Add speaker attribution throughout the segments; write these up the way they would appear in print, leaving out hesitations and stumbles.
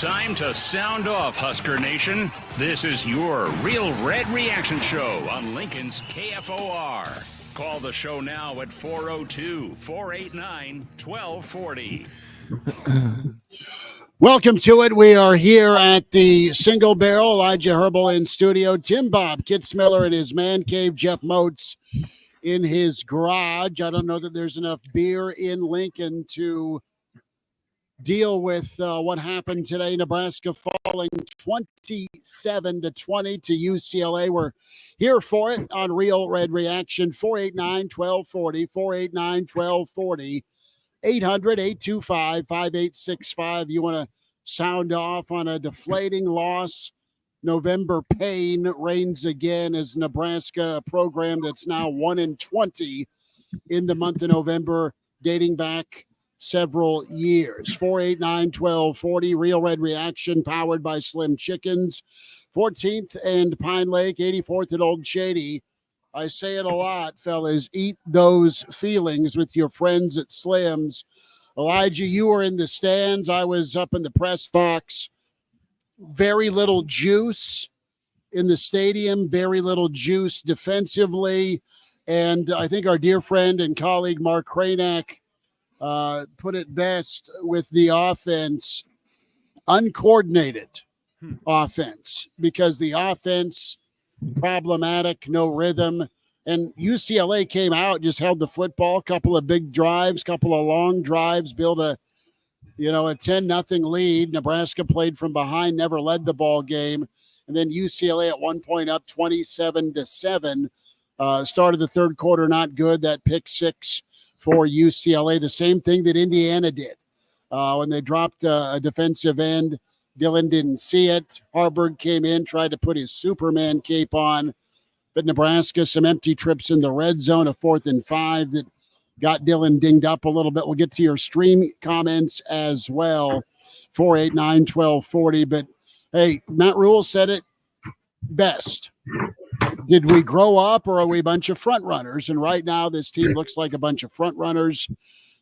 Speaker 1: time to sound off, Husker Nation. This is your Real Red Reaction Show on Lincoln's KFOR. Call the show now at 402-489-1240.
Speaker 2: Welcome to it. We are here at the Single Barrel. Elijah Herbal in studio. Tim Bob Kitzmiller in his man cave. Jeff Moats in his garage. I don't know that there's enough beer in Lincoln to deal with what happened today. Nebraska falling 27-20 to UCLA. We're here for it on Real Red Reaction. 489-1240, 489-1240, 800-825-5865. You want to sound off on a deflating loss? November pain reigns again as Nebraska, a program that's now 1-20 in the month of November, dating back several years. 489-1240, Real Red Reaction, powered by Slim Chickens. 14th and Pine Lake, 84th and Old Shady. I say it a lot, fellas. Eat those feelings with your friends at Slim's. Elijah, you were in the stands. I was up in the press box. Very little juice in the stadium, very little juice defensively. And I think our dear friend and colleague Mark Cranack put it best with the offense, uncoordinated offense, because the offense, problematic, no rhythm. And UCLA came out, just held the football, couple of big drives, couple of long drives, built a 10-0 lead. Nebraska played from behind, never led the ball game. And then UCLA at one point up 27-7. Started the third quarter not good. That pick six for UCLA. The same thing that Indiana did when they dropped a defensive end. Dillon didn't see it. Harburg came in, tried to put his Superman cape on. But Nebraska, some empty trips in the red zone, a 4th and 5 that got Dillon dinged up a little bit. We'll get to your stream comments as well, 489-1240. But, hey, Matt Rule said it best. Did we grow up, or are we a bunch of front runners? And right now this team looks like a bunch of front runners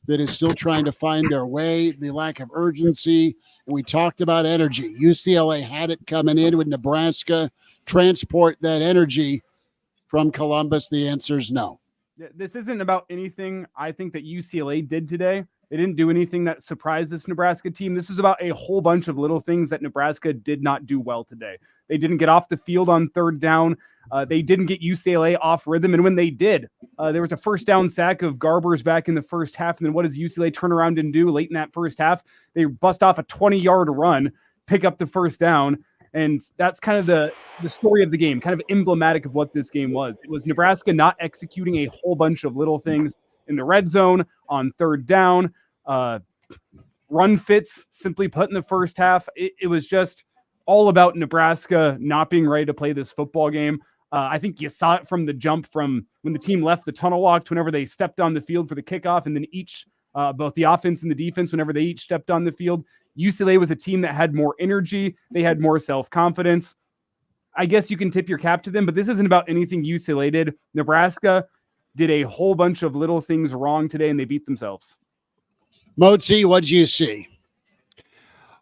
Speaker 2: that is still trying to find their way, the lack of urgency. And we talked about energy. UCLA had it coming in. With Nebraska transport that energy from Columbus? The answer is no.
Speaker 3: This isn't about anything I think that UCLA did today. They didn't do anything that surprised this Nebraska team. This is about a whole bunch of little things that Nebraska did not do well today. They didn't get off the field on third down. They didn't get UCLA off rhythm. And when they did, there was a first down sack of Garbers back in the first half. And then what does UCLA turn around and do late in that first half? They bust off a 20-yard run, pick up the first down. And that's kind of the story of the game, kind of emblematic of what this game was. It was Nebraska not executing a whole bunch of little things in the red zone, on third down, run fits, simply put, in the first half. It was just all about Nebraska not being ready to play this football game. I think you saw it from the jump, from when the team left the tunnel walk to whenever they stepped on the field for the kickoff, and then both the offense and the defense, whenever they each stepped on the field. UCLA was a team that had more energy. They had more self-confidence. I guess you can tip your cap to them, but this isn't about anything UCLA did. Nebraska did a whole bunch of little things wrong today, and they beat themselves.
Speaker 2: Mozi, what did you see?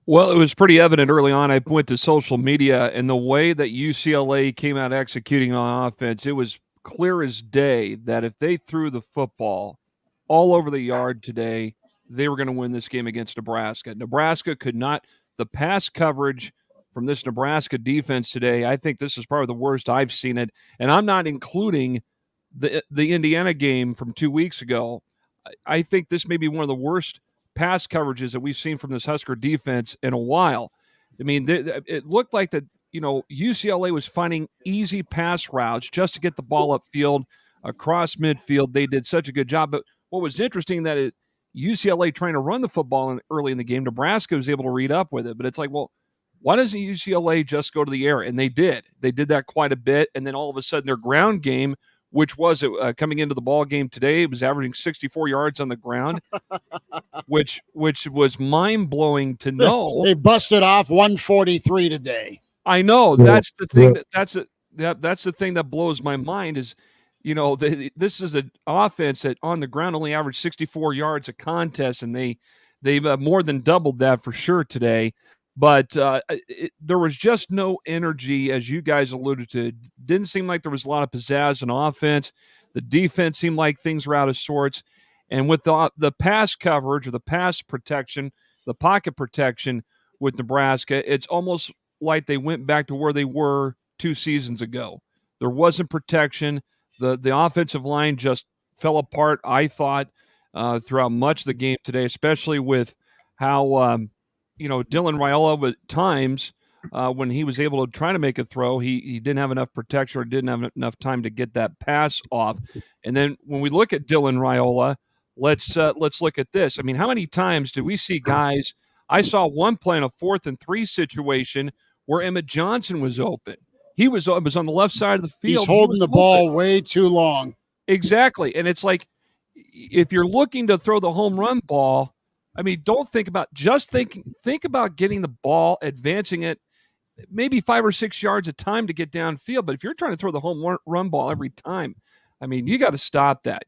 Speaker 4: Well, it was pretty evident early on. I went to social media, and the way that UCLA came out executing on offense, it was clear as day that if they threw the football all over the yard today, they were going to win this game against Nebraska. Nebraska could not – the pass coverage from this Nebraska defense today, I think this is probably the worst I've seen it. And I'm not including the Indiana game from 2 weeks ago. I think this may be one of the worst pass coverages that we've seen from this Husker defense in a while. I mean, it looked like that, UCLA was finding easy pass routes just to get the ball upfield, across midfield. They did such a good job. But what was interesting that UCLA trying to run the football early in the game, Nebraska was able to read up with it. But it's like, well, why doesn't UCLA just go to the air? And they did. They did that quite a bit. And then all of a sudden their ground game, which was coming into the ball game today, it was averaging 64 yards on the ground, which was mind-blowing to know.
Speaker 2: They busted off 143 today.
Speaker 4: I know. That's the thing. That's the thing that blows my mind is, this is an offense that on the ground only averaged 64 yards a contest, and they more than doubled that for sure today. But there was just no energy, as you guys alluded to. Didn't seem like there was a lot of pizzazz in offense. The defense seemed like things were out of sorts. And with the pass coverage or the pass protection, the pocket protection with Nebraska, it's almost like they went back to where they were 2 seasons ago. There wasn't protection. The offensive line just fell apart, I thought, throughout much of the game today, especially with how Dylan Raiola at times, when he was able to try to make a throw, he didn't have enough protection or didn't have enough time to get that pass off. And then when we look at Dylan Raiola, let's look at this. I mean, how many times did we see guys? I saw one play in a 4th and 3 situation where Emmett Johnson was open. It was on the left side of the field.
Speaker 2: He's holding the ball way too long.
Speaker 4: Exactly. And it's like, if you're looking to throw the home run ball, I mean, don't think about think about getting the ball, advancing it maybe 5 or 6 yards a time to get downfield. But if you're trying to throw the home run ball every time, I mean, you got to stop that.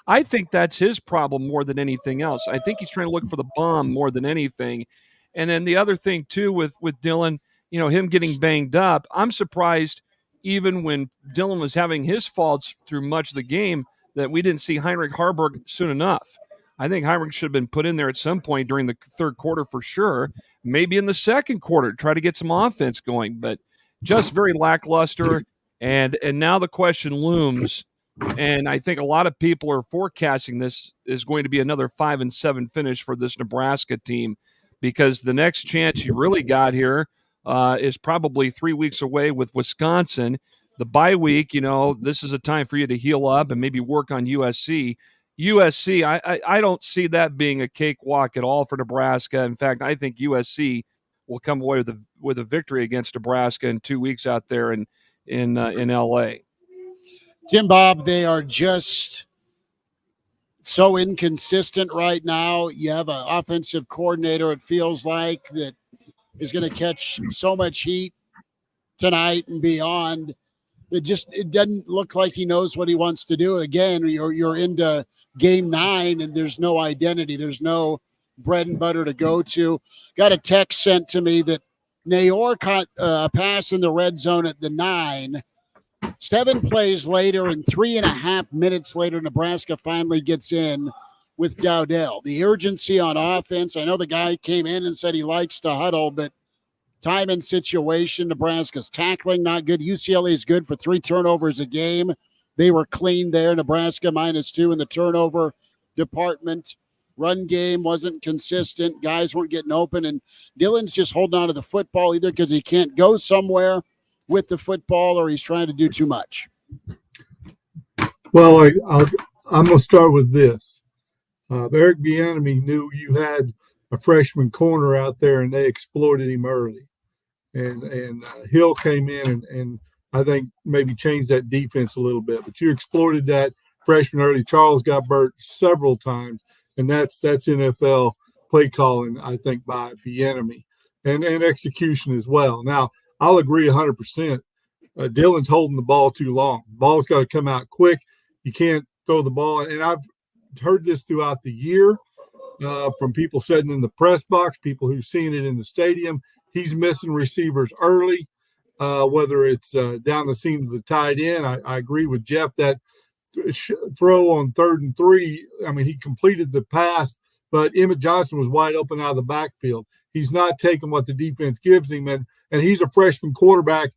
Speaker 4: I think that's his problem more than anything else. I think he's trying to look for the bomb more than anything. And then the other thing too with Dylan, him getting banged up, I'm surprised even when Dylan was having his faults through much of the game that we didn't see Heinrich Harburg soon enough. I think Heinrich should have been put in there at some point during the 3rd quarter for sure, maybe in the 2nd quarter, try to get some offense going, but just very lackluster. And now the question looms, and I think a lot of people are forecasting this is going to be another 5-7 finish for this Nebraska team, because the next chance you really got here is probably 3 weeks away with Wisconsin. The bye week, this is a time for you to heal up and maybe work on USC. I don't see that being a cakewalk at all for Nebraska. In fact, I think USC will come away with a victory against Nebraska in 2 weeks out there in LA.
Speaker 2: Tim Bob, they are just so inconsistent right now. You have an offensive coordinator, it feels like, that is going to catch so much heat tonight and beyond. It doesn't look like he knows what he wants to do. Again, you're into game 9 and there's no identity. There's no bread and butter to go to. Got a text sent to me that Nayor caught a pass in the red zone at the 9. 7 plays later and 3.5 minutes later, Nebraska finally gets in with Dowdell. The urgency on offense. I know the guy came in and said he likes to huddle, but time and situation, Nebraska's tackling not good. UCLA is good for 3 turnovers a game. They were clean there. Nebraska -2 in the turnover department. Run game wasn't consistent. Guys weren't getting open, and Dylan's just holding on to the football either because he can't go somewhere with the football or he's trying to do too much.
Speaker 5: Well, I'm going to start with this. Eric Bieniemy knew you had a freshman corner out there, and they exploited him early. And Hill came in and I think maybe changed that defense a little bit. But you exploited that freshman early. Charles got burnt several times, and that's NFL play calling, I think, by Bieniemy and execution as well. Now, I'll agree 100%. Dylan's holding the ball too long. The ball's got to come out quick. You can't throw the ball. And I've heard this throughout the year from people sitting in the press box, people who've seen it in the stadium. He's missing receivers early, whether it's down the seam of the tight end. I agree with Jeff that throw on 3rd and 3. I mean, he completed the pass, but Emmett Johnson was wide open out of the backfield. He's not taking what the defense gives him, and he's a freshman quarterback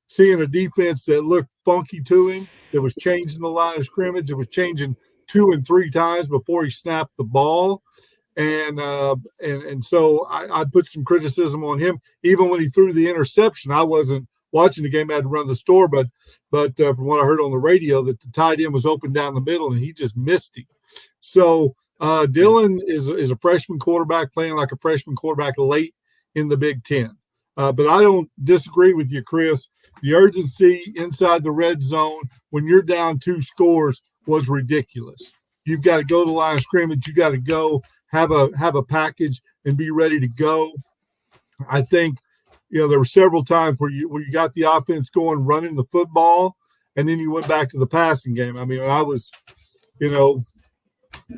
Speaker 5: seeing a defense that looked funky to him, that was changing the line of scrimmage. It was changing 2 and 3 times before he snapped the ball. And so I put some criticism on him. Even when he threw the interception, I wasn't watching the game. I had to run the store, but from what I heard on the radio, that the tight end was open down the middle, and he just missed him. So Dylan is a freshman quarterback playing like a freshman quarterback late in the Big Ten. But I don't disagree with you, Chris. The urgency inside the red zone when you're down 2 scores was ridiculous. You've got to go to the line of scrimmage. You got to go have a package and be ready to go. I think, there were several times where you got the offense going, running the football, and then you went back to the passing game. I mean, I was,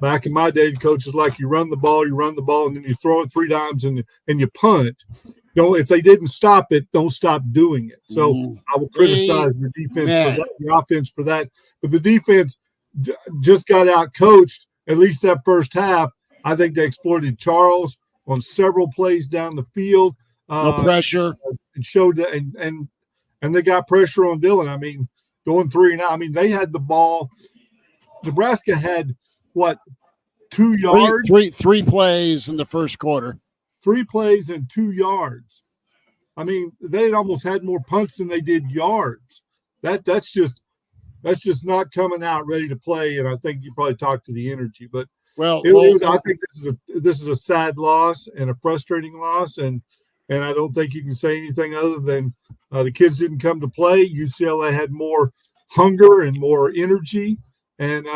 Speaker 5: back in my day, the coach was like, you run the ball, and then you throw it 3 times and you punt. if they didn't stop it, don't stop doing it. So I will criticize the defense for that, the offense for that. But the defense just got out coached, at least that first half. I think they exploited Charles on several plays down the field.
Speaker 2: No pressure.
Speaker 5: And showed that, and they got pressure on Dillon. I mean, going 3-and-out. I mean, they had the ball. Nebraska had what, 2 yards?
Speaker 2: Three plays in the first quarter.
Speaker 5: 3 plays and 2 yards. I mean, they had almost had more punts than they did yards. That's just not coming out ready to play. And I think you probably talked to the energy, but I think this is a sad loss and a frustrating loss, and I don't think you can say anything other than the kids didn't come to play. UCLA had more hunger and more energy, and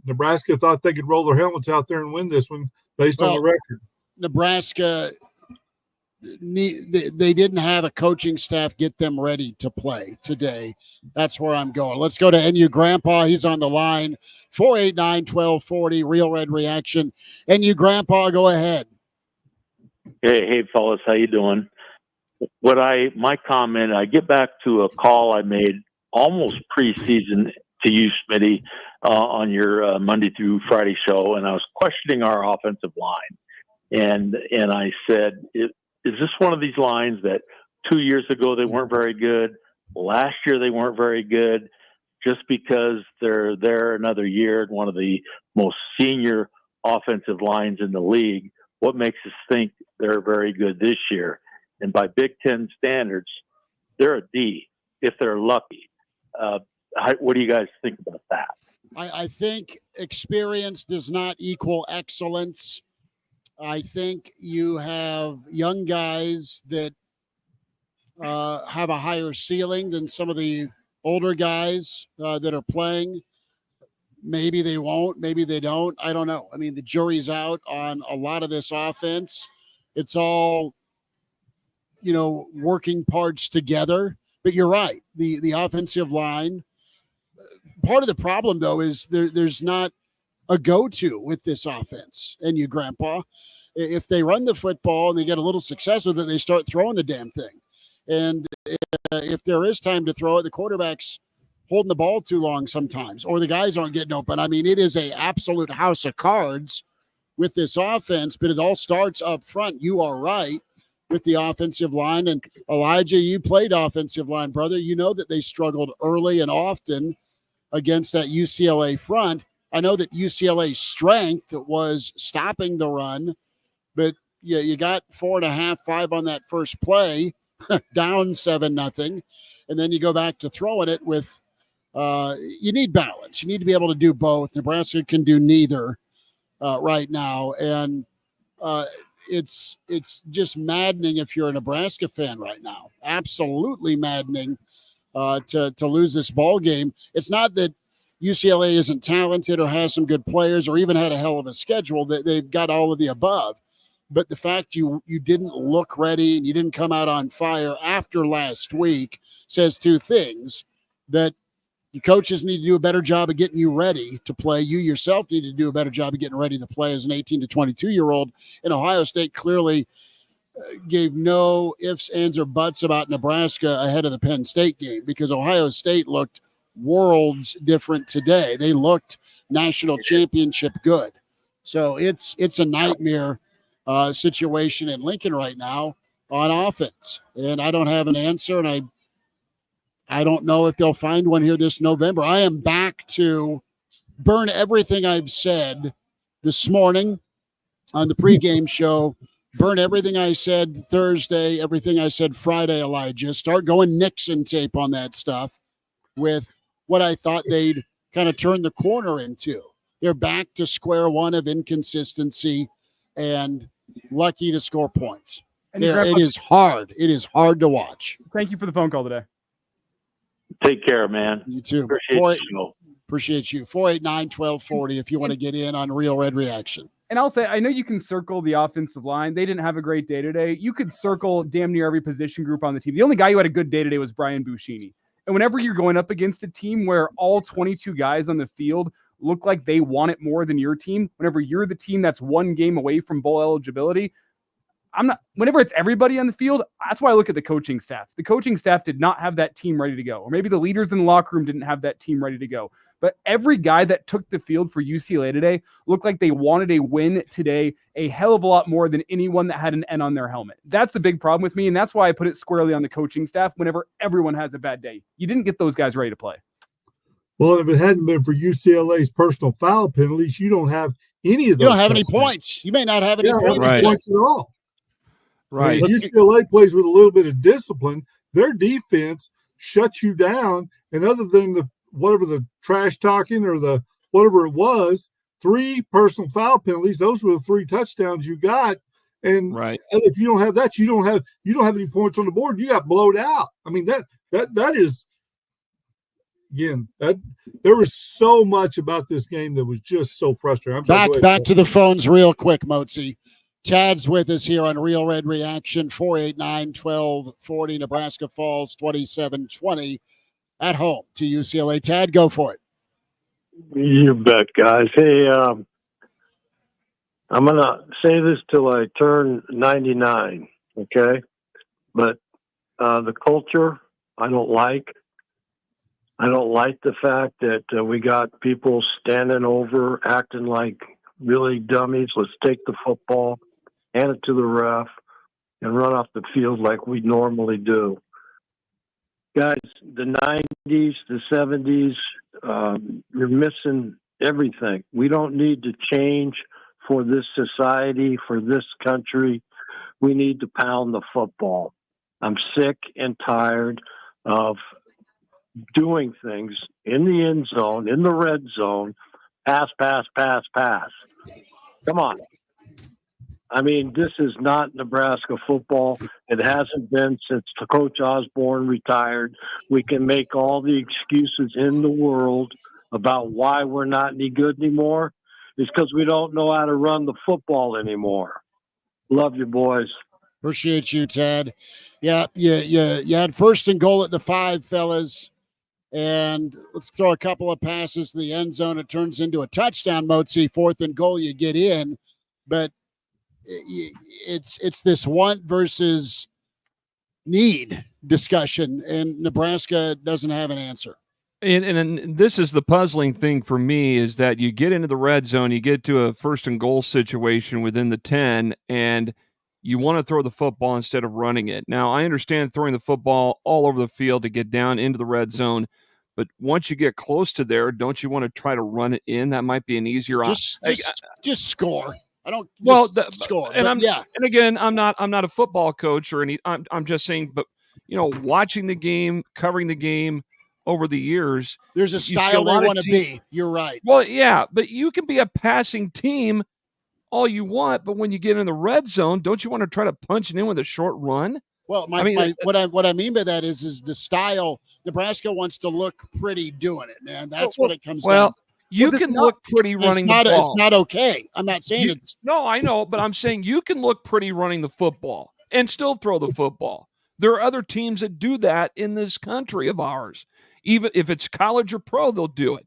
Speaker 5: Nebraska thought they could roll their helmets out there and win this one based on the record.
Speaker 2: Nebraska, they didn't have a coaching staff get them ready to play today. That's where I'm going. Let's go to NU Grandpa. He's on the line. 489-1240, Real Red Reaction. NU Grandpa, go ahead.
Speaker 6: Hey, fellas, how you doing? My comment, I get back to a call I made almost preseason to you, Smitty, on your Monday through Friday show, and I was questioning our offensive line, and I said, is this one of these lines that 2 years ago they weren't very good, last year they weren't very good, just because they're there another year at one of the most senior offensive lines in the league? What makes us think they're very good this year? And by Big Ten standards, they're a D if they're lucky. What do you guys think about that?
Speaker 2: I think experience does not equal excellence. I think you have young guys that have a higher ceiling than some of the older guys that are playing. Maybe they won't. Maybe they don't. I don't know. I mean, the jury's out on a lot of this offense. It's all, working parts together. But you're right. The offensive line, part of the problem, though, is there's not a go-to with this offense. And you, Grandpa, if they run the football and they get a little success with it, they start throwing the damn thing. And if there is time to throw it, the quarterback's holding the ball too long sometimes, or the guys aren't getting open. I mean, it is a absolute house of cards with this offense, but it all starts up front. You are right with the offensive line. And Elijah, you played offensive line, brother. You know that they struggled early and often against that UCLA front. I know that UCLA's strength was stopping the run, but you got 4.5, 5 on that first play, down 7-0. And then you go back to throwing it with, you need balance. You need to be able to do both. Nebraska can do neither right now. And it's just maddening if you're a Nebraska fan right now. Absolutely maddening to lose this ball game. It's not that UCLA isn't talented or has some good players or even had a hell of a schedule. They've got all of the above. But the fact you didn't look ready and you didn't come out on fire after last week says two things: that your coaches need to do a better job of getting you ready to play. You yourself need to do a better job of getting ready to play as an 18 to 22-year-old. And Ohio State clearly gave no ifs, ands, or buts about Nebraska ahead of the Penn State game, because Ohio State looked worlds different today. They looked national championship good. So it's a nightmare situation in Lincoln right now on offense. And I don't have an answer, and I don't know if they'll find one here this November. I am back to burn everything I've said this morning on the pregame show. Burn everything I said Thursday, everything I said Friday, Elijah. Start going Nixon tape on that stuff with what I thought they'd kind of turn the corner into. They're back to square one of inconsistency and lucky to score points. It is hard. It is hard to watch.
Speaker 3: Thank you for the phone call today.
Speaker 6: Take care, man.
Speaker 2: You too. Appreciate you. 489-1240 if you want to get in on Real Red Reaction.
Speaker 3: And I'll say, I know you can circle the offensive line. They didn't have a great day today. You could circle damn near every position group on the team. The only guy who had a good day today was Brian Buschini. And whenever you're going up against a team where all 22 guys on the field look like they want it more than your team, whenever you're the team that's one game away from bowl eligibility, whenever it's everybody on the field, that's why I look at the coaching staff. The coaching staff did not have that team ready to go, or maybe the leaders in the locker room didn't have that team ready to go. But every guy that took the field for UCLA today looked like they wanted a win today a hell of a lot more than anyone that had an N on their helmet. That's the big problem with me, and that's why I put it squarely on the coaching staff whenever everyone has a bad day. You didn't get those guys ready to play.
Speaker 5: Well, if it hadn't been for UCLA's personal foul penalties, you don't have any of those.
Speaker 2: You don't have any
Speaker 5: touchdowns.
Speaker 2: points. You may not have any
Speaker 5: Yeah,
Speaker 2: points.
Speaker 4: Right.
Speaker 5: points at all.
Speaker 4: Right.
Speaker 5: If UCLA plays with a little bit of discipline, their defense shuts you down. And other than whatever the trash talking or the whatever it was, 3 personal foul penalties, those were the 3 touchdowns you got. And
Speaker 4: Right.
Speaker 5: if you don't have that, you don't have any points on the board. You got blowed out. I mean, that is, again, that there was so much about this game that was just so frustrating. I'm sorry,
Speaker 2: Back to the phones real quick, Motzi. Tad's with us here on Real Red Reaction, 489-1240. Nebraska falls 27-20 at home to UCLA. Tad, go for it.
Speaker 7: You bet, guys. Hey, I'm going to say this till I turn 99, okay? But the culture, I don't like. I don't like the fact that we got people standing over, acting like really dummies. Let's take the football, hand it to the ref, and run off the field like we normally do. Guys, the 90s, the 70s, you're missing everything. We don't need to change for this society, for this country. We need to pound the football. I'm sick and tired of doing things in the end zone, in the red zone, pass. Come on. I mean, this is not Nebraska football. It hasn't been since Coach Osborne retired. We can make all the excuses in the world about why we're not any good anymore. It's because we don't know how to run the football anymore. Love you, boys.
Speaker 2: Appreciate you, Tad. Yeah, you had first and goal at the 5, fellas. And let's throw a couple of passes to the end zone. It turns into a touchdown, Motzi. 4th and goal, you get in. But it's this want versus need discussion, and Nebraska doesn't have an answer.
Speaker 4: And this is the puzzling thing for me, is that you get into the red zone, you get to a first and goal situation within the 10, and you want to throw the football instead of running it. Now, I understand throwing the football all over the field to get down into the red zone, but once you get close to there, don't you want to try to run it in? That might be an easier option.
Speaker 2: Just score. I don't score.
Speaker 4: And
Speaker 2: and
Speaker 4: again, I'm not a football coach or any. I'm just saying, but watching the game, covering the game over the years,
Speaker 2: there's a style they want to be. You're right.
Speaker 4: Well, yeah, but you can be a passing team all you want, but when you get in the red zone, don't you want to try to punch it in with a short run?
Speaker 2: Well, what I mean by that is the style. Nebraska wants to look pretty doing it, man. That's what it comes down.
Speaker 4: Well, you can look pretty running the ball.
Speaker 2: It's not okay. I'm not saying it's.
Speaker 4: No, I know, but I'm saying you can look pretty running the football and still throw the football. There are other teams that do that in this country of ours. Even if it's college or pro, they'll do it.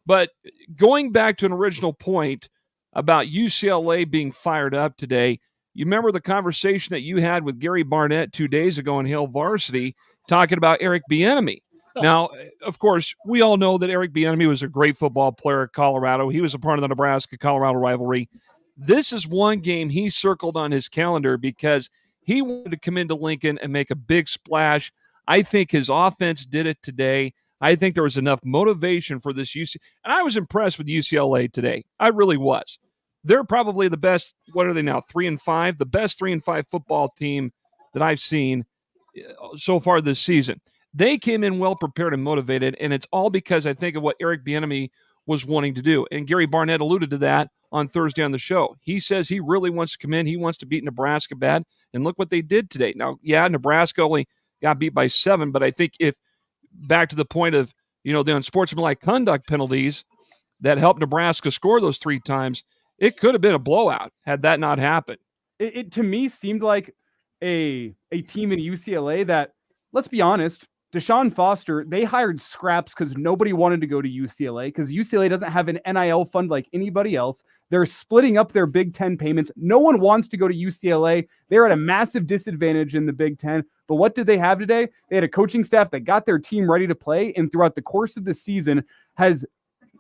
Speaker 4: But going back to an original point about UCLA being fired up today, you remember the conversation that you had with Gary Barnett 2 days ago in Hail Varsity talking about Eric Bieniemy. Now, of course, we all know that Eric Bieniemy was a great football player at Colorado. He was a part of the Nebraska-Colorado rivalry. This is one game he circled on his calendar because he wanted to come into Lincoln and make a big splash. I think his offense did it today. I think there was enough motivation for this UCLA. And I was impressed with UCLA today. I really was. They're probably the best, what are they now, 3-5? The best 3-5 football team that I've seen so far this season. They came in well prepared and motivated, and it's all because I think of what Eric Bieniemy was wanting to do. And Gary Barnett alluded to that on Thursday on the show. He says he really wants to come in. He wants to beat Nebraska bad. And look what they did today. Now, yeah, Nebraska only got beat by 7, but I think if back to the point of, the unsportsmanlike conduct penalties that helped Nebraska score those 3 times, it could have been a blowout had that not happened.
Speaker 3: It to me seemed like a team in UCLA that, let's be honest, Deshaun Foster, they hired scraps because nobody wanted to go to UCLA because UCLA doesn't have an NIL fund like anybody else. They're splitting up their Big Ten payments. No one wants to go to UCLA. They're at a massive disadvantage in the Big Ten. But what did they have today? They had a coaching staff that got their team ready to play and throughout the course of the season has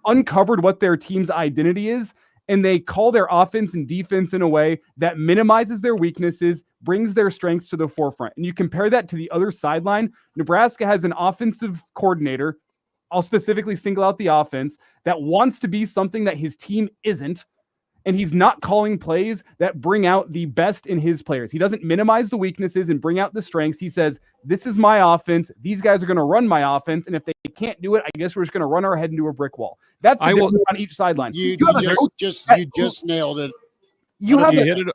Speaker 3: uncovered what their team's identity is. And they call their offense and defense in a way that minimizes their weaknesses, brings their strengths to the forefront. And you compare that to the other sideline. Nebraska has an offensive coordinator, I'll specifically single out the offense, that wants to be something that his team isn't. And he's not calling plays that bring out the best in his players. He doesn't minimize the weaknesses and bring out the strengths. He says, this is my offense. These guys are going to run my offense. And if they can't do it, I guess we're just going to run our head into a brick wall. That's the difference on each sideline.
Speaker 2: You just nailed it.
Speaker 3: You have
Speaker 4: hit it.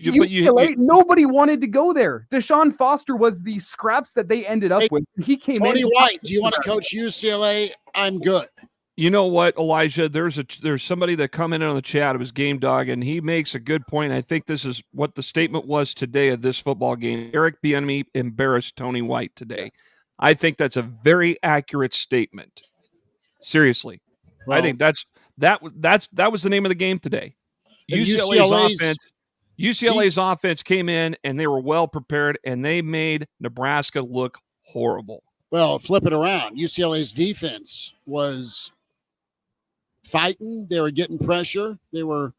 Speaker 3: UCLA, nobody wanted to go there. Deshaun Foster was the scraps that they ended up with. He came
Speaker 2: Tony
Speaker 3: in.
Speaker 2: White, do you want to coach UCLA? I'm good.
Speaker 4: You know what, Elijah? There's somebody that commented on the chat. It was Game Dog, and he makes a good point. I think this is what the statement was today of this football game. Eric Bieniemy embarrassed Tony White today. Yes. I think that's a very accurate statement. Seriously, well, I think that was the name of the game today. UCLA's offense came in and they were well prepared, and they made Nebraska look horrible.
Speaker 2: Well, flip it around. UCLA's defense was fighting. They were getting pressure. They were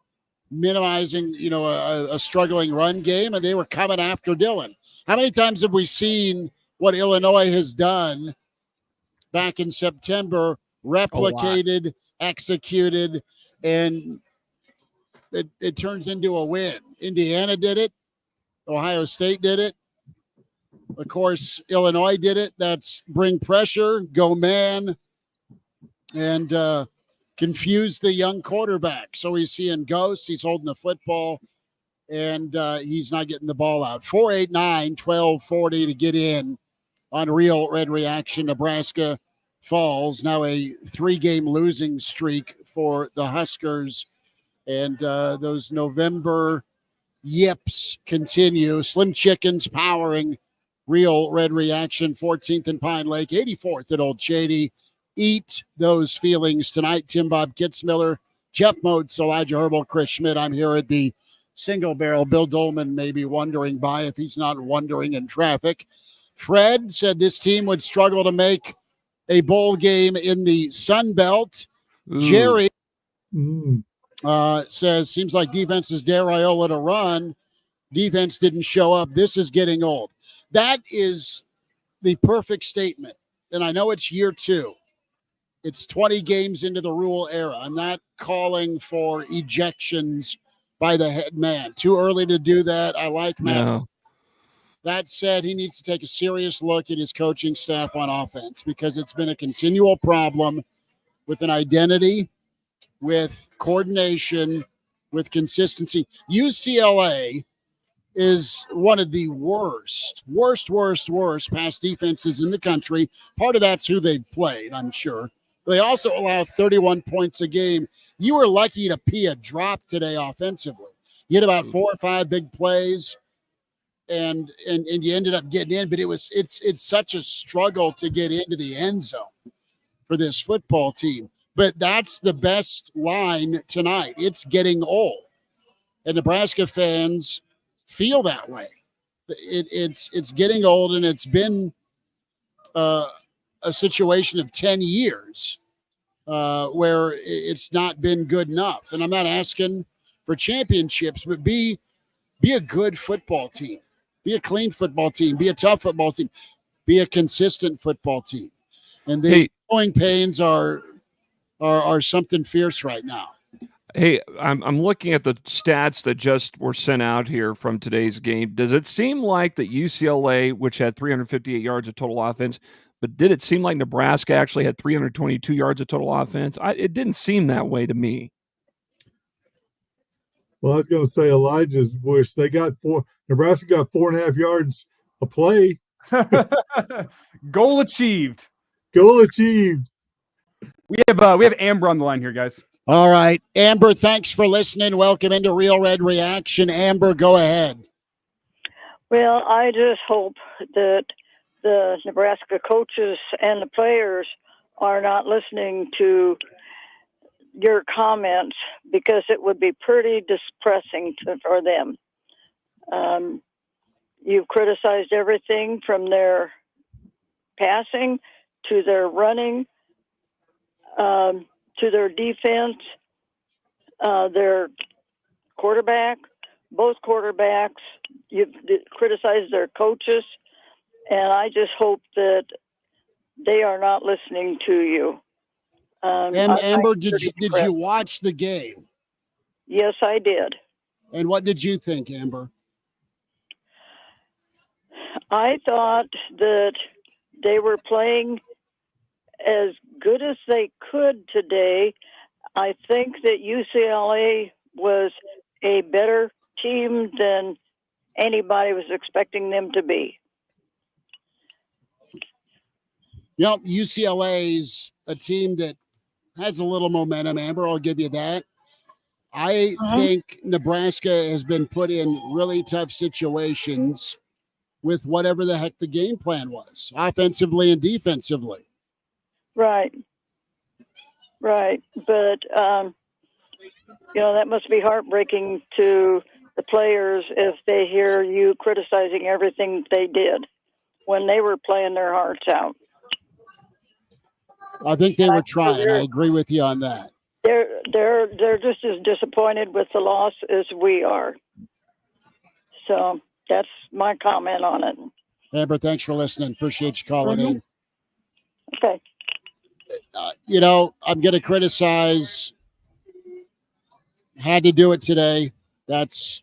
Speaker 2: minimizing, a struggling run game, and they were coming after Dillon. How many times have we seen what Illinois has done back in September, replicated, executed, and it turns into a win? Indiana did it. Ohio State did it. Of course, Illinois did it. That's bring pressure, go man, and confuse the young quarterback. So he's seeing ghosts. He's holding the football, and he's not getting the ball out. 489-1240 to get in on Real Red Reaction. Nebraska falls. Now a 3-game losing streak for the Huskers. And those November yips continue. Slim Chickens powering Real Red Reaction, 14th and Pine Lake, 84th at Old Shady. Eat those feelings tonight. Tim Bob Kitzmiller, Jeff Moats, Elijah Herbal, Chris Schmidt. I'm here at the Single Barrel. Bill Dolman may be wondering by if he's not wondering in traffic. Fred said this team would struggle to make a bowl game in the Sun Belt. Ooh. Jerry says, seems like defenses dare Raiola to run. Defense didn't show up. This is getting old. That is the perfect statement. And I know it's year 2. It's 20 games into the rule era. I'm not calling for ejections by the head man. Too early to do that. I like Matt. No. That said, he needs to take a serious look at his coaching staff on offense because it's been a continual problem with an identity, with coordination, with consistency. UCLA is one of the worst pass defenses in the country. Part of that's who they've played, I'm sure. They also allow 31 points a game. You were lucky to pee a drop today offensively. You had about 4 or 5 big plays, and you ended up getting in, but it's such a struggle to get into the end zone for this football team. But that's the best line tonight. It's getting old. And Nebraska fans feel that way. It's getting old, and it's been a situation of 10 years where it's not been good enough. And I'm not asking for championships, but be a good football team. Be a clean football team. Be a tough football team. Be a consistent football team. And the growing pains are something fierce right now.
Speaker 4: Hey, I'm looking at the stats that just were sent out here from today's game. Does it seem like that UCLA, which had 358 yards of total offense, but did it seem like Nebraska actually had 322 yards of total offense? It didn't seem that way to me.
Speaker 5: Well, I was going to say Elijah's wish. Nebraska got 4.5 yards a play.
Speaker 3: Goal achieved.
Speaker 5: Goal achieved.
Speaker 3: We have Amber on the line here, guys.
Speaker 2: All right. Amber, thanks for listening. Welcome into Real Red Reaction. Amber, go ahead.
Speaker 8: Well, I just hope that the Nebraska coaches and the players are not listening to your comments, because it would be pretty depressing for them. You've criticized everything from their passing to their running, to their defense, their quarterback, both quarterbacks. You've criticized their coaches, and I just hope that they are not listening to you.
Speaker 2: And Amber, did you watch the game?
Speaker 8: Yes, I did.
Speaker 2: And what did you think, Amber?
Speaker 8: I thought that they were playing as good as they could today. I think that UCLA was a better team than anybody was expecting them to be.
Speaker 2: Yep, UCLA's a team that has a little momentum, Amber. I'll give you that. I think Nebraska has been put in really tough situations with whatever the heck the game plan was, offensively and defensively.
Speaker 8: Right. But, that must be heartbreaking to the players if they hear you criticizing everything they did when they were playing their hearts out.
Speaker 2: I think they were trying. I agree with you on that.
Speaker 8: They're just as disappointed with the loss as we are. So that's my comment on it.
Speaker 2: Amber, thanks for listening. Appreciate you calling in.
Speaker 8: Okay.
Speaker 2: I'm going to criticize. Had to do it today. It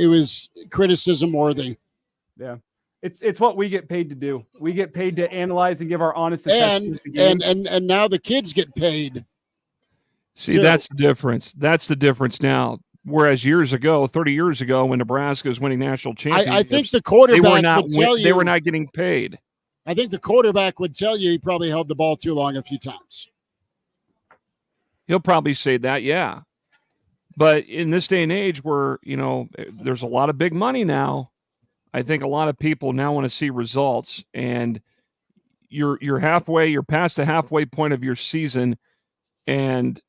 Speaker 2: was criticism worthy.
Speaker 3: Yeah. It's what we get paid to do. We get paid to analyze and give our honest assessment.
Speaker 2: And now the kids get paid.
Speaker 4: See, that's the difference. That's the difference now. Whereas years ago, 30 years ago, when Nebraska was winning national championships,
Speaker 2: I think the quarterback would tell you
Speaker 4: they were not getting paid.
Speaker 2: I think the quarterback would tell you he probably held the ball too long a few times.
Speaker 4: He'll probably say that, yeah. But in this day and age where, there's a lot of big money now, I think a lot of people now want to see results, and you're past the halfway point of your season, and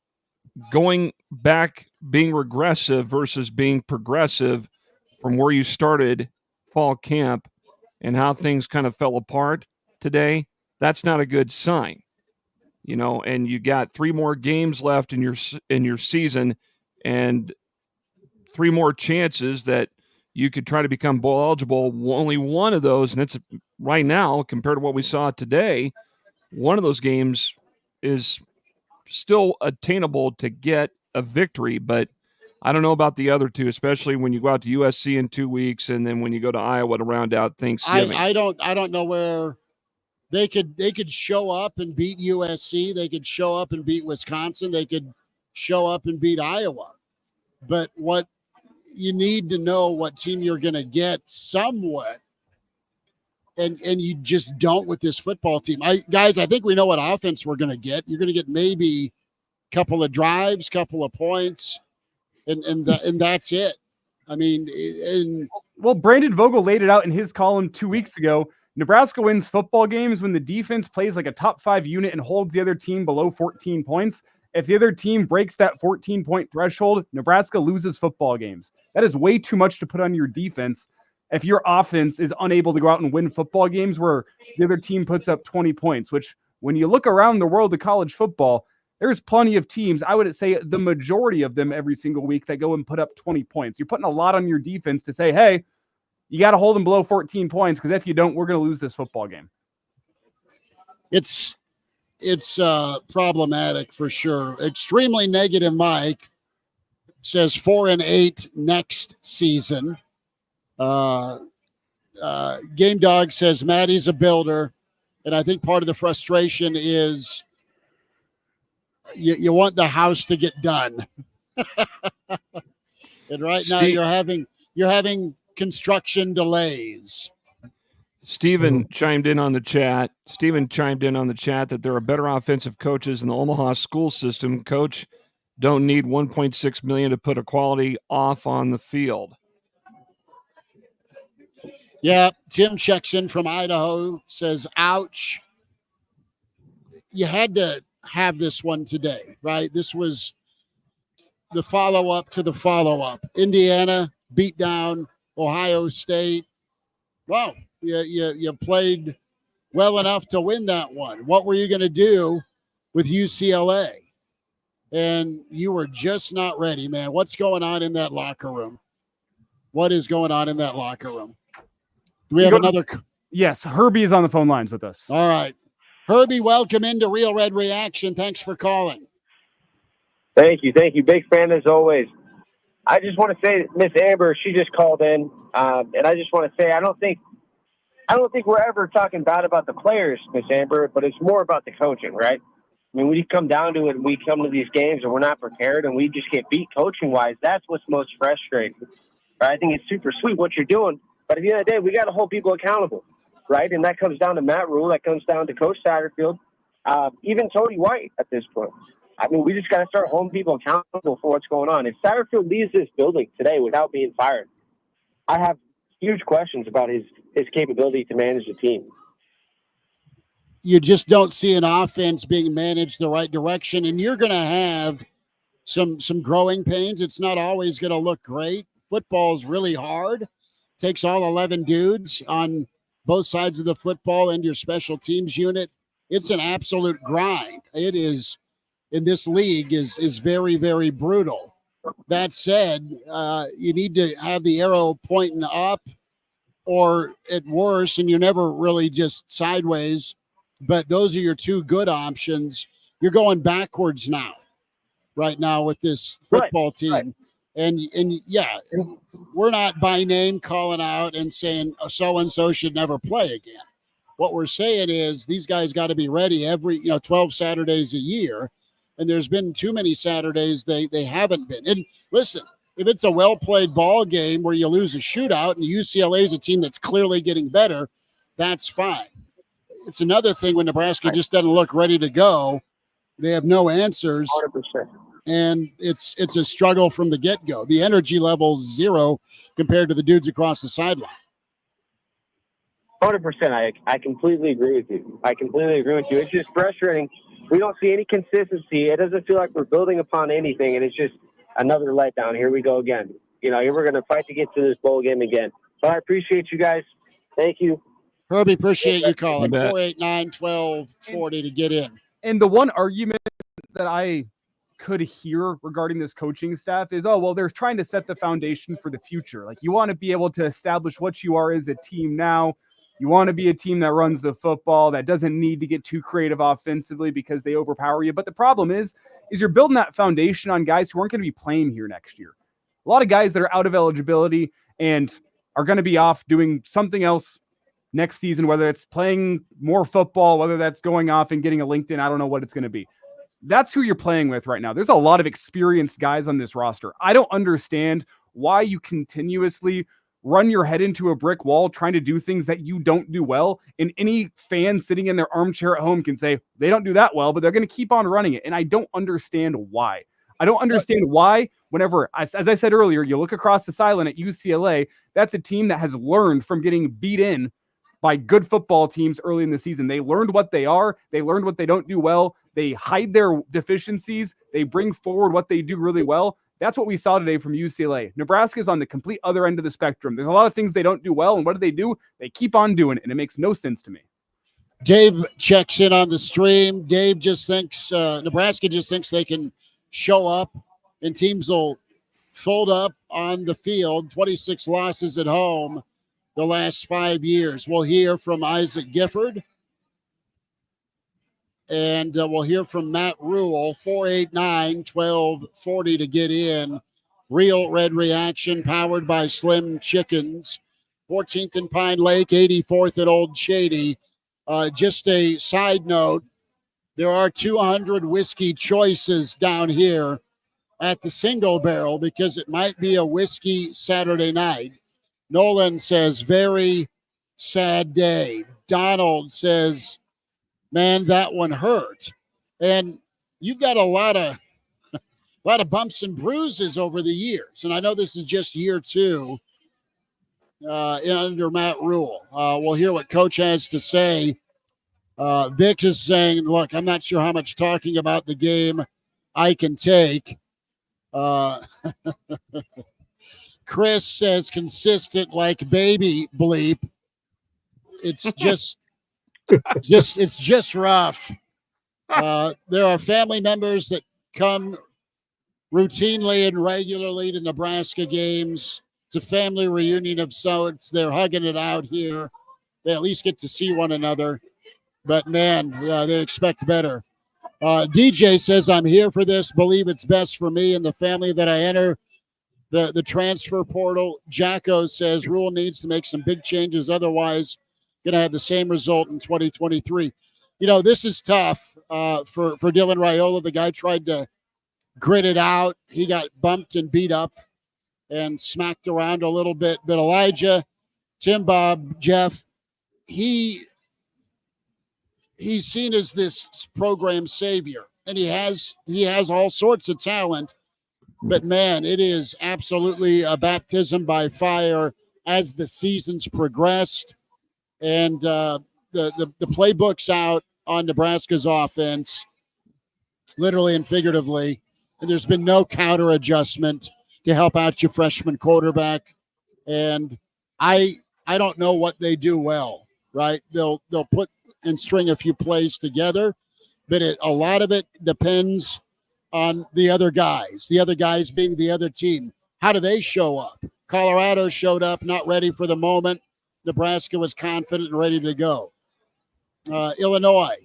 Speaker 4: going back, being regressive versus being progressive from where you started fall camp and how things kind of fell apart today, that's not a good sign. And you got 3 more games left in your season and 3 more chances that you could try to become bowl eligible. Only one of those, and it's right now compared to what we saw today, one of those games is still attainable to get a victory, but I don't know about the other 2, especially when you go out to USC in 2 weeks and then when you go to Iowa to round out Thanksgiving.
Speaker 2: I don't know where they could show up and beat USC, they could show up and beat Wisconsin, they could show up and beat Iowa. But what you need to know what team you're going to get somewhat, and you just don't with this football team. I think we know what offense we're going to get. You're going to get maybe a couple of drives, couple of points, and that's it. I mean,
Speaker 3: Brandon Vogel laid it out in his column 2 weeks ago. Nebraska wins football games when the defense plays like a top 5 unit and holds the other team below 14 points. If the other team breaks that 14-point threshold, Nebraska loses football games. That is way too much to put on your defense if your offense is unable to go out and win football games where the other team puts up 20 points, which when you look around the world of college football, there's plenty of teams, I would say the majority of them every single week, that go and put up 20 points. You're putting a lot on your defense to say, hey, you got to hold them below 14 points, because if you don't, we're going to lose this football game.
Speaker 2: It's problematic for sure. Extremely negative Mike says 4-8 next season. Game Dog says Maddie's a builder, and I think part of the frustration is you want the house to get done. And right now you're having construction delays.
Speaker 4: Steven chimed in on the chat. That there are better offensive coaches in the Omaha school system. Coach, don't need $1.6 million to put a quality off on the field.
Speaker 2: Yeah, Tim checks in from Idaho, says, ouch. You had to have this one today, right? This was the follow-up to the follow-up. Indiana beat down Ohio State. Wow, you played well enough to win that one. What were you going to do with UCLA? And you were just not ready, man. What's going on in that locker room? What is going on in that locker room? Do we have another?
Speaker 3: Yes, Herbie is on the phone lines with us.
Speaker 2: All right. Herbie, welcome into Real Red Reaction. Thanks for calling.
Speaker 9: Thank you. Big fan as always. I just want to say, Miss Amber, she just called in, and I just want to say, I don't think we're ever talking bad about the players, Miss Amber, but it's more about the coaching, right? I mean, we come down to it, and we come to these games, and we're not prepared, and we just get beat coaching-wise. That's what's most frustrating. Right? I think it's super sweet what you're doing, but at the end of the day, we got to hold people accountable, right? And that comes down to Matt Rule, that comes down to Coach Satterfield, even Tony White at this point. I mean, we just got to start holding people accountable for what's going on. If Satterfield leaves this building today without being fired, I have huge questions about his capability to manage the team.
Speaker 2: You just don't see an offense being managed the right direction, and you're going to have some growing pains. It's not always going to look great. Football's really hard. Takes all 11 dudes on both sides of the football and your special teams unit. It's an absolute grind. It is, in this league, is very, very brutal. That said, you need to have the arrow pointing up, or at worse, and you're never really just sideways, but those are your two good options. You're going backwards now, right now with this football team. Right. And yeah, we're not by name calling out and saying so-and-so should never play again. What we're saying is these guys got to be ready every, 12 Saturdays a year. And there's been too many Saturdays they haven't been. And listen, if it's a well-played ball game where you lose a shootout and UCLA is a team that's clearly getting better, that's fine. It's another thing when Nebraska just doesn't look ready to go. They have no answers.
Speaker 9: 100%.
Speaker 2: And it's a struggle from the get-go. The energy level's zero compared to the dudes across the sideline.
Speaker 9: 100%. I completely agree with you. It's just frustrating. We don't see any consistency. It doesn't feel like we're building upon anything, and it's just another letdown. Here we go again. Here we're going to fight to get to this bowl game again. But I appreciate you guys. Thank you.
Speaker 2: Herbie, appreciate you calling. 489-1240 to get in.
Speaker 3: And the one argument that I could hear regarding this coaching staff is, they're trying to set the foundation for the future. Like, you want to be able to establish what you are as a team now. You want to be a team that runs the football, that doesn't need to get too creative offensively because they overpower you. But the problem is you're building that foundation on guys who aren't going to be playing here next year. A lot of guys that are out of eligibility and are going to be off doing something else next season, whether it's playing more football, whether that's going off and getting a LinkedIn, I don't know what it's going to be. That's who you're playing with right now. There's a lot of experienced guys on this roster. I don't understand why you continuously run your head into a brick wall trying to do things that you don't do well. And any fan sitting in their armchair at home can say they don't do that well, but they're going to keep on running it. And I don't understand why. I don't understand why whenever, as I said earlier, you look across the sideline at UCLA, that's a team that has learned from getting beat in by good football teams early in the season. They learned what they are. They learned what they don't do well. They hide their deficiencies. They bring forward what they do really well. That's what we saw today from UCLA. Nebraska is on the complete other end of the spectrum. There's a lot of things they don't do well, and what do? They keep on doing it, and it makes no sense to me.
Speaker 2: Dave checks in on the stream. Dave just thinks Nebraska just thinks they can show up, and teams will fold up on the field. 26 losses at home the last 5 years. We'll hear from Isaac Gifford. And we'll hear from Matt Rule, 489-1240 to get in. Real Red Reaction, powered by Slim Chickens. 14th and Pine Lake, 84th at Old Shady. Just a side note, there are 200 whiskey choices down here at the Single Barrel because it might be a whiskey Saturday night. Nolan says, very sad day. Donald says, man, that one hurt. And you've got a lot of bumps and bruises over the years. And I know this is just year 2. under Matt Rule. We'll hear what Coach has to say. Vic is saying, look, I'm not sure how much talking about the game I can take. Chris says consistent like baby bleep. It's just it's just rough. There are family members that come routinely and regularly to Nebraska games. It's a family reunion of sorts. They're hugging it out here. They at least get to see one another. But, man, they expect better. DJ says, I'm here for this. Believe it's best for me and the family that I enter the transfer portal. Jacko says, Rule needs to make some big changes. Otherwise, going to have the same result in 2023. You know, this is tough for Dylan Raiola. The guy tried to grit it out. He got bumped and beat up and smacked around a little bit. But Elijah, Tim, Bob, Jeff, he's seen as this program savior, and he has all sorts of talent. But, man, it is absolutely a baptism by fire as the seasons progressed. And the playbook's out on Nebraska's offense, literally and figuratively. And there's been no counter adjustment to help out your freshman quarterback. And I don't know what they do well, right? They'll put and string a few plays together, but a lot of it depends on the other guys being the other team. How do they show up? Colorado showed up, not ready for the moment. Nebraska was confident and ready to go. Illinois,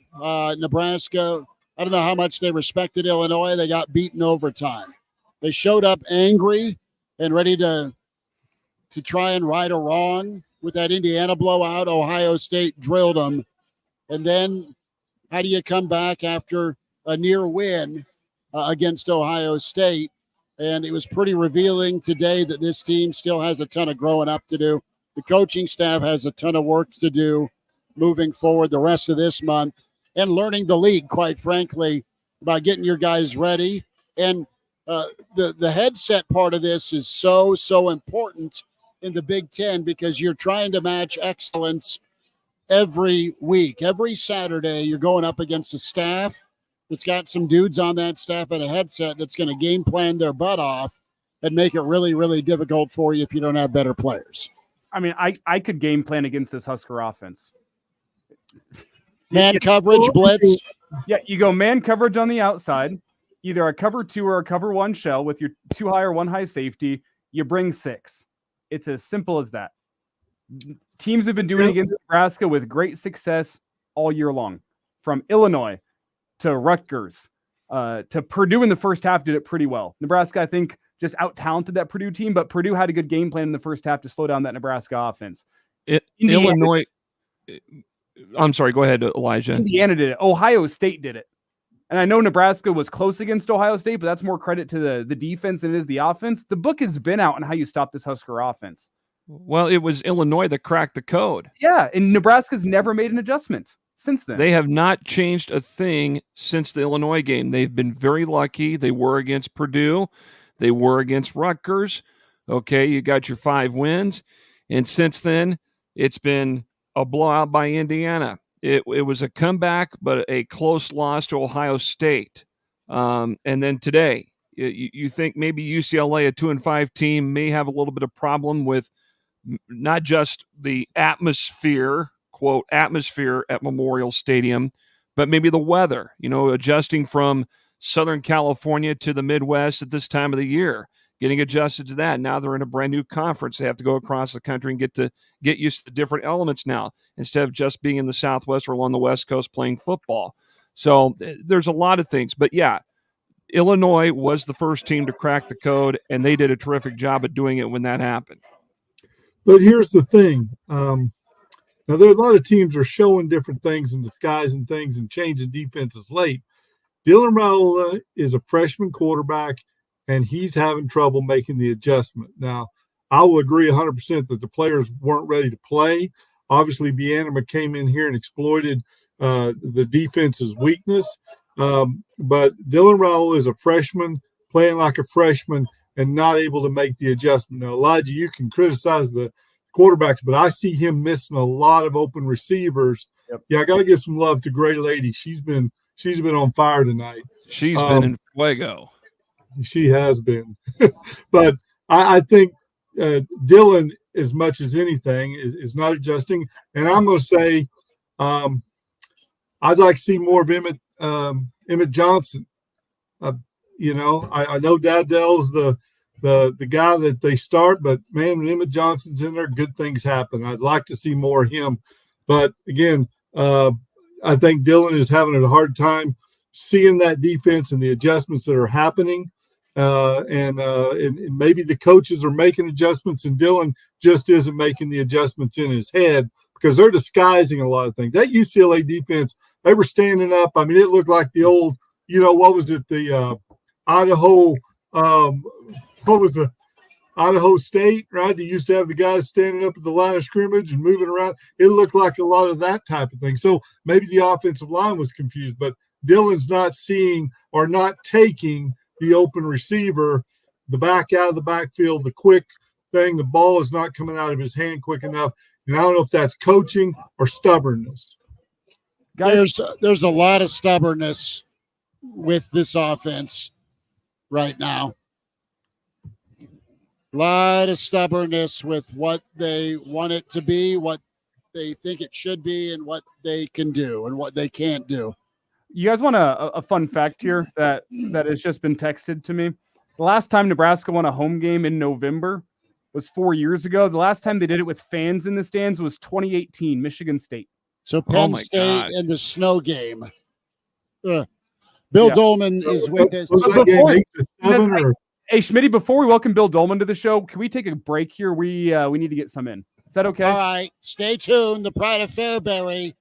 Speaker 2: Nebraska, I don't know how much they respected Illinois. They got beaten overtime. They showed up angry and ready to try and right a wrong with that Indiana blowout. Ohio State drilled them. And then how do you come back after a near win against Ohio State? And it was pretty revealing today that this team still has a ton of growing up to do. The coaching staff has a ton of work to do moving forward the rest of this month and learning the league, quite frankly, about getting your guys ready. And the headset part of this is so important in the Big Ten because you're trying to match excellence every week. Every Saturday, you're going up against a staff that's got some dudes on that staff at a headset that's going to game plan their butt off and make it really, really difficult for you if you don't have better players.
Speaker 3: I mean, I could game plan against this Husker offense.
Speaker 2: Man coverage, blitz.
Speaker 3: Yeah, you go man coverage on the outside, either a cover 2 or a cover 1 shell with your 2 high or 1 high safety. You bring 6. It's as simple as that. Teams have been doing against Nebraska with great success all year long, from Illinois to Rutgers to Purdue in the first half did it pretty well. Nebraska, I think, just out-talented that Purdue team, but Purdue had a good game plan in the first half to slow down that Nebraska offense.
Speaker 4: Illinois, I'm sorry, go ahead, Elijah.
Speaker 3: Indiana did it. Ohio State did it. And I know Nebraska was close against Ohio State, but that's more credit to the defense than it is the offense. The book has been out on how you stop this Husker offense.
Speaker 4: Well, it was Illinois that cracked the code.
Speaker 3: Yeah, and Nebraska's never made an adjustment since then.
Speaker 4: They have not changed a thing since the Illinois game. They've been very lucky. They were against Purdue. They were against Rutgers. Okay, you got your 5 wins. And since then, it's been a blowout by Indiana. It was a comeback, but a close loss to Ohio State. And then today, you think maybe UCLA, a 2-5 team, may have a little bit of problem with not just the atmosphere, quote, atmosphere at Memorial Stadium, but maybe the weather, adjusting from Southern California to the Midwest at this time of the year, getting adjusted to that. Now they're in a brand new conference. They have to go across the country and get used to the different elements now, instead of just being in the Southwest or along the West Coast playing football. So there's a lot of things, but yeah, Illinois was the first team to crack the code, and they did a terrific job at doing it when that happened.
Speaker 5: But here's the thing. Now, there's a lot of teams are showing different things and disguising things and changing defenses late. Dylan Raiola is a freshman quarterback, and he's having trouble making the adjustment. Now, I will agree 100% that the players weren't ready to play. Obviously, Bianema came in here and exploited the defense's weakness. But Dylan Raiola is a freshman, playing like a freshman, and not able to make the adjustment. Now, Elijah, you can criticize the quarterbacks, but I see him missing a lot of open receivers.
Speaker 3: Yep.
Speaker 5: Yeah, I got to give some love to Gray Lady. She's been on fire tonight.
Speaker 4: She's been in fuego.
Speaker 5: She has been. But I think Dylan, as much as anything, is not adjusting. And I'm going to say I'd like to see more of Emmett Johnson. I know Daddell's the guy that they start, but man, when Emmett Johnson's in there, good things happen. I'd like to see more of him. But again, I think Dylan is having a hard time seeing that defense and the adjustments that are happening. And maybe the coaches are making adjustments and Dylan just isn't making the adjustments in his head because they're disguising a lot of things. That UCLA defense, they were standing up. I mean, it looked like the old, what was it? The Idaho, what was the Idaho State, right? They used to have the guys standing up at the line of scrimmage and moving around. It looked like a lot of that type of thing. So maybe the offensive line was confused, but Dylan's not seeing or not taking the open receiver, the back out of the backfield, the quick thing. The ball is not coming out of his hand quick enough. And I don't know if that's coaching or stubbornness.
Speaker 2: There's a lot of stubbornness with this offense right now. A lot of stubbornness with what they want it to be, what they think it should be, and what they can do and what they can't do.
Speaker 3: You guys want a fun fact here that has just been texted to me? The last time Nebraska won a home game in November was 4 years ago. The last time they did it with fans in the stands was 2018, Michigan State.
Speaker 2: So Penn State in the snow game. Bill Dolman is with us.
Speaker 3: Hey, Schmitty, before we welcome Bill Dolman to the show, can we take a break here? We need to get some in. Is that okay?
Speaker 2: All right. Stay tuned. The Pride of Fairbury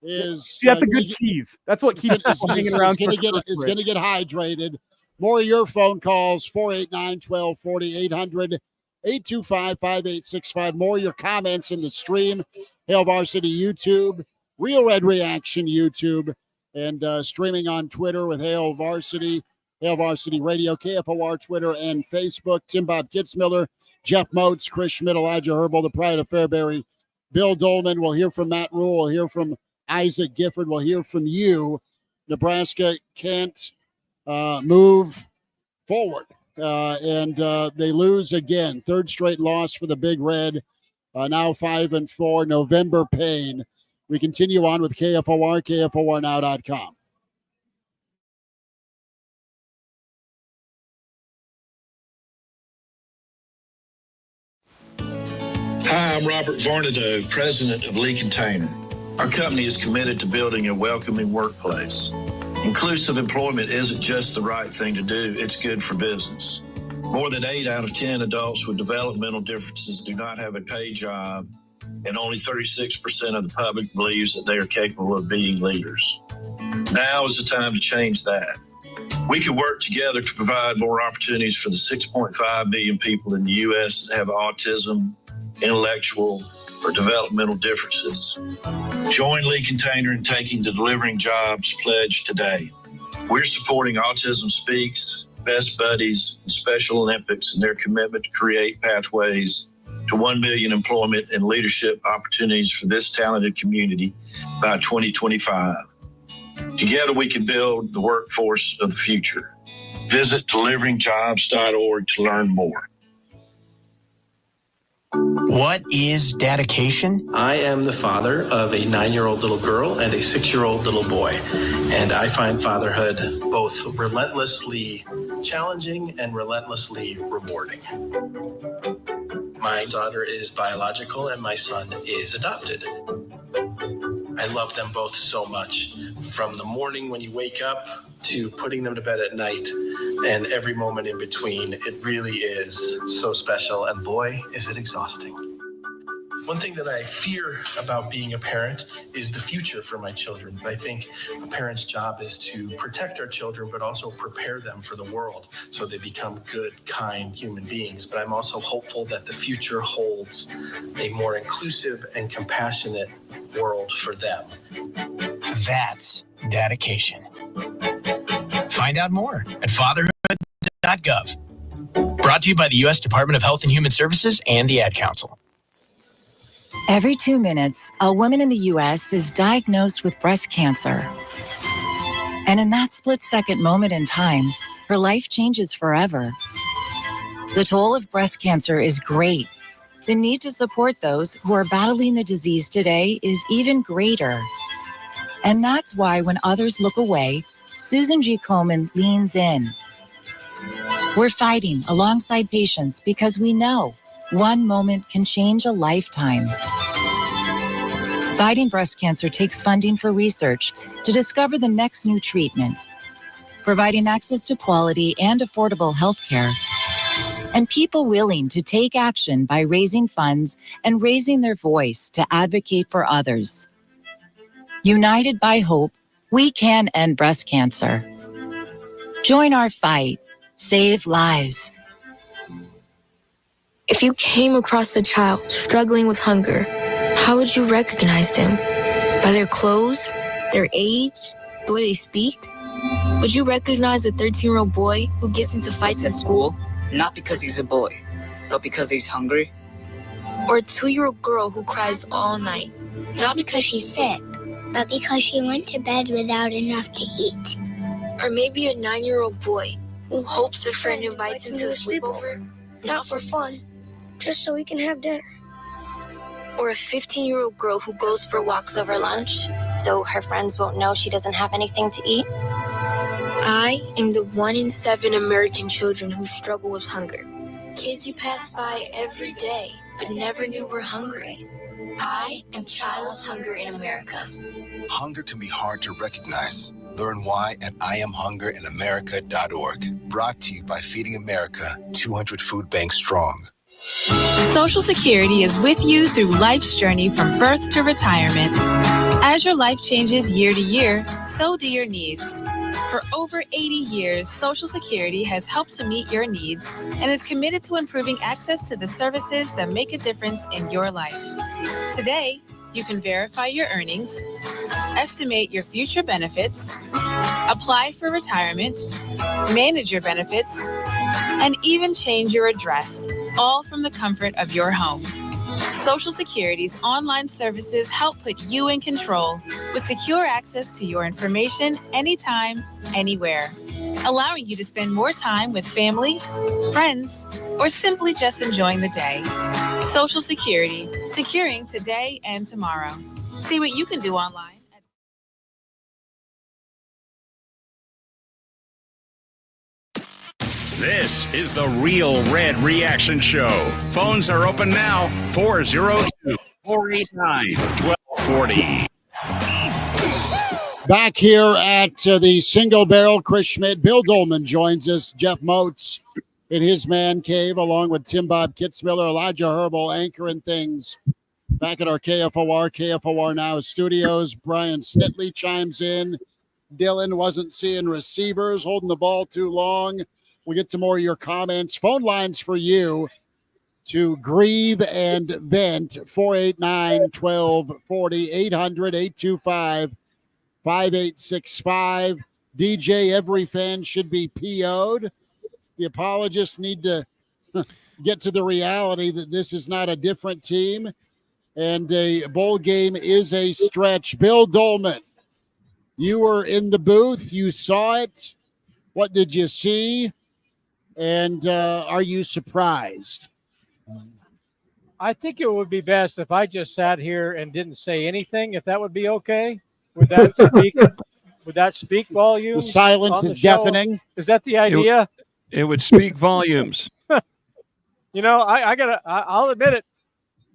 Speaker 2: is...
Speaker 3: that's a good cheese. That's what keeps people hanging around.
Speaker 2: It's going to get hydrated. More of your phone calls, 489-1240, 800-825-5865. More of your comments in the stream, Hail Varsity YouTube, Real Red Reaction YouTube, and streaming on Twitter with Hail Varsity Radio, KFOR Twitter and Facebook. Tim Bob Kitzmiller, Jeff Moats, Chris Schmidt, Elijah Herbal, the Pride of Fairbury, Bill Dolman. We'll hear from Matt Rule. We'll hear from Isaac Gifford. We'll hear from you. Nebraska can't move forward, and they lose again. Third straight loss for the Big Red. Now 5-4. November pain. We continue on with KFOR, KFORnow.com.
Speaker 10: Hi, I'm Robert Varnado, president of Lee Container. Our company is committed to building a welcoming workplace. Inclusive employment isn't just the right thing to do, it's good for business. More than 8 out of 10 adults with developmental differences do not have a paid job, and only 36% of the public believes that they are capable of being leaders. Now is the time to change that. We can work together to provide more opportunities for the 6.5 million people in the U.S. that have autism, intellectual, or developmental differences. Join Lee Container in taking the Delivering Jobs pledge today. We're supporting Autism Speaks, Best Buddies, and Special Olympics in their commitment to create pathways to 1 million employment and leadership opportunities for this talented community by 2025. Together we can build the workforce of the future. Visit deliveringjobs.org to learn more.
Speaker 11: What is dedication?
Speaker 12: I am the father of a 9-year-old little girl and a 6-year-old little boy, and I find fatherhood both relentlessly challenging and relentlessly rewarding. My daughter is biological and my son is adopted. I love them both so much, from the morning when you wake up to putting them to bed at night and every moment in between. It really is so special, and boy, is it exhausting. One thing that I fear about being a parent is the future for my children. I think a parent's job is to protect our children, but also prepare them for the world so they become good, kind human beings. But I'm also hopeful that the future holds a more inclusive and compassionate world for them.
Speaker 11: That's dedication. Find out more at fatherhood.gov. Brought to you by the U.S. Department of Health and Human Services and the Ad Council.
Speaker 13: Every 2 minutes, a woman in the U.S. is diagnosed with breast cancer. And in that split-second moment in time, her life changes forever. The toll of breast cancer is great. The need to support those who are battling the disease today is even greater. And that's why when others look away, Susan G. Komen leans in. We're fighting alongside patients because we know one moment can change a lifetime. Fighting breast cancer takes funding for research to discover the next new treatment, providing access to quality and affordable health care, and people willing to take action by raising funds and raising their voice to advocate for others. United by hope, we can end breast cancer. Join our fight. Save lives.
Speaker 14: If you came across a child struggling with hunger, how would you recognize them? By their clothes, their age, the way they speak? Would you recognize a 13-year-old boy who gets into fights at school?
Speaker 15: Not because he's a boy, but because he's hungry.
Speaker 14: Or a 2-year-old girl who cries all night? Not because she's sick,
Speaker 16: but because she went to bed without enough to eat.
Speaker 14: Or maybe a 9-year-old boy who hopes a friend invites him to a sleepover, not for fun,
Speaker 16: just so we can have dinner.
Speaker 14: Or a 15-year-old girl who goes for walks over lunch,
Speaker 17: so her friends won't know she doesn't have anything to eat.
Speaker 14: I am the 1 in 7 American children who struggle with hunger. Kids you pass by every day, but never knew were hungry. I am Child Hunger in America.
Speaker 18: Hunger can be hard to recognize. Learn why at IamHungerInAmerica.org. Brought to you by Feeding America, 200 Food Banks Strong.
Speaker 19: Social Security is with you through life's journey from birth to retirement. As your life changes year to year, so do your needs. For over 80 years, Social Security has helped to meet your needs and is committed to improving access to the services that make a difference in your life. Today, you can verify your earnings, estimate your future benefits, apply for retirement, manage your benefits, and even change your address, all from the comfort of your home. Social Security's online services help put you in control with secure access to your information anytime, anywhere, allowing you to spend more time with family, friends, or simply just enjoying the day. Social Security, securing today and tomorrow. See what you can do online.
Speaker 1: This is the Real Red Reaction Show. Phones are open now. 402-489-1240.
Speaker 2: Back here at the Single Barrel, Chris Schmidt, Bill Dolman joins us, Jeff Moats in his man cave, along with Tim Bob Kitzmiller, Elijah Herbal, anchoring things back at our KFOR Now studios. Brian Stitley chimes in. Dylan wasn't seeing receivers, holding the ball too long. We'll get to more of your comments. Phone lines for you to grieve and vent. 489-1240, 800-825-5865. DJ, every fan should be PO'd. The apologists need to get to the reality that this is not a different team, and a bowl game is a stretch. Bill Dolman, you were in the booth. You saw it. What did you see? And are you surprised?
Speaker 20: I think it would be best if I just sat here and didn't say anything, if that would be okay. Would that speak? Would that speak volumes?
Speaker 2: The silence is deafening.
Speaker 20: Is that the idea?
Speaker 4: It would speak volumes.
Speaker 20: You know, I'll admit it.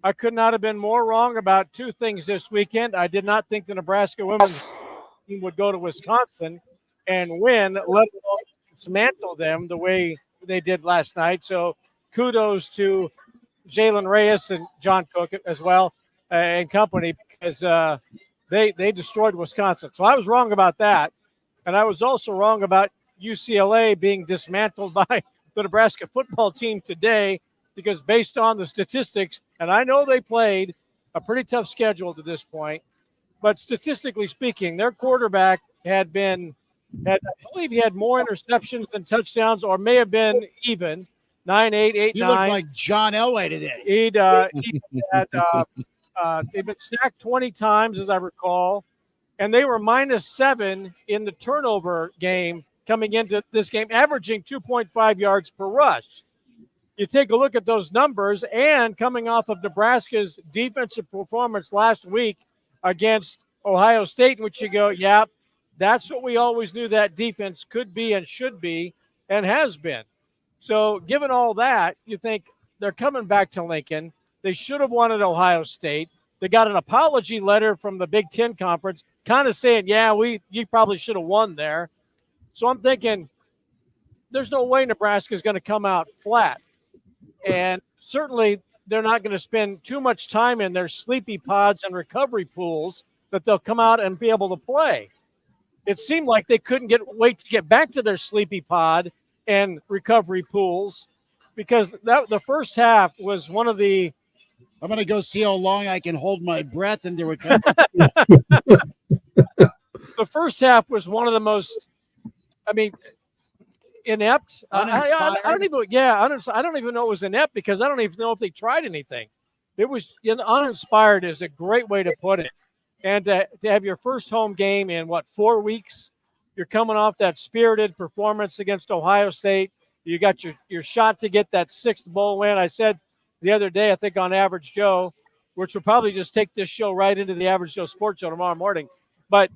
Speaker 20: I could not have been more wrong about two things this weekend. I did not think the Nebraska women's team would go to Wisconsin and win, let alone dismantle them the way they did last night. So kudos to Jalen Reyes and John Cook as well and company, because they destroyed Wisconsin. So I was wrong about that. And I was also wrong about UCLA being dismantled by the Nebraska football team today, because based on the statistics, and I know they played a pretty tough schedule to this point, but statistically speaking, their quarterback I believe he had more interceptions than touchdowns, or may have been even 9, 8, 8,
Speaker 2: He
Speaker 20: 9.
Speaker 2: looked like John Elway today.
Speaker 20: He had They've been sacked 20 times, as I recall, and they were -7 in the turnover game coming into this game, averaging 2.5 yards per rush. You take a look at those numbers, and coming off of Nebraska's defensive performance last week against Ohio State, in which you go, yeah, that's what we always knew that defense could be and should be and has been. So given all that, you think they're coming back to Lincoln. They should have won at Ohio State. They got an apology letter from the Big Ten Conference kind of saying, yeah, you probably should have won there. So I'm thinking there's no way Nebraska is going to come out flat. And certainly they're not going to spend too much time in their sleepy pods and recovery pools that they'll come out and be able to play. It seemed like they couldn't wait to get back to their sleepy pod and recovery pools, because the first half was one of the.
Speaker 2: I'm going to go see how long I can hold my breath into recovery.
Speaker 20: The first half was one of the most, inept. I don't even know it was inept, because I don't even know if they tried anything. It was uninspired is a great way to put it. And to have your first home game in 4 weeks, you're coming off that spirited performance against Ohio State. You got your shot to get that 6th bowl win. I said the other day, I think on Average Joe, which will probably just take this show right into the Average Joe Sports Show tomorrow morning. But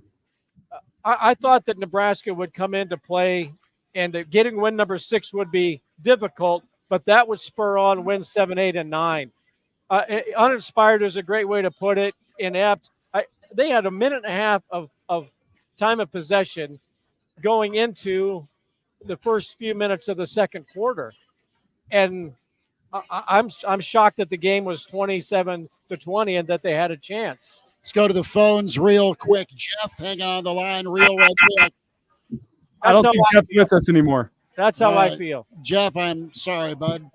Speaker 20: I thought that Nebraska would come into play, and getting win number 6 would be difficult, but that would spur on win 7, 8, and 9. Uninspired is a great way to put it. Inept. They had a minute and a half of time of possession going into the first few minutes of the second quarter, and I'm shocked that the game was 27-20 and that they had a chance.
Speaker 2: Let's go to the phones real quick. Jeff, hang on the line real right there.
Speaker 3: I don't think Jeff's with us anymore.
Speaker 20: That's how I feel.
Speaker 2: Jeff, I'm sorry, bud.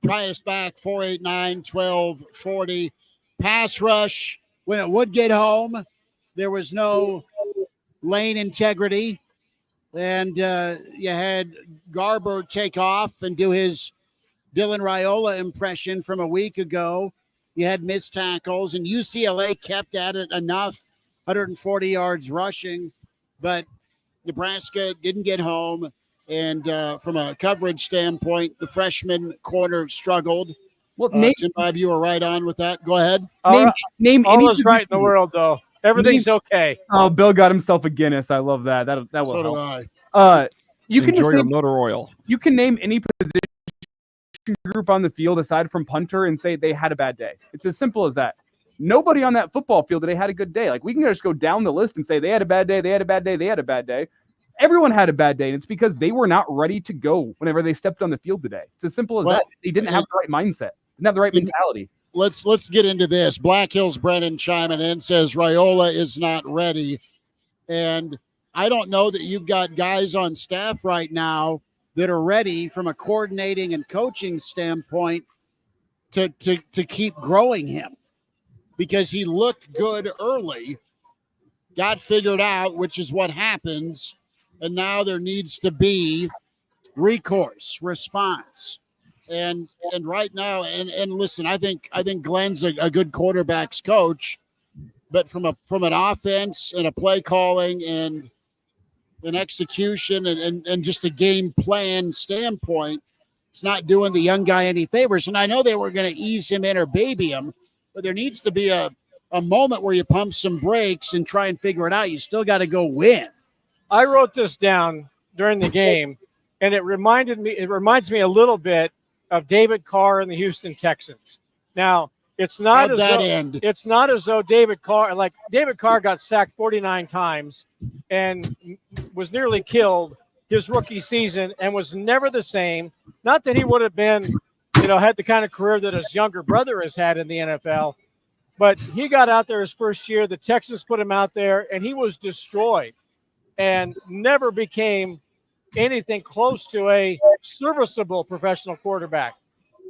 Speaker 2: Try us back, 489-1240. Pass rush. When it would get home, there was no lane integrity. And you had Garber take off and do his Dylan Raiola impression from a week ago. You had missed tackles, and UCLA kept at it enough, 140 yards rushing, but Nebraska didn't get home. And from a coverage standpoint, the freshman corner struggled.
Speaker 3: Well,
Speaker 2: Tim Bob, you were right on with that. Go ahead.
Speaker 3: Name
Speaker 20: all
Speaker 3: any
Speaker 20: is right in the world, though. Everything's okay.
Speaker 3: Oh, Bill got himself a Guinness. I love that. That will
Speaker 2: So do
Speaker 3: help.
Speaker 2: I.
Speaker 3: You can
Speaker 4: Enjoy
Speaker 3: just
Speaker 4: your
Speaker 3: name,
Speaker 4: motor oil.
Speaker 3: you can name any position group on the field aside from punter and say they had a bad day. It's as simple as that. Nobody on that football field today had a good day. Like, we can just go down the list and say they had a bad day, they had a bad day, they had a bad day. Everyone had a bad day, and it's because they were not ready to go whenever they stepped on the field today. It's as simple as that. They didn't have the right mindset. Didn't have the right mentality.
Speaker 2: Let's get into this. Black Hills Brennan chiming in, says Raiola is not ready. And I don't know that you've got guys on staff right now that are ready from a coordinating and coaching standpoint to keep growing him, because he looked good early, got figured out, which is what happens. And now there needs to be recourse, response. And right now, and listen, I think Glenn's a good quarterback's coach, but from an offense and a play calling and an execution and just a game plan standpoint, it's not doing the young guy any favors. And I know they were going to ease him in or baby him, but there needs to be a moment where you pump some brakes and try and figure it out. You still got to go win.
Speaker 20: I wrote this down during the game, and it reminds me a little bit of David Carr and the Houston Texans. Now, it's not as though David Carr got sacked 49 times and was nearly killed his rookie season and was never the same. Not that he would have been, had the kind of career that his younger brother has had in the NFL, but he got out there his first year. The Texans put him out there, and he was destroyed and never became anything close to a serviceable professional quarterback.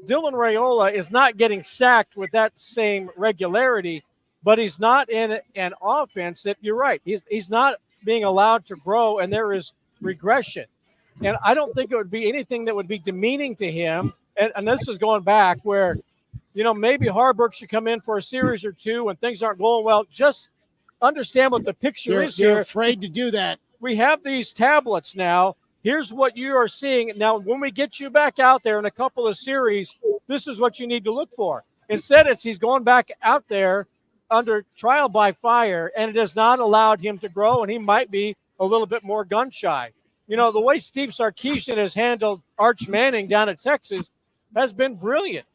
Speaker 20: Dylan Raiola is not getting sacked with that same regularity, but he's not in an offense that, you're right, he's not being allowed to grow, and there is regression. And I don't think it would be anything that would be demeaning to him. And this is going back where maybe Harburg should come in for a series or two when things aren't going well. Just understand what the picture is
Speaker 2: They're
Speaker 20: here.
Speaker 2: afraid to do that.
Speaker 20: We have these tablets now. Here's what you are seeing. Now, when we get you back out there in a couple of series, this is what you need to look for. Instead, he's going back out there under trial by fire, and it has not allowed him to grow, and he might be a little bit more gun shy. The way Steve Sarkisian has handled Arch Manning down at Texas has been brilliant.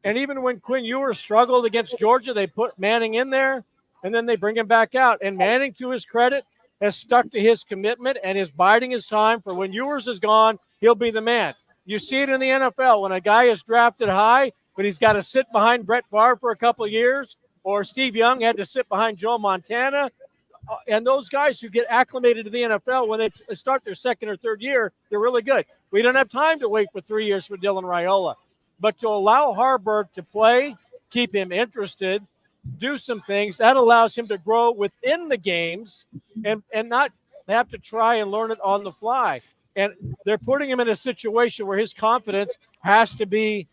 Speaker 20: And even when Quinn Ewers struggled against Georgia, they put Manning in there, and then they bring him back out. And Manning, to his credit, has stuck to his commitment and is biding his time for when Ewers is gone, he'll be the man. You see it in the NFL when a guy is drafted high, but he's got to sit behind Brett Favre for a couple of years, or Steve Young had to sit behind Joe Montana. And those guys who get acclimated to the NFL, when they start their second or third year, they're really good. We don't have time to wait for 3 years for Dylan Raiola. But to allow Harburg to play, keep him interested, do some things, that allows him to grow within the games and not have to try and learn it on the fly. And they're putting him in a situation where his confidence has to be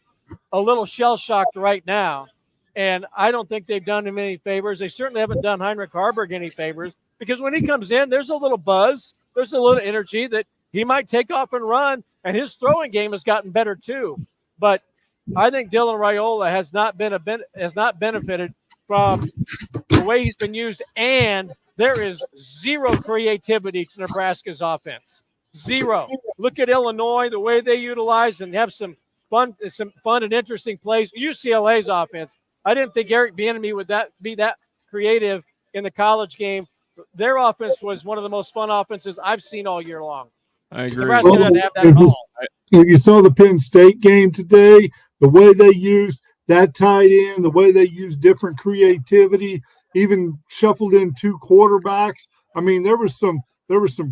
Speaker 20: a little shell-shocked right now. And I don't think they've done him any favors. They certainly haven't done Heinrich Harburg any favors, because when he comes in, there's a little buzz, there's a little energy that he might take off and run, and his throwing game has gotten better too. But I think Dylan Raiola has not benefited from the way he's been used, and there is zero creativity to Nebraska's offense. Zero. Look at Illinois, the way they utilize and have some fun and interesting plays. UCLA's offense, I didn't think Eric Bieniemy would be that creative in the college game. Their offense was one of the most fun offenses I've seen all year long.
Speaker 4: I agree.
Speaker 20: Nebraska doesn't have that at all.
Speaker 5: You saw the Penn State game today, the way they used that tight end, the way they used different creativity, even shuffled in two quarterbacks. I mean, there was some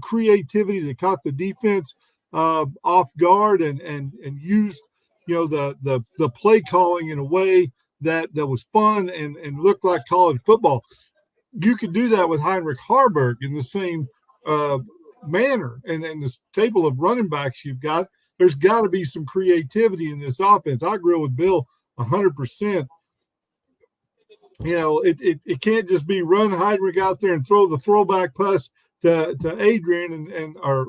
Speaker 5: creativity that caught the defense off guard and used the play calling in a way that was fun and looked like college football. You could do that with Heinrich Harburg in the same manner. And this table of running backs you've got, there's got to be some creativity in this offense. I agree with Bill 100%. It can't just be run Heinrich out there and throw the throwback pass to Adrian or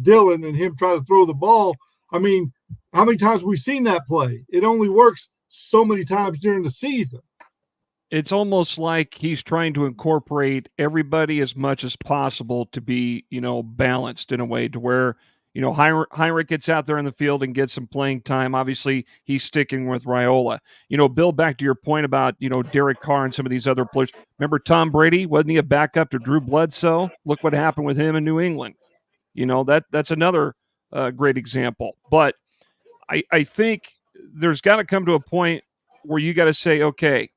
Speaker 5: Dylan and him try to throw the ball. I mean, how many times have we seen that play? It only works so many times during the season.
Speaker 4: It's almost like he's trying to incorporate everybody as much as possible to be, balanced in a way to where, Heinrich gets out there in the field and gets some playing time. Obviously, he's sticking with Raiola. Bill, back to your point about, Derek Carr and some of these other players. Remember Tom Brady? Wasn't he a backup to Drew Bledsoe? Look what happened with him in New England. That's another great example. But I think there's got to come to a point where you got to say, okay,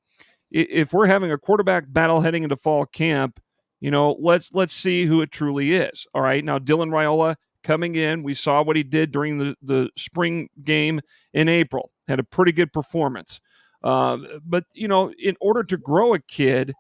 Speaker 4: if we're having a quarterback battle heading into fall camp, let's see who it truly is. All right. Now, Dylan Raiola coming in, we saw what he did during the spring game in April, had a pretty good performance. But, in order to grow a kid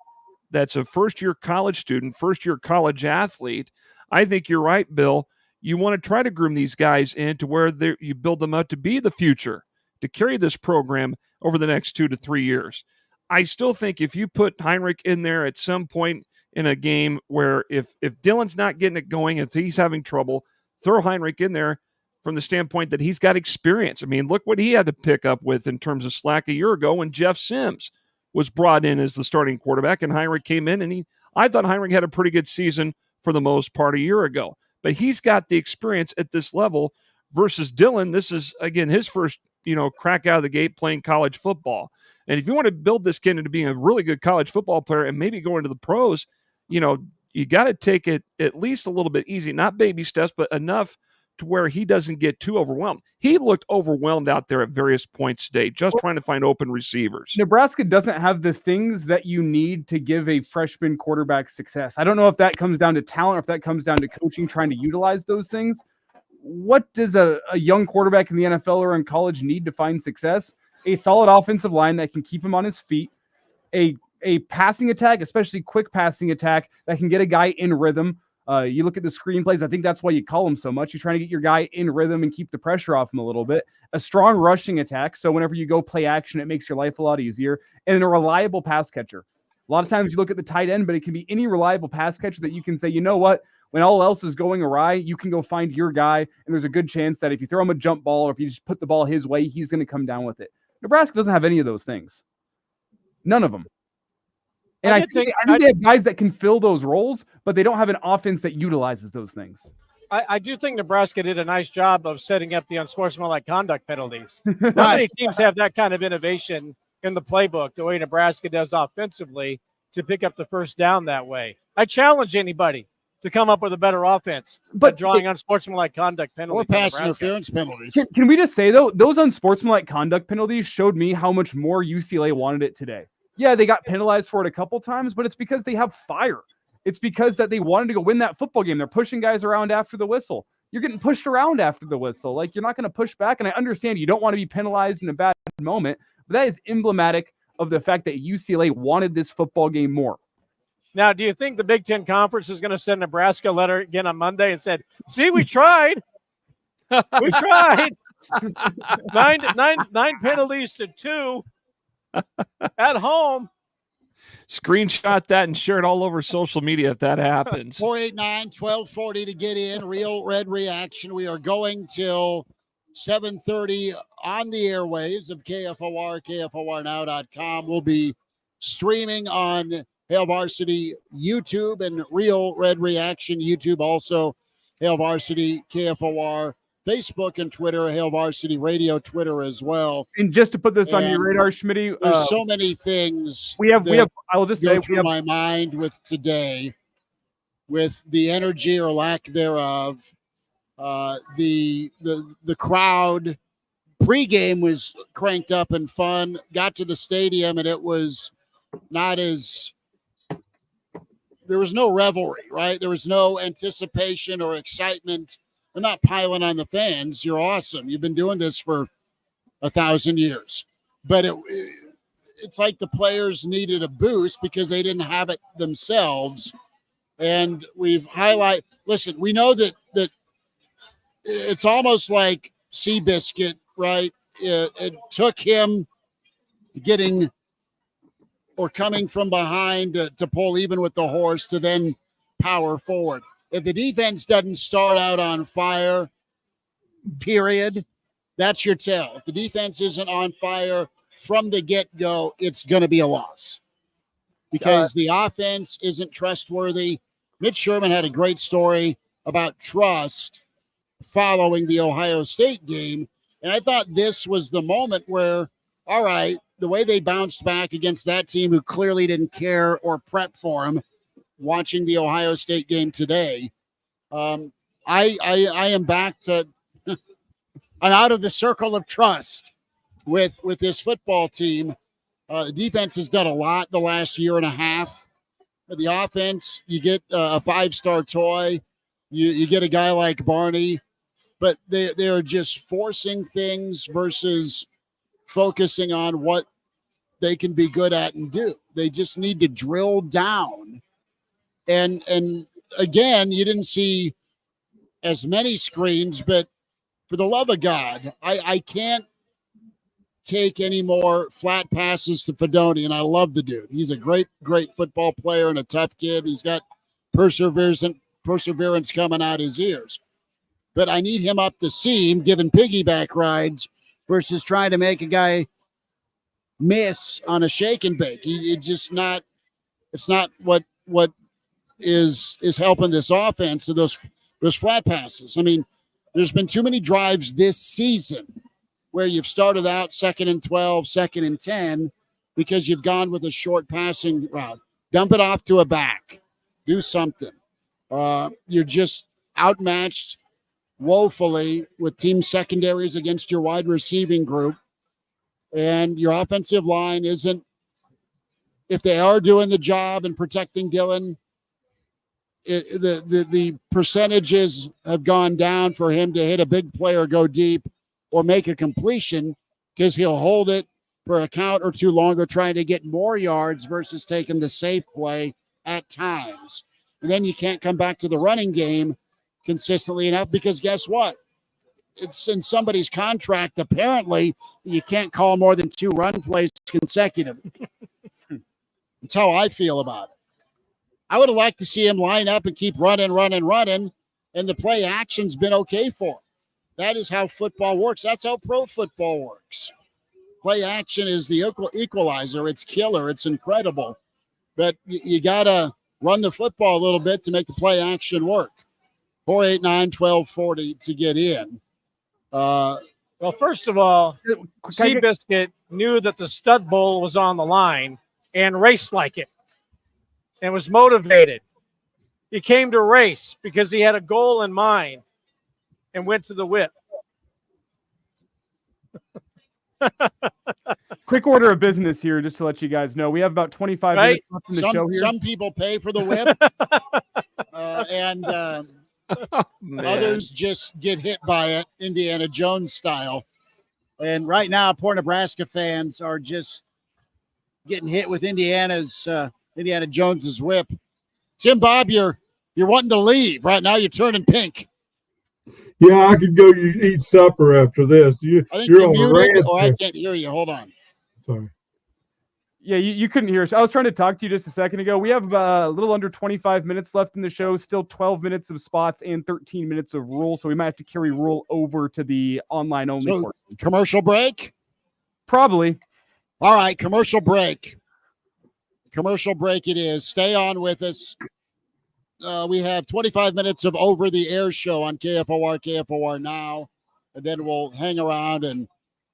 Speaker 4: that's a first-year college student, first-year college athlete, I think you're right, Bill. You want to try to groom these guys into where you build them up to be the future, to carry this program over the next 2 to 3 years. I still think if you put Heinrich in there at some point in a game where if Dylan's not getting it going, if he's having trouble, throw Heinrich in there from the standpoint that he's got experience. I mean, look what he had to pick up with in terms of slack a year ago when Jeff Sims was brought in as the starting quarterback and Heinrich came in, and I thought Heinrich had a pretty good season for the most part a year ago. But he's got the experience at this level versus Dylan. This is, again, his first, crack out of the gate playing college football. And if you want to build this kid into being a really good college football player and maybe go into the pros, you got to take it at least a little bit easy, not baby steps, but enough to where he doesn't get too overwhelmed. He looked overwhelmed out there at various points today, just trying to find open receivers.
Speaker 3: Nebraska doesn't have the things that you need to give a freshman quarterback success. I don't know if that comes down to talent or if that comes down to coaching, trying to utilize those things. What does a young quarterback in the NFL or in college need to find success? A solid offensive line that can keep him on his feet, a passing attack, especially quick passing attack that can get a guy in rhythm, You look at the screenplays. I think that's why you call them so much. You're trying to get your guy in rhythm and keep the pressure off him a little bit. A strong rushing attack, so whenever you go play action, it makes your life a lot easier. And a reliable pass catcher. A lot of times you look at the tight end, but it can be any reliable pass catcher that you can say, you know what? When all else is going awry, you can go find your guy, and there's a good chance that if you throw him a jump ball or if you just put the ball his way, he's going to come down with it. Nebraska doesn't have any of those things. None of them. And I think they have guys that can fill those roles, but they don't have an offense that utilizes those things.
Speaker 20: I do think Nebraska did a nice job of setting up the unsportsmanlike conduct penalties. Not many teams have that kind of innovation in the playbook, the way Nebraska does offensively, to pick up the first down that way. I challenge anybody to come up with a better offense, but drawing unsportsmanlike conduct penalties
Speaker 2: or pass interference penalties.
Speaker 3: Can we just say, though, those unsportsmanlike conduct penalties showed me how much more UCLA wanted it today. Yeah, they got penalized for it a couple times, but it's because they have fire. It's because that they wanted to go win that football game. They're pushing guys around after the whistle. You're getting pushed around after the whistle. Like, you're not going to push back. And I understand you don't want to be penalized in a bad moment, but that is emblematic of the fact that UCLA wanted this football game more.
Speaker 20: Now, do you think the Big Ten Conference is going to send Nebraska a letter again on Monday and said, see, we tried. We tried. Nine penalties to 2 at home.
Speaker 4: Screenshot that and share it all over social media if that happens.
Speaker 2: 489-1240 to get in. Real Red Reaction. We are going till 7:30 on the airwaves of KFOR, KFORnow.com. We'll be streaming on Hail Varsity YouTube and Real Red Reaction YouTube. Also, Hail Varsity, KFOR, Facebook and Twitter, Hail Varsity Radio, Twitter as well.
Speaker 3: And just to put this on your radar, Schmitty,
Speaker 2: there's so many things
Speaker 3: we have. I'll just say
Speaker 2: through my mind with today, with the energy or lack thereof. The crowd pregame was cranked up and fun. Got to the stadium and it was not as. There was no revelry, right? There was no anticipation or excitement. I'm not piling on the fans. You're awesome. You've been doing this for 1,000 years. But it's like the players needed a boost because they didn't have it themselves. And we've listen, we know that it's almost like Seabiscuit, right? It took him getting or coming from behind to pull even with the horse to then power forward. If the defense doesn't start out on fire, period, that's your tell. If the defense isn't on fire from the get-go, it's going to be a loss because the offense isn't trustworthy. Mitch Sherman had a great story about trust following the Ohio State game, and I thought this was the moment where, all right, the way they bounced back against that team who clearly didn't care or prep for him, watching the Ohio State game today, I am back to I'm out of the circle of trust with this football team. The defense has done a lot the last year and a half. The offense, you get a 5-star toy, you get a guy like Barney, but they are just forcing things versus focusing on what they can be good at and do. They just need to drill down. And again, you didn't see as many screens, but for the love of God, I can't take any more flat passes to Fedoni, and I love the dude. He's a great football player and a tough kid. He's got perseverance coming out his ears. But I need him up the seam, giving piggyback rides versus trying to make a guy miss on a shake and bake. It's not what is helping this offense to those flat passes. I mean, there's been too many drives this season where you've started out 2nd and 12, 2nd and 10 because you've gone with a short passing route. Dump it off to a back. Do something. You're just outmatched woefully with team secondaries against your wide receiving group. And your offensive line isn't, if they are doing the job and protecting Dillon, the percentages have gone down for him to hit a big play or go deep or make a completion because he'll hold it for a count or two longer trying to get more yards versus taking the safe play at times. And then you can't come back to the running game consistently enough because guess what? It's in somebody's contract, apparently, you can't call more than 2 run plays consecutively. That's how I feel about it. I would have liked to see him line up and keep running, and the play action's been okay for him. That is how football works. That's how pro football works. Play action is the equalizer. It's killer. It's incredible. But you got to run the football a little bit to make the play action work. 489-1240 to get in.
Speaker 20: Well, first of all, Seabiscuit knew that the Stud Bowl was on the line and raced like it and was motivated. He came to race because he had a goal in mind and went to the whip.
Speaker 3: Quick order of business here, just to let you guys know. We have about 25 minutes left in the show here.
Speaker 2: Some people pay for the whip, and others just get hit by it, Indiana Jones style. And right now, poor Nebraska fans are just getting hit with Indiana Jones's whip. Tim Bob, you're wanting to leave. Right now, you're turning pink.
Speaker 5: Yeah, I could go eat supper after this. You're on a rant.
Speaker 2: Oh, I can't hear you. Hold on.
Speaker 5: Sorry.
Speaker 3: Yeah, you couldn't hear us. I was trying to talk to you just a second ago. We have a little under 25 minutes left in the show, still 12 minutes of spots and 13 minutes of Rule, so we might have to carry Rule over to the online-only portion.
Speaker 2: Commercial break?
Speaker 3: Probably.
Speaker 2: All right, commercial break. Commercial break it is. Stay on with us. We have 25 minutes of over-the-air show on KFOR Now, and then we'll hang around and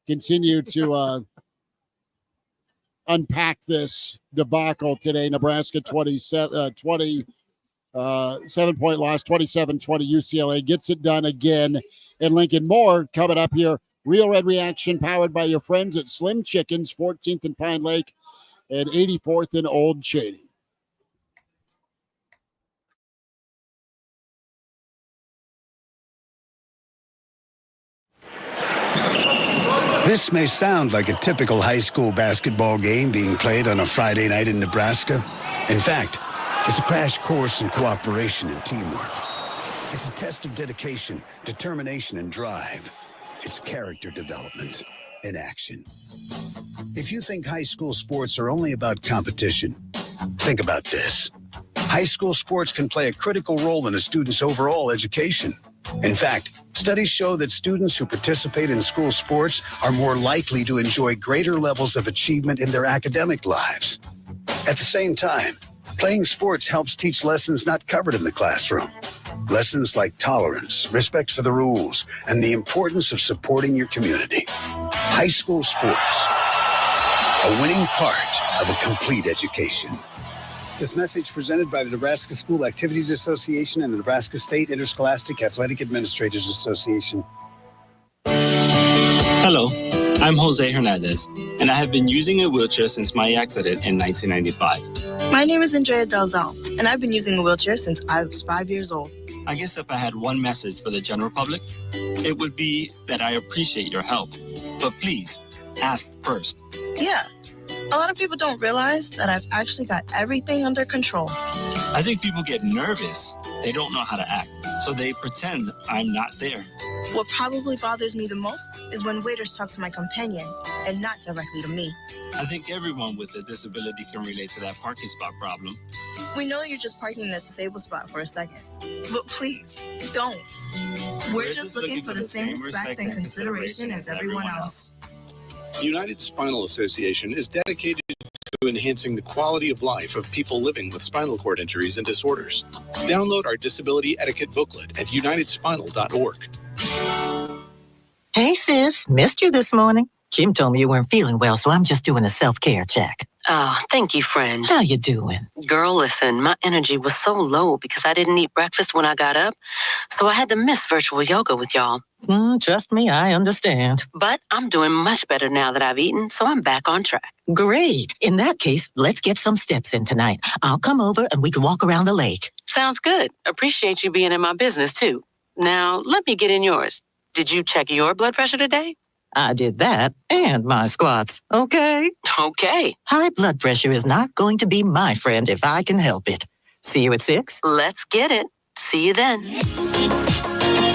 Speaker 2: continue to unpack this debacle today. Nebraska 27-point loss, 27-20 UCLA gets it done again in Lincoln. More coming up here. Real Red Reaction powered by your friends at Slim Chickens, 14th and Pine Lake and 84th and Old Shady.
Speaker 18: This may sound like a typical high school basketball game being played on a Friday night in Nebraska. In fact, it's a crash course in cooperation and teamwork. It's a test of dedication, determination, and drive. It's character development in action. If you think high school sports are only about competition, think about this. High school sports can play a critical role in a student's overall education. In fact, studies show that students who participate in school sports are more likely to enjoy greater levels of achievement in their academic lives. At the same time, playing sports helps teach lessons not covered in the classroom. Lessons like tolerance, respect for the rules, and the importance of supporting your community. High school sports, a winning part of a complete education. This message presented by the Nebraska School Activities Association and the Nebraska State Interscholastic Athletic Administrators Association.
Speaker 21: Hello, I'm Jose Hernandez, and I have been using a wheelchair since my accident in 1995.
Speaker 22: My name is Andrea Dalzal, and I've been using a wheelchair since I was 5 years old.
Speaker 21: I guess if I had one message for the general public, it would be that I appreciate your help. But please, ask first.
Speaker 22: Yeah. A lot of people don't realize that I've actually got everything under control.
Speaker 21: I think people get nervous. They don't know how to act, so they pretend I'm not there.
Speaker 22: What probably bothers me the most is when waiters talk to my companion and not directly to me.
Speaker 21: I think everyone with a disability can relate to that parking spot problem.
Speaker 22: We know you're just parking in that disabled spot for a second, but please, don't. We're just looking for the same respect and consideration as everyone else.
Speaker 23: The United Spinal Association is dedicated to enhancing the quality of life of people living with spinal cord injuries and disorders. Download our disability etiquette booklet at unitedspinal.org.
Speaker 24: Hey, sis. Missed you this morning. Kim told me you weren't feeling well, so I'm just doing a self-care check.
Speaker 25: Thank you, friend.
Speaker 24: How you doing?
Speaker 25: Girl, listen, my energy was so low because I didn't eat breakfast when I got up, so I had to miss virtual yoga with y'all.
Speaker 24: Trust me, I understand.
Speaker 25: But I'm doing much better now that I've eaten, so I'm back on track.
Speaker 24: Great. In that case, let's get some steps in tonight. I'll come over and we can walk around the lake.
Speaker 25: Sounds good. Appreciate you being in my business, too. Now, let me get in yours. Did you check your blood pressure today?
Speaker 24: I did that and my squats. Okay?
Speaker 25: Okay.
Speaker 24: High blood pressure is not going to be my friend if I can help it. See you at 6?
Speaker 25: Let's get it. See you then.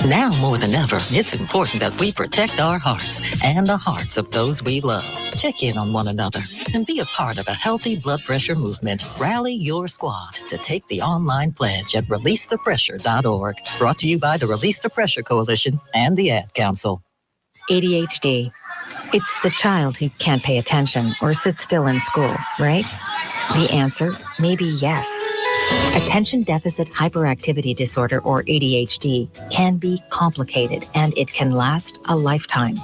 Speaker 24: Now more than ever, it's important that we protect our hearts and the hearts of those we love. Check in on one another and be a part of a healthy blood pressure movement. Rally your squad to take the online pledge at releasethepressure.org. Brought to you by the Release the Pressure Coalition and the Ad Council.
Speaker 13: ADHD. It's the child who can't pay attention or sit still in school, right? The answer may be yes. Attention Deficit Hyperactivity Disorder, or ADHD, can be complicated and it can last a lifetime.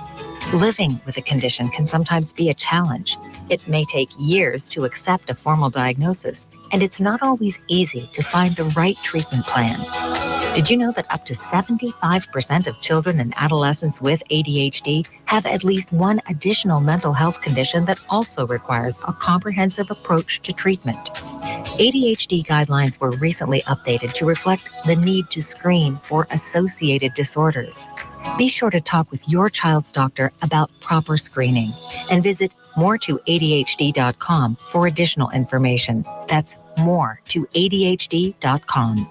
Speaker 13: Living with a condition can sometimes be a challenge. It may take years to accept a formal diagnosis, and it's not always easy to find the right treatment plan. Did you know that up to 75% of children and adolescents with ADHD have at least one additional mental health condition that also requires a comprehensive approach to treatment? ADHD guidelines were recently updated to reflect the need to screen for associated disorders. Be sure to talk with your child's doctor about proper screening and visit moretoadhd.com for additional information. That's moretoadhd.com.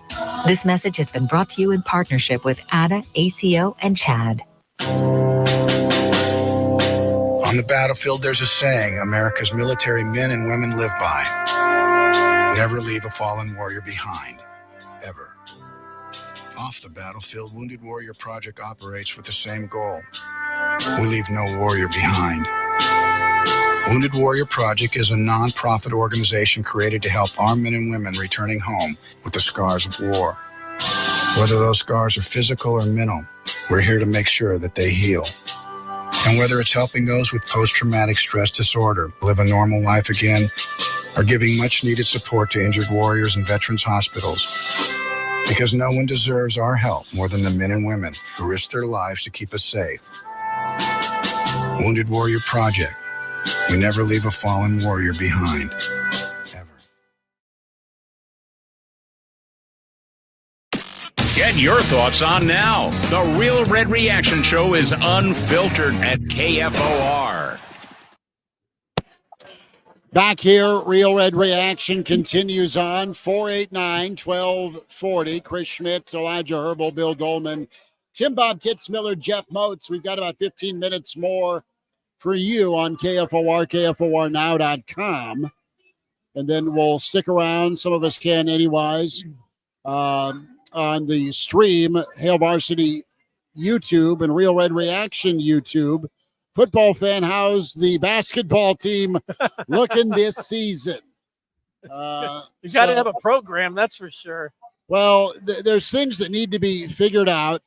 Speaker 13: This message has been brought to you in partnership with ADA, ACO, and CHAD.
Speaker 18: On the battlefield, there's a saying America's military men and women live by. Never leave a fallen warrior behind, ever. Off the battlefield, Wounded Warrior Project operates with the same goal. We leave no warrior behind. Wounded Warrior Project is a non-profit organization created to help our men and women returning home with the scars of war. Whether those scars are physical or mental, we're here to make sure that they heal. And whether it's helping those with post-traumatic stress disorder live a normal life again, or giving much-needed support to injured warriors in veterans' hospitals, because no one deserves our help more than the men and women who risk their lives to keep us safe. Wounded Warrior Project. We never leave a fallen warrior behind.
Speaker 1: Get your thoughts on now. The Real Red Reaction Show is unfiltered at KFOR.
Speaker 2: Back here, Real Red Reaction continues on. 489-1240. Chris Schmidt, Elijah Herbal, Bill Dolman, Tim Bob Kitzmiller, Jeff Moats. We've got about 15 minutes more for you on KFOR, KFORnow.com. And then we'll stick around. Some of us can anyways. On the stream, Hail Varsity YouTube and Real Red Reaction YouTube. Football fan, how's the basketball team looking this season?
Speaker 20: You got to have a program, that's for sure.
Speaker 2: Well, there's things that need to be figured out.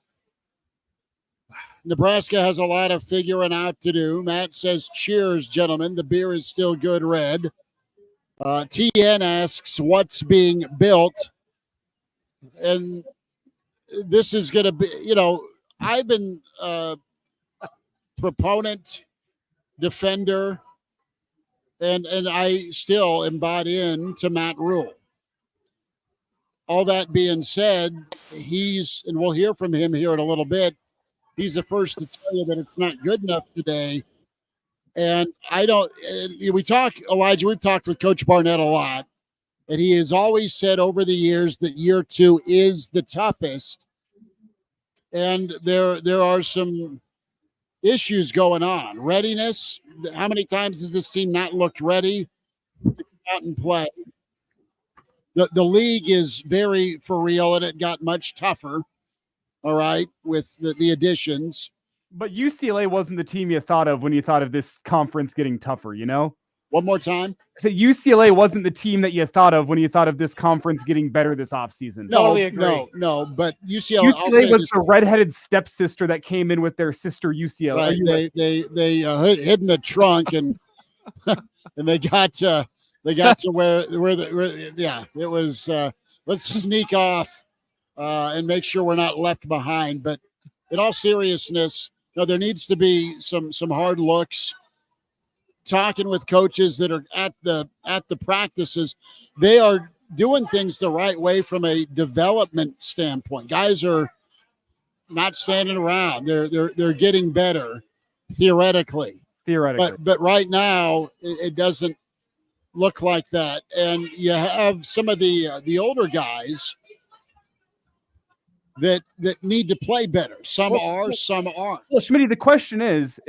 Speaker 2: Nebraska has a lot of figuring out to do. Matt says, cheers, gentlemen. The beer is still good red. TN asks, what's being built? And this is going to be, I've been proponent, defender, and I still am bought in to Matt Rule. All that being said, and we'll hear from him here in a little bit, he's the first to tell you that it's not good enough today. And we've talked with Coach Barnett a lot, and he has always said over the years that year 2 is the toughest. And there are some issues going on. Readiness. How many times has this team not looked ready to come out and play? The league is very for real, and it got much tougher, all right, with the additions.
Speaker 3: But UCLA wasn't the team you thought of when you thought of this conference getting tougher,
Speaker 2: One more time.
Speaker 3: So UCLA wasn't the team that you thought of when you thought of this conference getting better this offseason.
Speaker 2: No, but
Speaker 3: UCLA was the redheaded stepsister that came in with their sister UCLA.
Speaker 2: Right, they hid in the trunk and and they got to where it was let's sneak off and make sure we're not left behind. But in all seriousness, there needs to be some hard looks. Talking with coaches that are at the practices, they are doing things the right way from a development standpoint. Guys are not standing around. They're getting better theoretically. But right now it doesn't look like that. And you have some of the older guys that need to play better. Some are, some aren't.
Speaker 3: Well, Schmitty, the question is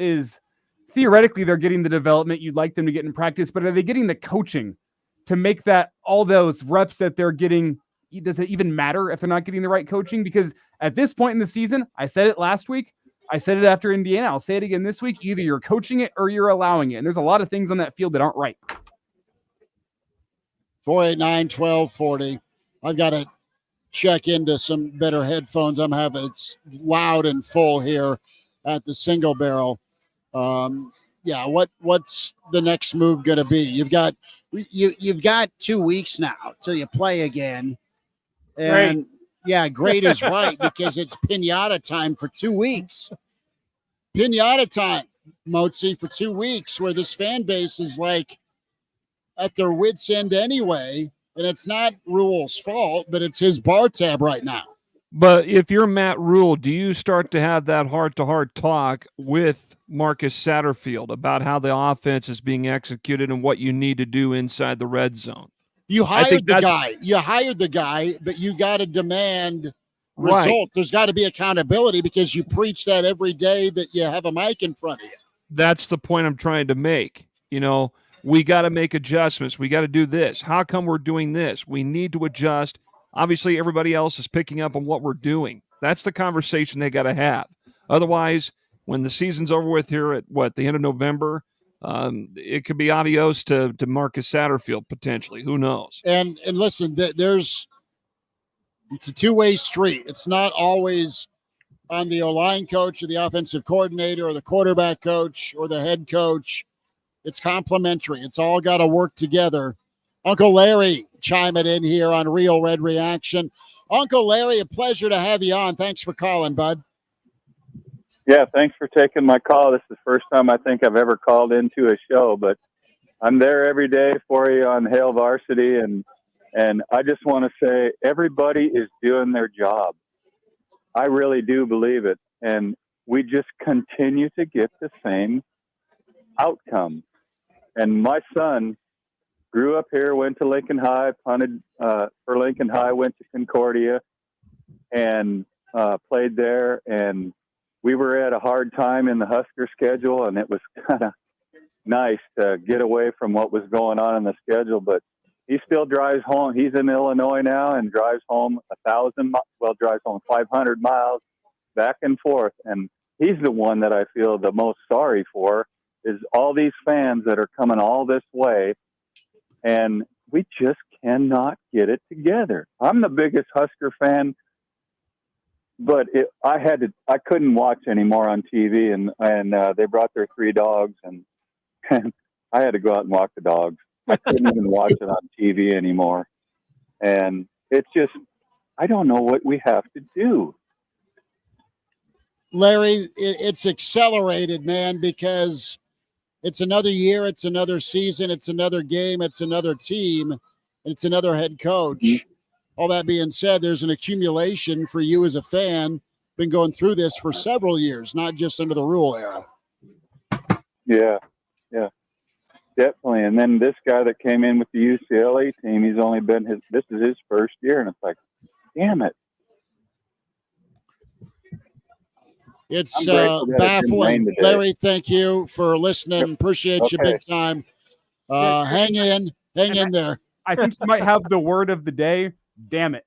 Speaker 3: theoretically they're getting the development you'd like them to get in practice, but are they getting the coaching to make that all those reps that they're getting? Does it even matter if they're not getting the right coaching? Because at this point in the season, I said it last week, I said it after Indiana, I'll say it again this week, either you're coaching it or you're allowing it. And there's a lot of things on that field that aren't right.
Speaker 2: 489-1240. I've got to check into some better headphones. It's loud and full here at the Single Barrel. What's the next move going to be? You've got 2 weeks now till you play again. And great is right, because it's pinata time for 2 weeks. Pinata time, Motzi, for 2 weeks, where this fan base is like at their wits' end anyway. And it's not Rule's fault, but it's his bar tab right now.
Speaker 4: But if you're Matt Rule, do you start to have that heart-to-heart talk with Marcus Satterfield about how the offense is being executed and what you need to do inside the red zone?
Speaker 2: You hired the guy, but you got to demand results. Right. There's got to be accountability, because you preach that every day that you have a mic in front of you.
Speaker 4: That's the point I'm trying to make. We got to make adjustments. We got to do this. How come we're doing this? We need to adjust. Obviously, everybody else is picking up on what we're doing. That's the conversation they got to have. Otherwise, when the season's over with here at the end of November, it could be adios to Marcus Satterfield potentially. Who knows?
Speaker 2: And listen, it's a two-way street. It's not always on the O-line coach or the offensive coordinator or the quarterback coach or the head coach. It's complementary. It's all got to work together. Uncle Larry chiming in here on Real Red Reaction. Uncle Larry, a pleasure to have you on. Thanks for calling, bud.
Speaker 6: Yeah, thanks for taking my call. This is the first time I think I've ever called into a show, but I'm there every day for you on Hail Varsity, and I just want to say everybody is doing their job. I really do believe it, and we just continue to get the same outcome. And my son grew up here, went to Lincoln High, punted for Lincoln High, went to Concordia, and played there. And we were at a hard time in the Husker schedule, and it was kind of nice to get away from what was going on in the schedule. But he still drives home. He's in Illinois now and drives home 500 miles back and forth. And he's the one that I feel the most sorry for, is all these fans that are coming all this way, and we just cannot get it together. I'm the biggest Husker fan, but I couldn't watch anymore on TV, and they brought their 3 dogs, and I had to go out and walk the dogs. I couldn't even watch it on TV anymore. And it's just, I don't know what we have to do.
Speaker 2: Larry, it's accelerated, man, because it's another year, it's another season, it's another game, it's another team, it's another head coach. Mm-hmm. All that being said, there's an accumulation for you as a fan, been going through this for several years, not just under the Rule era.
Speaker 6: Yeah, definitely. And then this guy that came in with the UCLA team, he's only been this is his first year, and it's like, damn it.
Speaker 2: It's baffling. Larry, thank you for listening. Appreciate you big time. Hang in there.
Speaker 3: I think you might have the word of the day. Damn it.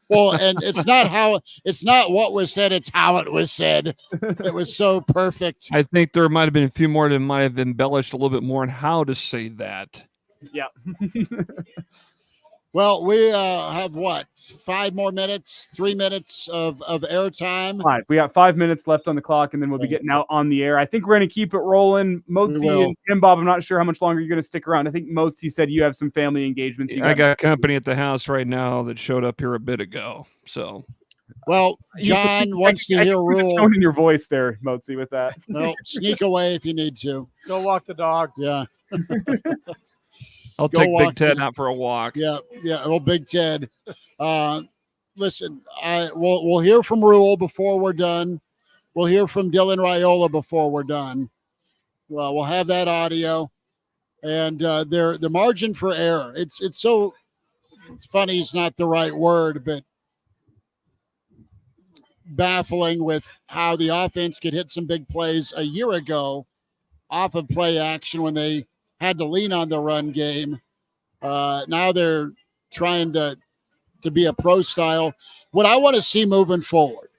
Speaker 2: Well, and it's not what was said, it's how it was said. It was so perfect.
Speaker 4: I think there might have been a few more that might have embellished a little bit more on how to say that.
Speaker 3: Yeah.
Speaker 2: Well, we have 5 more minutes, 3 minutes of airtime.
Speaker 3: 5. We got 5 minutes left on the clock, and then we'll be getting out on the air. I think we're going to keep it rolling. Motzi and Tim Bob, I'm not sure how much longer you're going to stick around. I think Motzi said you have some family engagements.
Speaker 4: I got company at the house right now that showed up here a bit ago. So,
Speaker 2: well, John wants to hear Rule.
Speaker 3: The tone in your voice there, Motzi, with that.
Speaker 2: Well, sneak away if you need to.
Speaker 20: Go walk the dog.
Speaker 2: Yeah.
Speaker 4: I'll take Big Ted out for a walk.
Speaker 2: Yeah. Well, Big Ted. Listen, we'll hear from Rule before we're done. We'll hear from Dylan Raiola before we're done. Well, we'll have that audio. And the margin for error. It's funny is not the right word, but baffling with how the offense could hit some big plays a year ago off of play action when they had to lean on the run game. Now they're trying to be a pro style. What I want to see moving forward,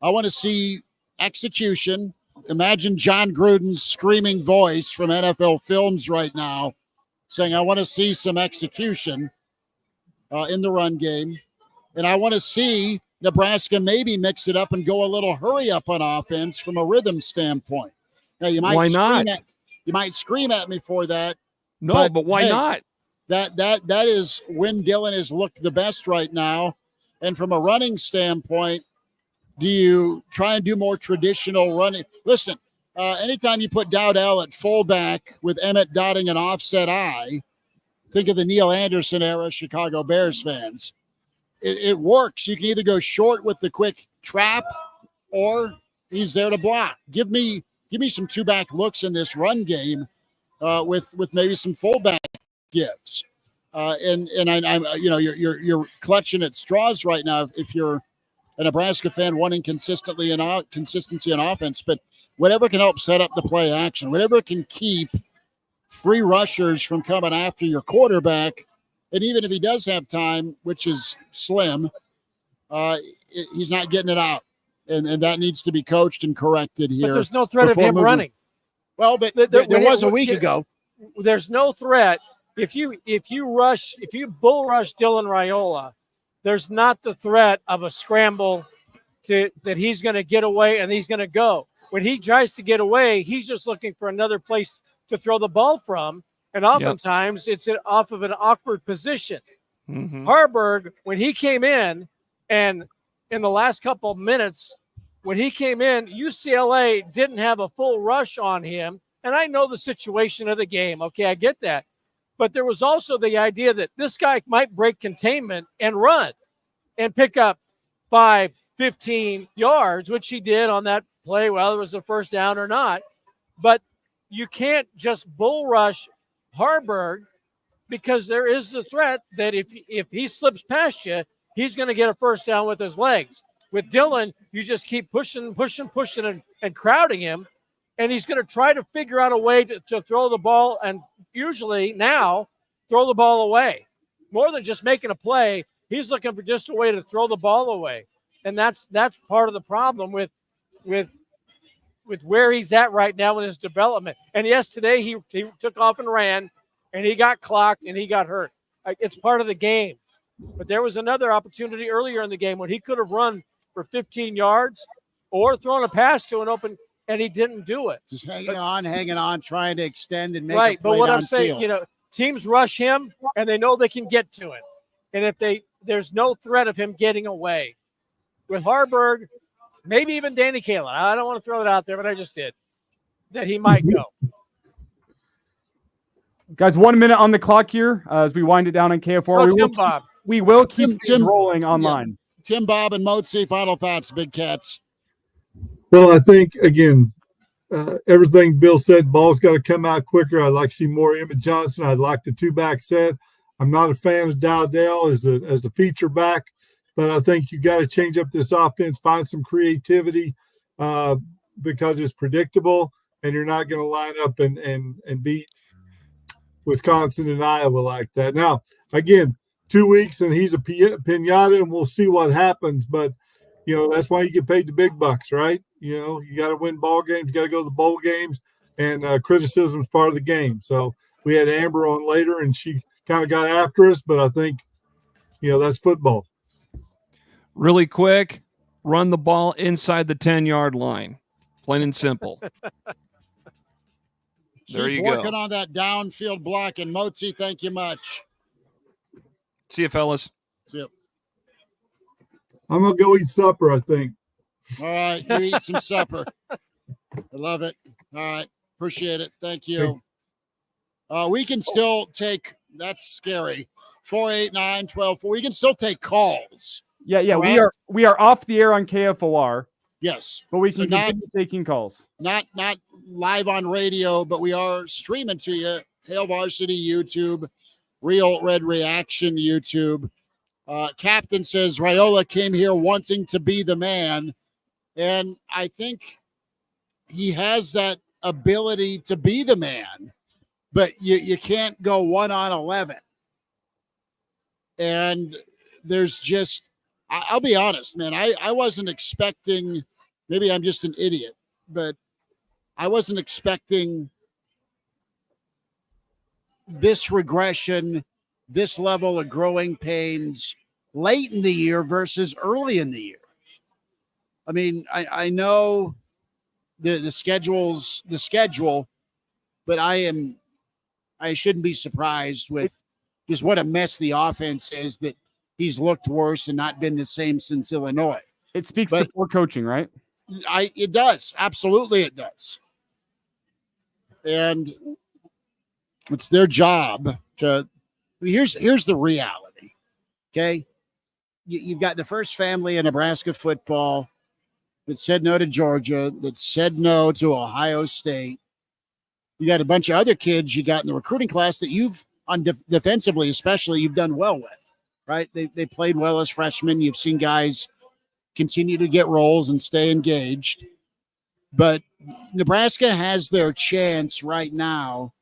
Speaker 2: I want to see execution. Imagine John Gruden's screaming voice from NFL Films right now saying, I want to see some execution in the run game. And I want to see Nebraska maybe mix it up and go a little hurry up on offense from a rhythm standpoint. Now, you might
Speaker 4: Why not?
Speaker 2: You might scream at me for that.
Speaker 4: No, but why not?
Speaker 2: That is when Dillon has looked the best right now. And from a running standpoint, do you try and do more traditional running? Listen, anytime you put Dowdell at fullback with Emmett dotting an offset eye, think of the Neil Anderson era Chicago Bears fans. It works. You can either go short with the quick trap or he's there to block. Give me some two-back looks in this run game with maybe some fullback gives. I'm you're clutching at straws right now if you're a Nebraska fan wanting consistency on offense, but whatever can help set up the play action, whatever can keep free rushers from coming after your quarterback, and even if he does have time, which is slim, he's not getting it out, and that needs to be coached and corrected here.
Speaker 20: But there's no threat of him running.
Speaker 2: Well, but there was a week ago.
Speaker 20: There's no threat. If you bull rush Dylan Raiola, there's not the threat of a scramble that he's going to get away and he's going to go. When he tries to get away, he's just looking for another place to throw the ball from, and oftentimes it's off of an awkward position.
Speaker 4: Mm-hmm.
Speaker 20: Harburg, when he came in, and in the last couple of minutes, when he came in, UCLA didn't have a full rush on him, and I know the situation of the game. Okay, I get that. But there was also the idea that this guy might break containment and run and pick up 15 yards, which he did on that play, whether it was a first down or not. But you can't just bull rush Harburg because there is the threat that if he slips past you, he's going to get a first down with his legs. With Dillon, you just keep pushing and crowding him, and he's going to try to figure out a way to throw the ball, and usually now throw the ball away. More than just making a play, he's looking for just a way to throw the ball away. And that's part of the problem with where he's at right now in his development. And yes, today he took off and ran, and he got clocked and he got hurt. It's part of the game. But there was another opportunity earlier in the game when he could have run for 15 yards or thrown a pass to an open, and he didn't do it.
Speaker 2: Just hanging on, trying to extend and make
Speaker 20: right.
Speaker 2: a play
Speaker 20: But what I'm
Speaker 2: downfield.
Speaker 20: saying, teams rush him, and they know they can get to it. And if there's no threat of him getting away. With Harburg, maybe even Danny Kalen, I don't want to throw it out there, but I just did, that he might go.
Speaker 3: Guys, 1 minute on the clock here as we wind it down on KFOR. We will keep
Speaker 2: Tim
Speaker 3: rolling online.
Speaker 2: Yeah. Tim, Bob, and Motzi, final thoughts, Big Cats.
Speaker 5: Well, I think, again, everything Bill said, ball's got to come out quicker. I'd like to see more Emmett Johnson. I'd like the two-back set. I'm not a fan of Dowdell as the feature back, but I think you got to change up this offense, find some creativity because it's predictable, and you're not going to line up and beat Wisconsin and Iowa like that. Now, again, 2 weeks and he's a pinata, and we'll see what happens. But, that's why you get paid the big bucks, right? You got to win ball games. You got to go to the bowl games, and criticism is part of the game. So we had Amber on later, and she kind of got after us, but I think, that's football.
Speaker 4: Really quick, run the ball inside the 10-yard line. Plain and simple. There you
Speaker 2: Keep
Speaker 4: go.
Speaker 2: working on that downfield block. And Motzi, thank you much.
Speaker 4: See you, fellas.
Speaker 2: See you.
Speaker 5: I'm going to go eat supper, I think.
Speaker 2: All right. You eat some supper. I love it. All right. Appreciate it. Thank you. We can still take, that's scary, 489-12. We can still take calls.
Speaker 3: Yeah.
Speaker 2: Correct?
Speaker 3: We are off the air on KFOR.
Speaker 2: Yes.
Speaker 3: But we can continue taking calls.
Speaker 2: Not live on radio, but we are streaming to you. Hail Varsity YouTube, Real Red Reaction YouTube. Captain says Raiola came here wanting to be the man, and I think he has that ability to be the man, but you can't go 1 on 11. And there's just, I'll be honest, man, I wasn't expecting, maybe I'm just an idiot, but I wasn't expecting this regression, this level of growing pains late in the year versus early in the year. I mean, I know the schedule's the schedule, but I shouldn't be surprised with just what a mess the offense is that he's looked worse and not been the same since Illinois.
Speaker 3: It speaks to poor coaching, right?
Speaker 2: It does. Absolutely it does. And it's their job to, here's the reality. Okay. You've got the first family in Nebraska football that said no to Georgia, that said no to Ohio State. You got a bunch of other kids you got in the recruiting class that you've, on defensively especially, you've done well with, right? They played well as freshmen. You've seen guys continue to get roles and stay engaged. But Nebraska has their chance right now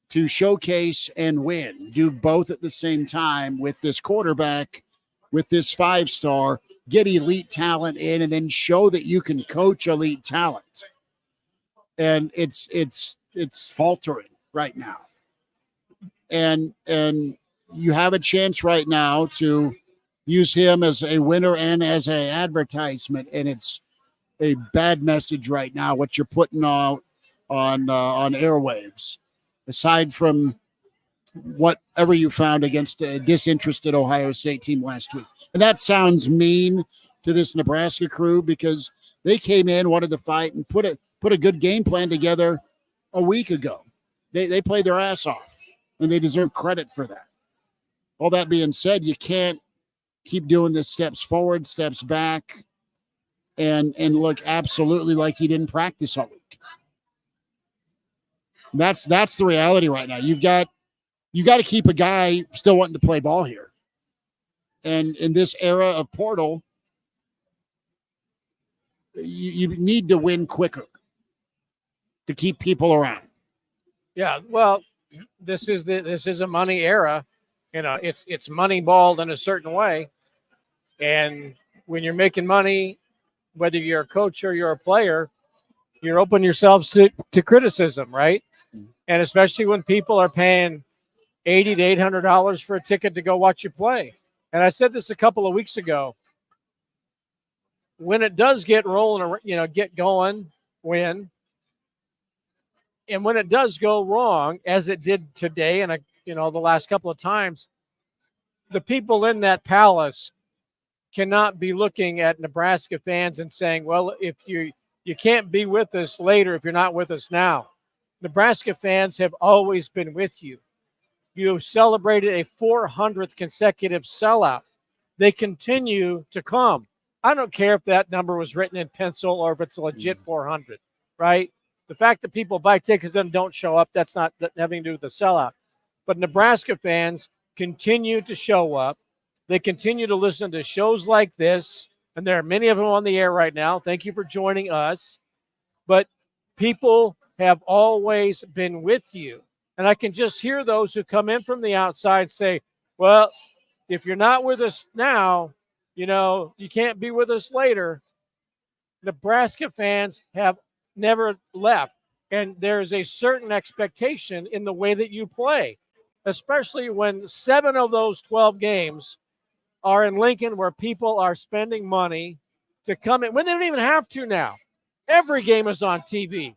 Speaker 2: to showcase and win, do both at the same time with this quarterback, with this 5-star, get elite talent in, and then show that you can coach elite talent. And it's faltering right now. And you have a chance right now to use him as a winner and as an advertisement, and it's a bad message right now what you're putting out on airwaves, aside from whatever you found against a disinterested Ohio State team last week. And that sounds mean to this Nebraska crew because they came in, wanted to fight, and put a good game plan together a week ago. They played their ass off, and they deserve credit for that. All that being said, you can't keep doing this steps forward, steps back, and look absolutely like he didn't practice all week. That's the reality right now. You got to keep a guy still wanting to play ball here. And in this era of portal, you need to win quicker to keep people around.
Speaker 20: Yeah, well, this is a money era. You know, it's money balled in a certain way. And when you're making money, whether you're a coach or you're a player, you're open yourselves to criticism, right? And especially when people are paying $80 to $800 for a ticket to go watch you play. And I said this a couple of weeks ago. When it does get rolling, get going, win. And when it does go wrong, as it did today and the last couple of times, the people in that palace cannot be looking at Nebraska fans and saying, well, if you can't be with us later if you're not with us now. Nebraska fans have always been with you. You have celebrated a 400th consecutive sellout. They continue to come. I don't care if that number was written in pencil or if it's a legit 400, right? The fact that people buy tickets and don't show up, that's not having to do with the sellout. But Nebraska fans continue to show up. They continue to listen to shows like this, and there are many of them on the air right now. Thank you for joining us. But people have always been with you. And I can just hear those who come in from the outside say, well, if you're not with us now, you can't be with us later. Nebraska fans have never left. And there's a certain expectation in the way that you play, especially when 7 of those 12 games are in Lincoln where people are spending money to come in when they don't even have to now. Every game is on TV.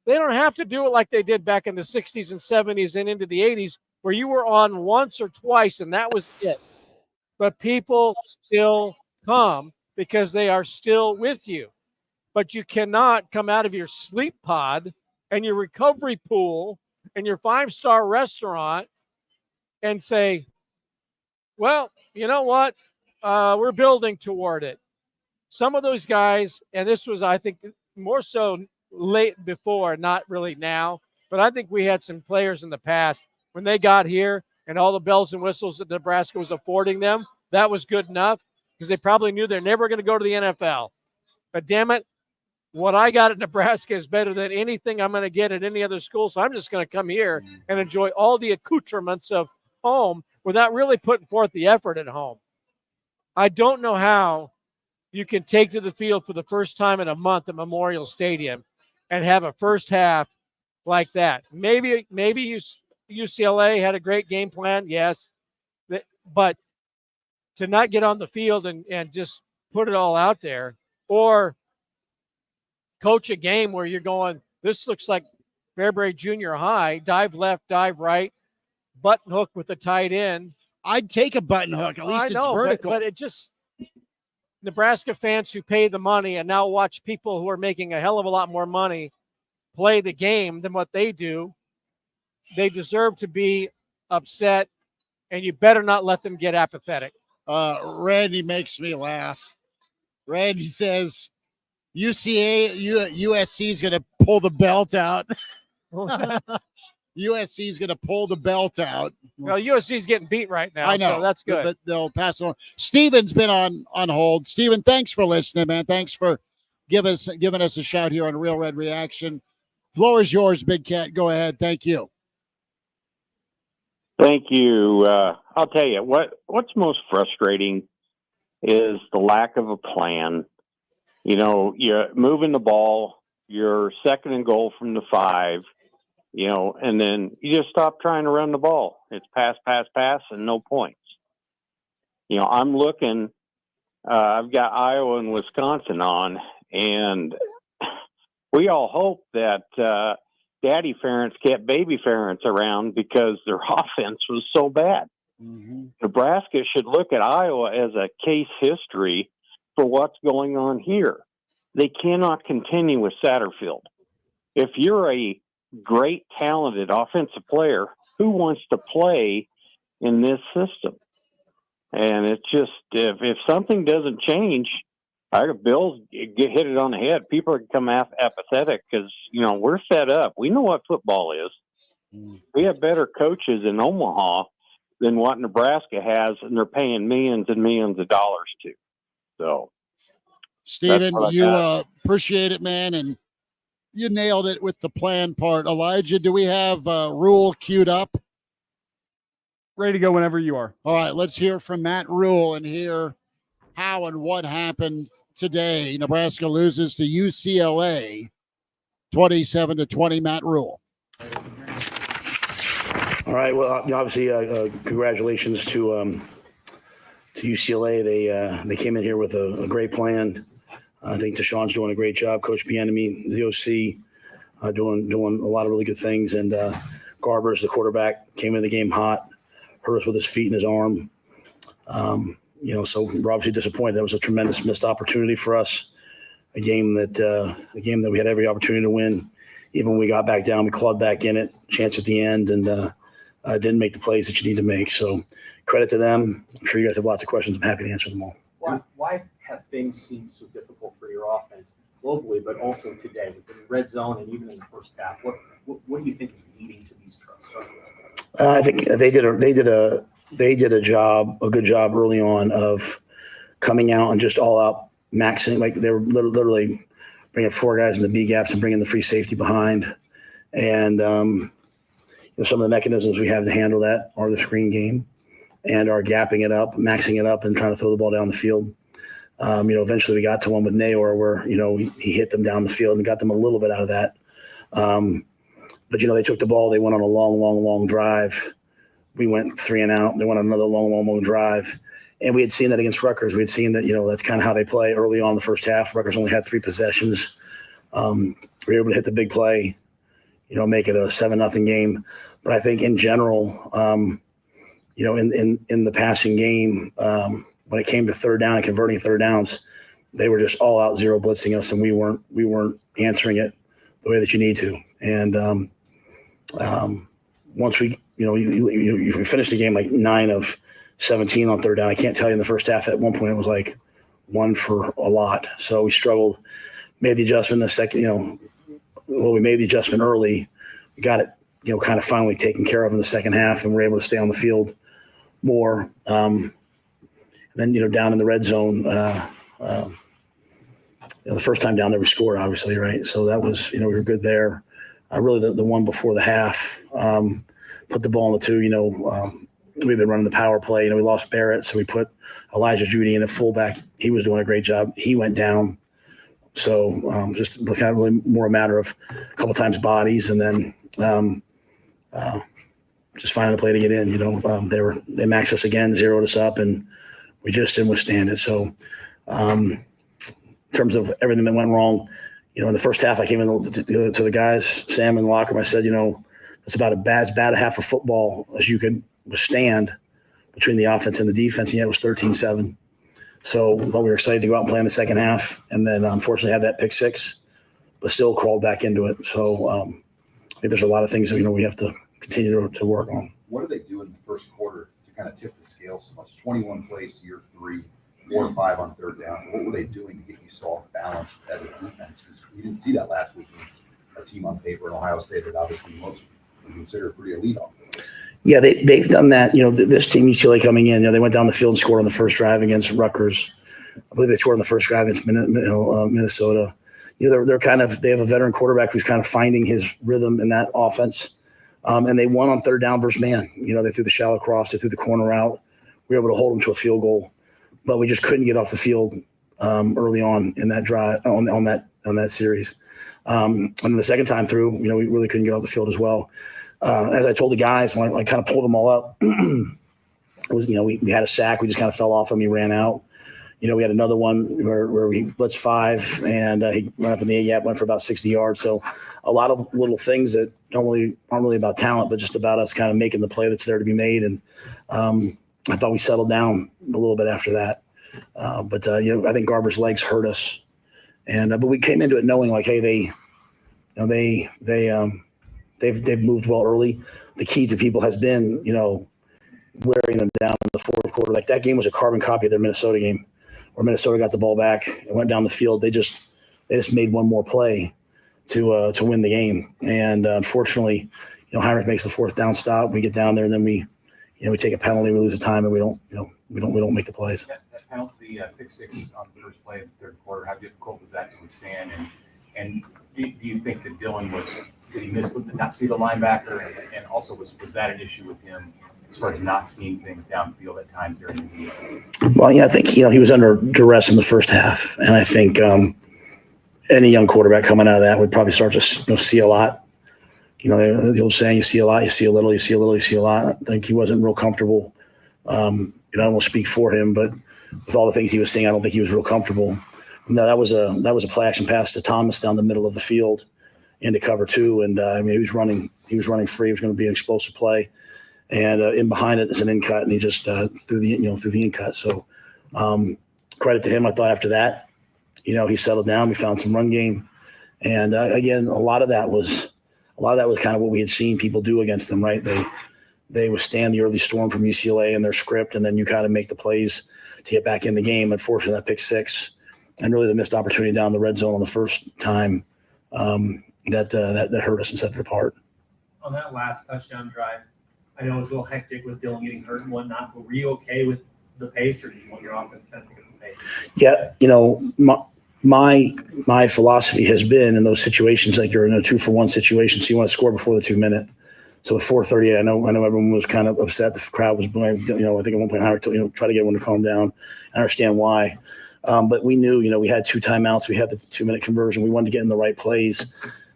Speaker 20: They don't have to do it like they did back in the 60s and 70s and into the 80s where you were on once or twice and that was it. But people still come because they are still with you. But you cannot come out of your sleep pod and your recovery pool and your 5-star restaurant and say, well, you know what? We're building toward it. Some of those guys, and this was, I think, more so late before, not really now. But I think we had some players in the past when they got here and all the bells and whistles that Nebraska was affording them, that was good enough because they probably knew they're never going to go to the NFL. But damn it, what I got at Nebraska is better than anything I'm going to get at any other school. So I'm just going to come here and enjoy all the accoutrements of home without really putting forth the effort at home. I don't know how you can take to the field for the first time in a month at Memorial Stadium and have a first half like that. Maybe UCLA had a great game plan, yes, but to not get on the field and just put it all out there, or coach a game where you're going, this looks like Fairbury Junior High, dive left, dive right, button hook with the tight end.
Speaker 2: I'd take a button hook. At least it's vertical.
Speaker 20: But it just Nebraska fans who pay the money and now watch people who are making a hell of a lot more money play the game than what they do. They deserve to be upset, and you better not let them get apathetic.
Speaker 2: Randy makes me laugh. Randy says USC is going to pull the belt out. USC is going to pull the belt out.
Speaker 20: Well, USC is getting beat right now.
Speaker 2: I know.
Speaker 20: So that's good.
Speaker 2: But they'll pass it on. Steven's been on hold. Steven, thanks for listening, man. Thanks for giving us a shout here on Real Red Reaction. Floor is yours, Big Cat. Go ahead. Thank you.
Speaker 7: Thank you. I'll tell you what's most frustrating is the lack of a plan. You know, you're moving the ball, you're second and goal from the 5, you know, and then you just stop trying to run the ball. It's pass, and no points. You know, I'm looking, I've got Iowa and Wisconsin on, and we all hope that Daddy Ferentz kept Baby Ferentz around because their offense was so bad.
Speaker 2: Mm-hmm.
Speaker 7: Nebraska should look at Iowa as a case history for what's going on here. They cannot continue with Satterfield. If you're a great, talented offensive player, who wants to play in this system? And it's just, if something doesn't change, Bill's hit it on the head. People are become apathetic because, you know, we're fed up. We know what football is. We have better coaches in Omaha than what Nebraska has, and they're paying millions and millions of dollars to. So,
Speaker 2: Steven, you appreciate it, man, and you nailed it with the plan part. Elijah, do we have Rule queued up?
Speaker 3: Ready to go whenever you are.
Speaker 2: All right, let's hear from Matt Rule and hear how and what happened today. Nebraska loses to UCLA 27-20. Matt Rule.
Speaker 8: All right. Well, obviously, congratulations to UCLA. They came in here with a great plan. I think Deshaun's doing a great job. Coach Bieniemy, the OC, doing a lot of really good things. And Garbers, the quarterback, came in the game hot, hurt us with his feet and his arm. So we're obviously disappointed. That was a tremendous missed opportunity for us. A game that we had every opportunity to win. Even when we got back down, we clawed back in it, chance at the end, and didn't make the plays that you need to make. So credit to them. I'm sure you guys have lots of questions. I'm happy to answer them all.
Speaker 9: Why have things seemed so difficult for your offense globally, but also today within the red zone and even in the first half? What do you think is leading to these struggles?
Speaker 8: I think they did a good job early on of coming out and just all out maxing. Like they were literally bringing 4 guys in the B gaps and bringing the free safety behind. And some of the mechanisms we have to handle that are the screen game and are gapping it up, maxing it up, and trying to throw the ball down the field. Eventually we got to one with Nayor where, he hit them down the field and got them a little bit out of that. But they took the ball. They went on a long drive. We went 3 and out. They went on another long drive. And we had seen that against Rutgers. We had seen that, that's kind of how they play early on in the first half. Rutgers only had 3 possessions. We were able to hit the big play, make it a 7-0 game. But I think in general, in the passing game, when it came to third down and converting third downs, they were just all out zero blitzing us, and we weren't answering it the way that you need to. And once we, you finished the game like 9 of 17 on third down. I can't tell you in the first half. At one point, it was like 1 for a lot. So we struggled made the adjustment in the second, we made the adjustment early. We got it, kind of finally taken care of in the second half, and we're able to stay on the field more. Then, down in the red zone, the first time down there we scored, obviously, right? So that was, we were good there. Really the one before the half, put the ball in the two, we've been running the power play. We lost Barrett, so we put Elijah Judy in at fullback. He was doing a great job. He went down. So just kind of really more a matter of a couple times bodies, and then just finding a play to get in. They maxed us again, zeroed us up, and we just didn't withstand it. So in terms of everything that went wrong, in the first half, I came in to the guys, Sam in the locker room. I said, it's about as bad a half of football as you could withstand between the offense and the defense, and yet it was 13-7. So I thought we were excited to go out and play in the second half, and then unfortunately had that pick six, but still crawled back into it. So I think there's a lot of things that, we have to continue to work on.
Speaker 10: What do they do in the first quarter to kind of tip the scale so much? 21 plays to your 3, 4 or 5 on third down. What were they doing to get you so off balance as a defense? Because we didn't see that last week against a team on paper in Ohio State that obviously most would consider pretty elite offense.
Speaker 8: Yeah, they've done that. This team, UCLA coming in, they went down the field and scored on the first drive against Rutgers. I believe they scored on the first drive against Minnesota. They have a veteran quarterback who's kind of finding his rhythm in that offense. And they won on third down versus man. They threw the shallow cross, they threw the corner out. We were able to hold them to a field goal, but we just couldn't get off the field early on in that drive on that series. And then the second time through, we really couldn't get off the field as well. As I told the guys when I kind of pulled them all up, it was, we had a sack. We just kind of fell off him. He ran out. We had another one where we blitzed 5 and he went up in the A-gap, went for about 60 yards. So a lot of little things that aren't really about talent, but just about us kind of making the play that's there to be made. And I thought we settled down a little bit after that. But I think Garber's legs hurt us. And but we came into it knowing like, hey, they've moved well early. The key to people has been, wearing them down in the fourth quarter. Like that game was a carbon copy of their Minnesota game, where Minnesota got the ball back and went down the field. They just made one more play to win the game. And unfortunately, Heinrich makes the fourth down stop. We get down there, and then we take a penalty, we lose the time, and we don't make the plays.
Speaker 11: That penalty, pick six on the first play of the third quarter. How difficult was that to withstand? And do you think that Dylan did he not see the linebacker? And also was that an issue with him as far as not seeing things downfield at times during the game?
Speaker 8: Well, yeah, I think, he was under duress in the first half. And I think any young quarterback coming out of that would probably start to see a lot. The old saying, you see a lot, you see a little, you see a little, you see a lot. I think he wasn't real comfortable. I don't want to speak for him, but with all the things he was seeing, I don't think he was real comfortable. No, that was a play action pass to Thomas down the middle of the field into cover 2. And he was running free. It was going to be an explosive play. And in behind it is an in cut, and he just threw the in cut. So credit to him. I thought after that, he settled down. We found some run game, and again, a lot of that was kind of what we had seen people do against them. Right? They withstand the early storm from UCLA and their script, and then you kind of make the plays to get back in the game. Unfortunately, that pick six and really the missed opportunity down the red zone on the first time that hurt us and set it apart.
Speaker 9: On that last touchdown drive, I know it was a little hectic with Dylan getting hurt and whatnot, but were you okay with the pace, or did you want your offense to kind of pick up the pace?
Speaker 8: Yeah, my philosophy has been in those situations, like you're in a 2-for-1 situation, so you want to score before the 2-minute. So at 4:38, I know everyone was kind of upset. The crowd was, I think at one point, Howard, try to get everyone to calm down. I understand why. But we knew, we had 2 timeouts. We had the 2-minute conversion. We wanted to get in the right plays.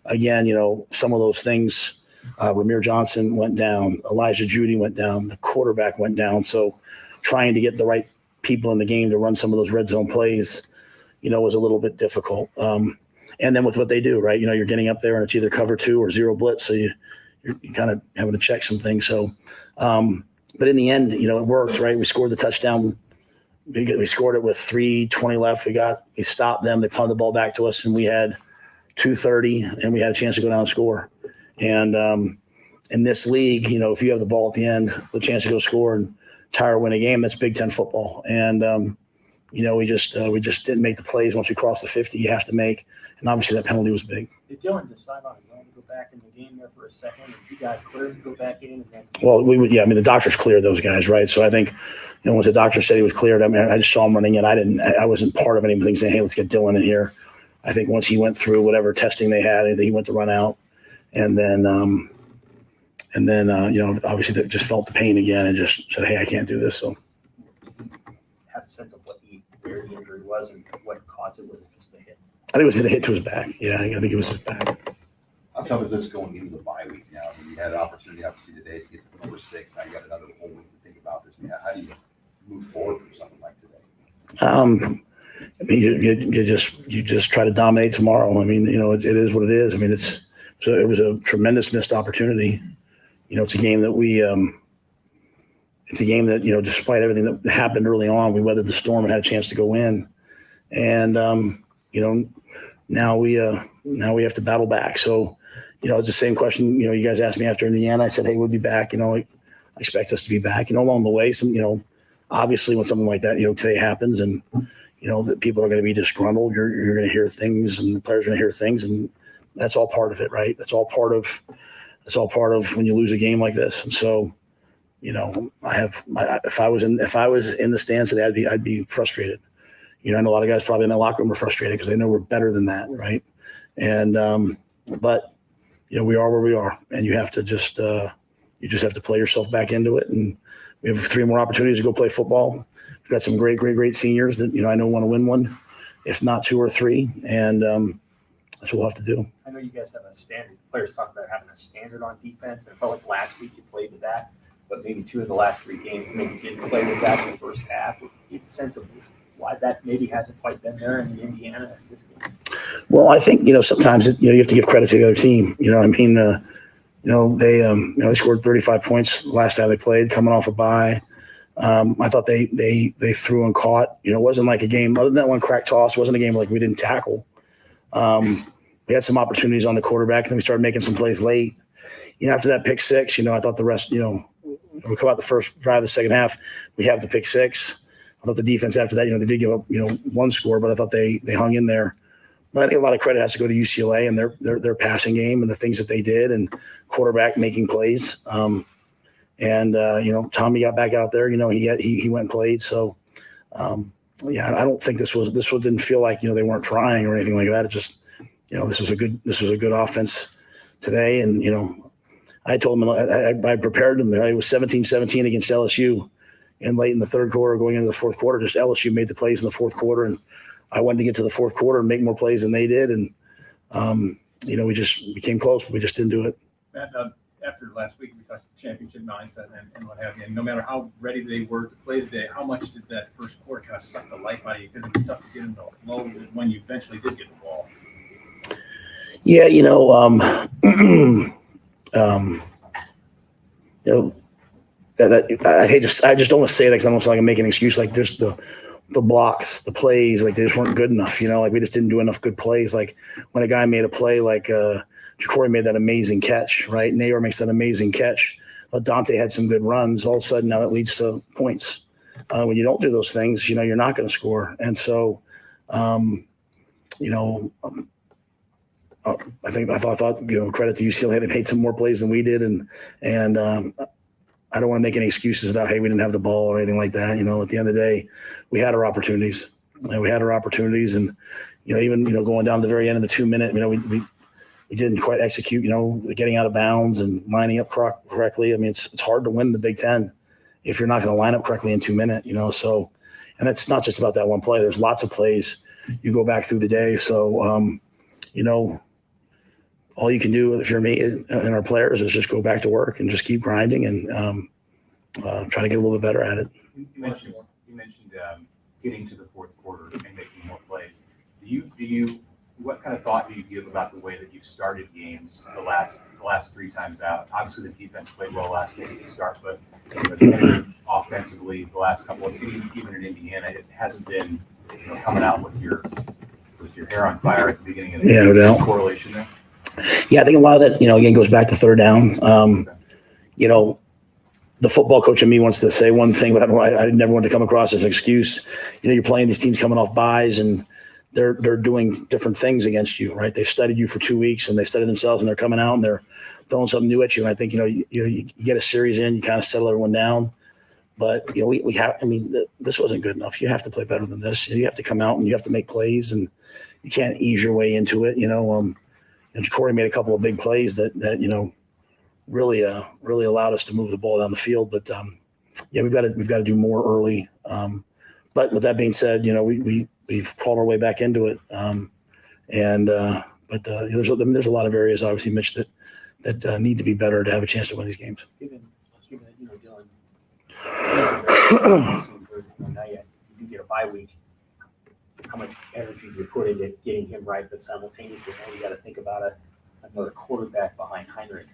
Speaker 8: Again, some of those things, Ramir Johnson went down. Elijah Judy went down. The quarterback went down. So trying to get the right people in the game to run some of those red zone plays, was a little bit difficult. And then with what they do, right? You're getting up there and it's either cover 2 or zero blitz. So you're kind of having to check some things. So, but in the end, it worked, right? We scored the touchdown. We scored it with 3:20 left. We stopped them. They punted the ball back to us, and we had 2:30, and we had a chance to go down and score. And in this league, if you have the ball at the end, the chance to go score and tie or win a game, that's Big Ten football. And we just didn't make the plays once we crossed the 50 you have to make. And obviously that penalty was big.
Speaker 9: Did Dylan decide on his own to go back in the game there for a second? And you guys cleared to go back in? And then...
Speaker 8: Well, the doctors cleared those guys, right? So I think, once the doctor said he was cleared, I just saw him running in. I wasn't part of anything saying, hey, let's get Dylan in here. I think once he went through whatever testing they had, he went to run out. And then, obviously they just felt the pain again and just said, hey, I can't do this. So
Speaker 9: have a sense of where the injury was and what caused it? Was it just the hit?
Speaker 8: I think it was a hit to his back. Yeah, I think it was his back.
Speaker 10: How tough is this going into the bye week now? I mean, you had an opportunity, obviously, today to get to number 6. Now you got another whole week to think about this. How do you move forward from something like today?
Speaker 8: You just try to dominate tomorrow. It is what it is. It was a tremendous missed opportunity. It's a game that despite everything that happened early on, we weathered the storm and had a chance to go in. And, now we have to battle back. So, it's the same question, you guys asked me after Indiana. I said, hey, we'll be back. I expect us to be back, along the way. Obviously when something like that, today happens and, that people are going to be disgruntled. You're going to hear things and the players are going to hear things. And that's all part of it, right? That's all part of when you lose a game like this. And so, if I was in the stands today, I'd be frustrated. I know a lot of guys probably in the locker room are frustrated because they know we're better than that, right? And but we are where we are, and you have to just have to play yourself back into it. And we have 3 more opportunities to go play football. We've got some great seniors that I know want to win one, if not 2 or 3, and that's what we'll have to do.
Speaker 9: I know you guys have a standard. Players talk about having a standard on defense, and it felt like last week you played with that, but maybe 2 of the last 3 games maybe didn't play with that in the first half. You get a sense of why that maybe hasn't quite been there in Indiana in this game.
Speaker 8: Well, I think sometimes you have to give credit to the other team. They scored 35 points last time they played, coming off a bye. I thought they threw and caught. It wasn't like a game other than that one crack toss. It wasn't a game like we didn't tackle. We had some opportunities on the quarterback, and then we started making some plays late. After that pick 6, I thought the rest, we come out the first drive of the second half, we have the pick 6. I thought the defense after that, they did give up, 1 score, but I thought they hung in there. But I think a lot of credit has to go to UCLA and their passing game and the things that they did and quarterback making plays. Tommy got back out there. He went and played. So, I don't think this didn't feel like they weren't trying or anything like that. It just this was a good offense today, and I told them I prepared them. It was 17-17 against LSU, and late in the third quarter, going into the fourth quarter, just LSU made the plays in the fourth quarter, and I wanted to get to the fourth quarter and make more plays than they did, and we just became close, but we just didn't do it.
Speaker 11: Matt, after last week, we talked championship mindset and what have you. And no matter how ready they were to play today, how much did that first quarter kind of suck the life out of you? Because it was tough to get in the flow when you eventually did get the ball.
Speaker 8: Yeah, I just don't want to say that because I don't feel like I'm making an excuse. Like there's the blocks, the plays, like they just weren't good enough. Like we just didn't do enough good plays. Like when a guy made a play, like Jacory made that amazing catch, right? Nayor makes that amazing catch. Dante had some good runs. All of a sudden, now that leads to points. When you don't do those things, you're not going to score. And so, I thought credit to UCLA. They made some more plays than we did, and I don't want to make any excuses about, hey, we didn't have the ball or anything like that. At the end of the day, we had our opportunities, and even going down to the very end of the 2-minute, we didn't quite execute, getting out of bounds and lining up correctly. It's hard to win the Big Ten if you're not going to line up correctly in 2 minutes, So, and it's not just about that one play. There's lots of plays you go back through the day. So, all you can do if you're me and our players is just go back to work and just keep grinding and try to get a little bit better at it.
Speaker 11: You mentioned getting to the fourth quarter and making more plays. What kind of thought do you give about the way that you started games the last 3 times out? Obviously, the defense played well last game at the start, but offensively, the last couple of teams, even in Indiana, it hasn't been coming out with your hair on fire at the beginning of the game.
Speaker 8: No doubt.
Speaker 11: Correlation there. Yeah,
Speaker 8: I think a lot of that, again, goes back to third down. the football coach in me wants to say one thing, but I never want to come across as an excuse. You're playing these teams coming off buys, and they're doing different things against you, right? They've studied you for 2 weeks, and they studied themselves, and they're coming out and they're throwing something new at you. And I think you get a series in, you kind of settle everyone down. But we have. I mean, this wasn't good enough. You have to play better than this. You have to come out and you have to make plays, and you can't ease your way into it. And Corey made a couple of big plays that really allowed us to move the ball down the field. But we've got to do more early. But with that being said, we've crawled our way back into it. But there's a lot of areas, obviously, Mitch, that need to be better to have a chance to win these games.
Speaker 9: Given Dylan, now you get a bye week. How much energy do you put into getting him right, but simultaneously now you got to think about another quarterback behind Heinrich.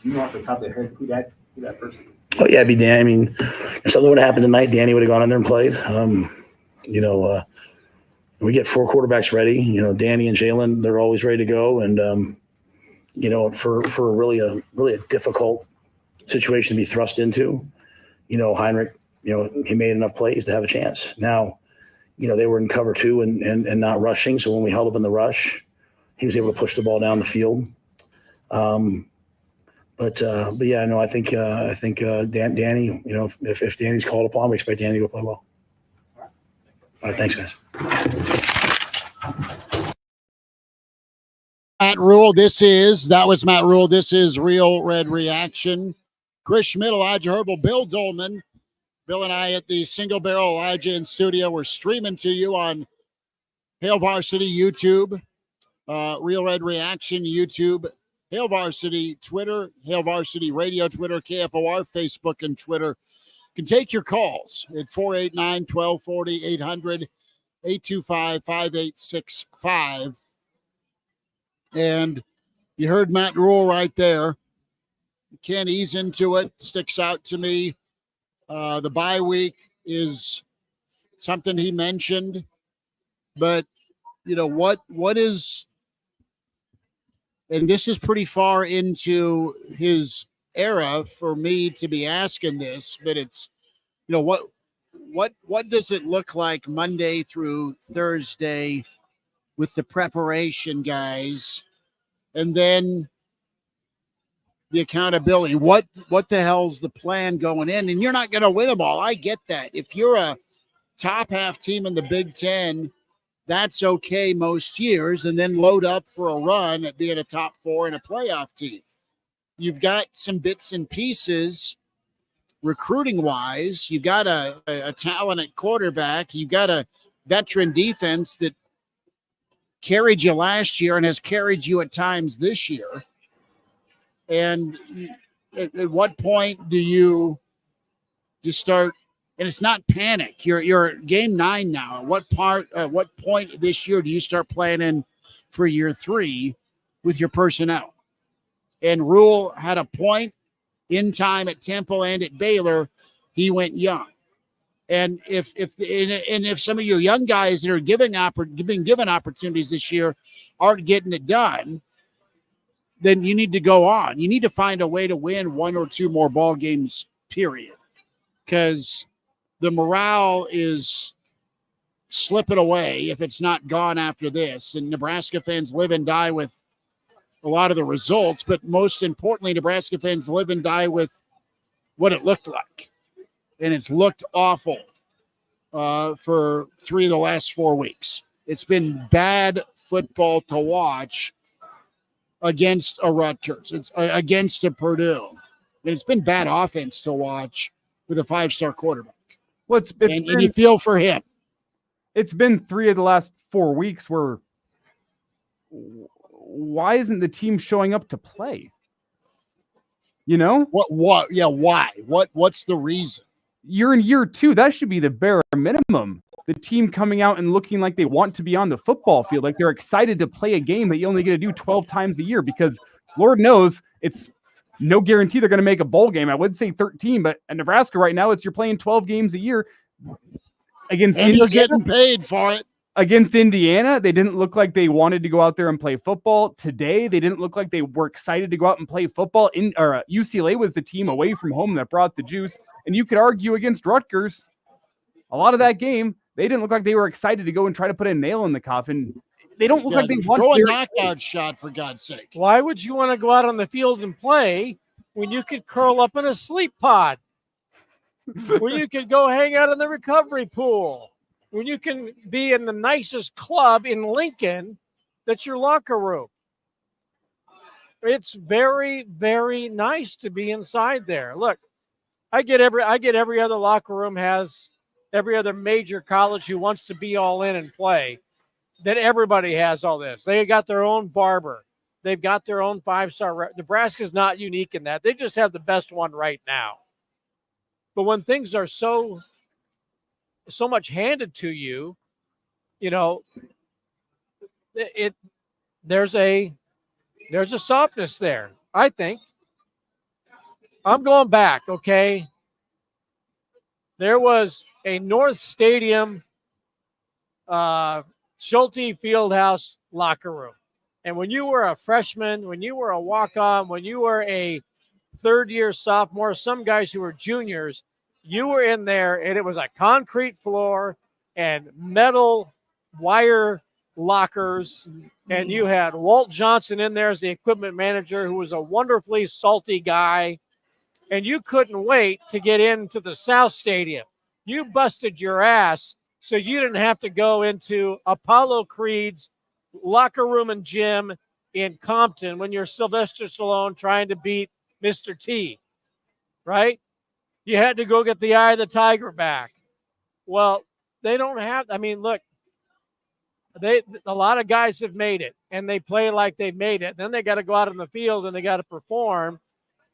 Speaker 9: Do you know off the top of your head who that person is?
Speaker 8: Oh yeah, it'd be Dan. I mean, if something would have happened tonight, Danny would have gone in there and played. We get 4 quarterbacks ready. Danny and Jalen, they're always ready to go. And for really a difficult situation to be thrust into, Heinrich, he made enough plays to have a chance. Now, they were in cover 2 and not rushing. So when we held up in the rush, he was able to push the ball down the field. But yeah, no, I think Danny, if Danny's called upon, we expect Danny to go play well. All right, thanks, guys.
Speaker 2: Matt Rule, that was Matt Rule. This is Real Red Reaction. Chris Schmidt, Elijah Herbal, Bill Dolman. Bill and I at the Single Barrel Elijah in studio. We're streaming to you on Hail Varsity YouTube, Real Red Reaction YouTube, Hail Varsity Twitter, Hail Varsity Radio Twitter, KFOR Facebook and Twitter. You can take your calls at 489-1240, 800-825-5865. And you heard Matt Rule right there. You can't ease into it. Sticks out to me. The bye week is something he mentioned, but what is, and this is pretty far into his era for me to be asking this, but it's, what does it look like Monday through Thursday with the preparation guys, and then the accountability? What the hell's the plan going in? And you're not going to win them all. I get that. If you're a top half team in the Big Ten, that's okay most years, and then load up for a run at being a top 4 and a playoff team. You've got some bits and pieces recruiting wise. You've got a talented quarterback. You've got a veteran defense that carried you last year and has carried you at times this year. And at what point do you just start? And it's not panic. You're game 9 now. At what point this year do you start planning for year 3 with your personnel? And Rule had a point in time at Temple and at Baylor. He went young. And if some of your young guys that are being given opportunities this year aren't getting it done, then you need to go on. You need to find a way to win 1 or 2 more ball games, period. Because the morale is slipping away if it's not gone after this. And Nebraska fans live and die with a lot of the results, but most importantly, Nebraska fans live and die with what it looked like. And it's looked awful for 3 of the last 4 weeks. It's been bad football to watch against a Rutgers. It's against a Purdue. And it's been bad offense to watch with a 5-star quarterback.
Speaker 3: Well,
Speaker 2: and you feel for him.
Speaker 3: It's been 3 of the last 4 weeks where why isn't the team showing up to play?
Speaker 2: What? Yeah, why? What's the reason?
Speaker 3: You're in year 2. That should be the bare minimum. The team coming out and looking like they want to be on the football field, like they're excited to play a game that you only get to do 12 times a year, because Lord knows it's no guarantee they're going to make a bowl game. I would say 13, but at Nebraska right now, you're playing 12 games a year against
Speaker 2: and you're getting paid for it.
Speaker 3: Against Indiana, they didn't look like they wanted to go out there and play football. Today, they didn't look like they were excited to go out and play football. UCLA was the team away from home that brought the juice. And you could argue against Rutgers, a lot of that game, they didn't look like they were excited to go and try to put a nail in the coffin. They don't look like they want
Speaker 2: to. Throw a
Speaker 3: knockout
Speaker 2: knockout shot, for God's sake.
Speaker 20: Why would you want to go out on the field and play when you could curl up in a sleep pod? When you could go hang out in the recovery pool? When you can be in the nicest club in Lincoln, that's your locker room. It's very, very nice to be inside there. Look, I get every other locker room has every other major college who wants to be all in and play. That everybody has all this. They got their own barber. They've got their own 5-star. Nebraska's not unique in that. They just have the best one right now. But when things are so much handed to you, there's a softness there, I think. I'm going back, okay? There was a North Stadium Schulte Fieldhouse locker room. And when you were a freshman, when you were a walk-on, when you were a third-year sophomore, some guys who were juniors, you were in there, and it was a concrete floor and metal wire lockers, and you had Walt Johnson in there as the equipment manager, who was a wonderfully salty guy, and you couldn't wait to get into the South Stadium. You busted your ass so you didn't have to go into Apollo Creed's locker room and gym in Compton when you're Sylvester Stallone trying to beat Mr. T, right? You had to go get the eye of the tiger back. Well, they don't have, look, a lot of guys have made it, and they play like they've made it. Then they got to go out on the field, and they got to perform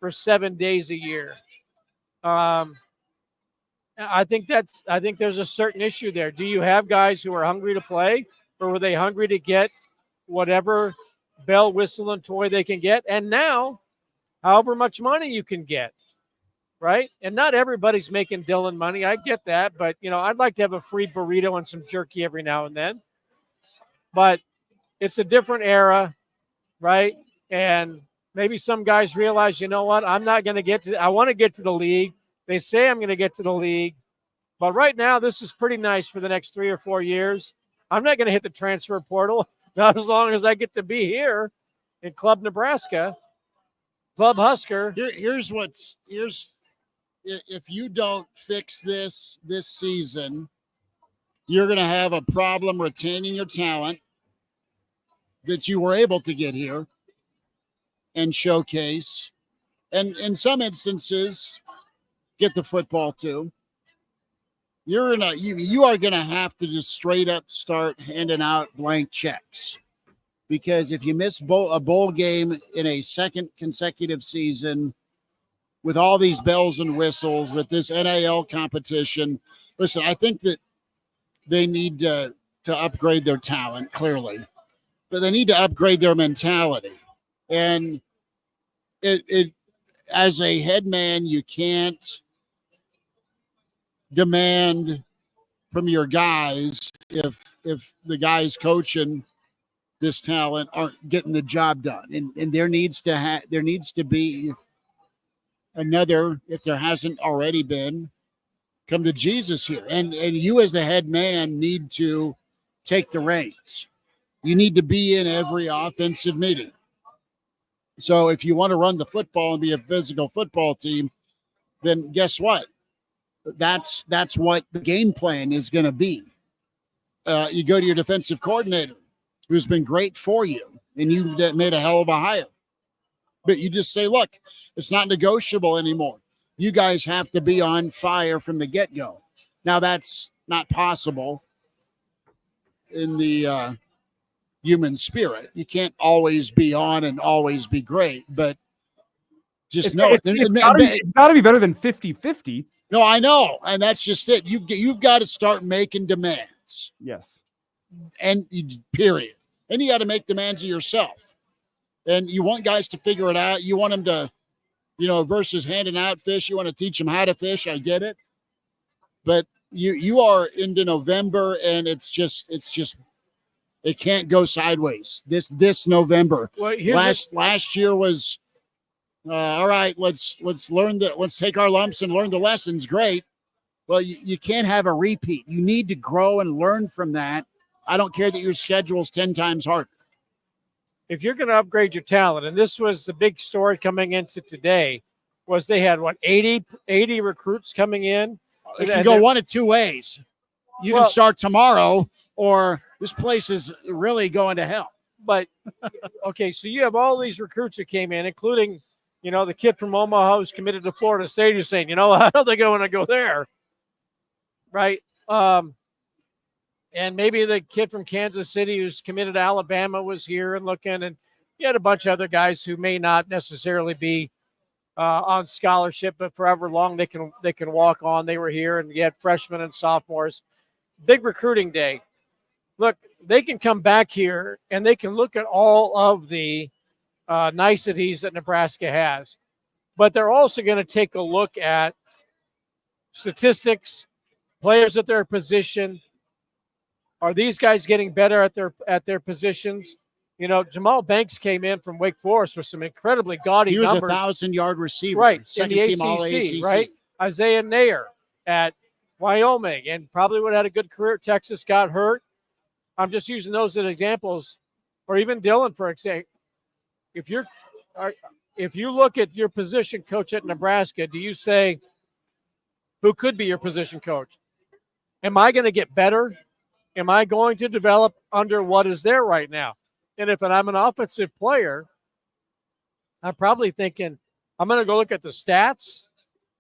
Speaker 20: for 7 days a year. I think there's a certain issue there. Do you have guys who are hungry to play, or were they hungry to get whatever bell, whistle, and toy they can get? And now, however much money you can get, right? And not everybody's making Dylan money. I get that, but I'd like to have a free burrito and some jerky every now and then. But it's a different era, right? And maybe some guys realize, you know what? I'm not going to get to. I want to get to the league. They say I'm going to get to the league, but right now this is pretty nice for the next 3 or 4 years. I'm not going to hit the transfer portal, not as long as I get to be here in Club Nebraska, Club Husker.
Speaker 2: Here's if you don't fix this season, you're going to have a problem retaining your talent that you were able to get here and showcase, and in some instances, get the football too. You are going to have to just straight up start handing out blank checks, because if you miss a bowl game in a second consecutive season with all these bells and whistles, with this NIL competition, listen, I think that they need to upgrade their talent, clearly, but they need to upgrade their mentality. And it as a head man, you can't demand from your guys if the guys coaching this talent aren't getting the job done. And there needs to be another, if there hasn't already been, come to Jesus here. And you as the head man need to take the reins. You need to be in every offensive meeting. So if you want to run the football and be a physical football team, then guess what? That's what the game plan is going to be. You go to your defensive coordinator, who's been great for you, and you made a hell of a hire. But you just say, look, it's not negotiable anymore. You guys have to be on fire from the get-go. Now, that's not possible in the human spirit. You can't always be on and always be great, but just know
Speaker 3: it's got to be better than 50-50.
Speaker 2: No, I know, and that's just it. You've got to start making demands.
Speaker 3: Yes.
Speaker 2: And period. And you got to make demands of yourself. And you want guys to figure it out. You want them to, versus handing out fish, you want to teach them how to fish. I get it. But you are into November, and it's just it can't go sideways this November.
Speaker 20: Well,
Speaker 2: last year was all right. Let's take our lumps and learn the lessons. Great. Well, you can't have a repeat. You need to grow and learn from that. I don't care that your schedule's 10 times harder.
Speaker 20: If you're going to upgrade your talent, and this was the big story coming into today, was they had 80 recruits coming in.
Speaker 2: It can go one of two ways. You can start tomorrow, or this place is really going to hell.
Speaker 20: But okay, so you have all these recruits that came in, including, the kid from Omaha who's committed to Florida State, who's saying, I don't think I want to go there. Right. And maybe the kid from Kansas City who's committed to Alabama was here and looking, and you had a bunch of other guys who may not necessarily be on scholarship, but forever long they can walk on. They were here, and you had freshmen and sophomores. Big recruiting day. Look, they can come back here and they can look at all of the niceties that Nebraska has, but they're also going to take a look at statistics, players at their position. Are these guys getting better at their positions? Jamal Banks came in from Wake Forest with some incredibly gaudy numbers.
Speaker 2: He was a 1,000-yard receiver,
Speaker 20: right?
Speaker 2: Second
Speaker 20: In the
Speaker 2: team
Speaker 20: ACC,
Speaker 2: All-ACC.
Speaker 20: right? Isaiah Nair at Wyoming, and probably would have had a good career. Texas got hurt. I'm just using those as examples, or even Dylan, for example. If you look at your position coach at Nebraska, do you say, who could be your position coach? Am I going to get better? Am I going to develop under what is there right now? And if I'm an offensive player, I'm probably thinking, I'm going to go look at the stats.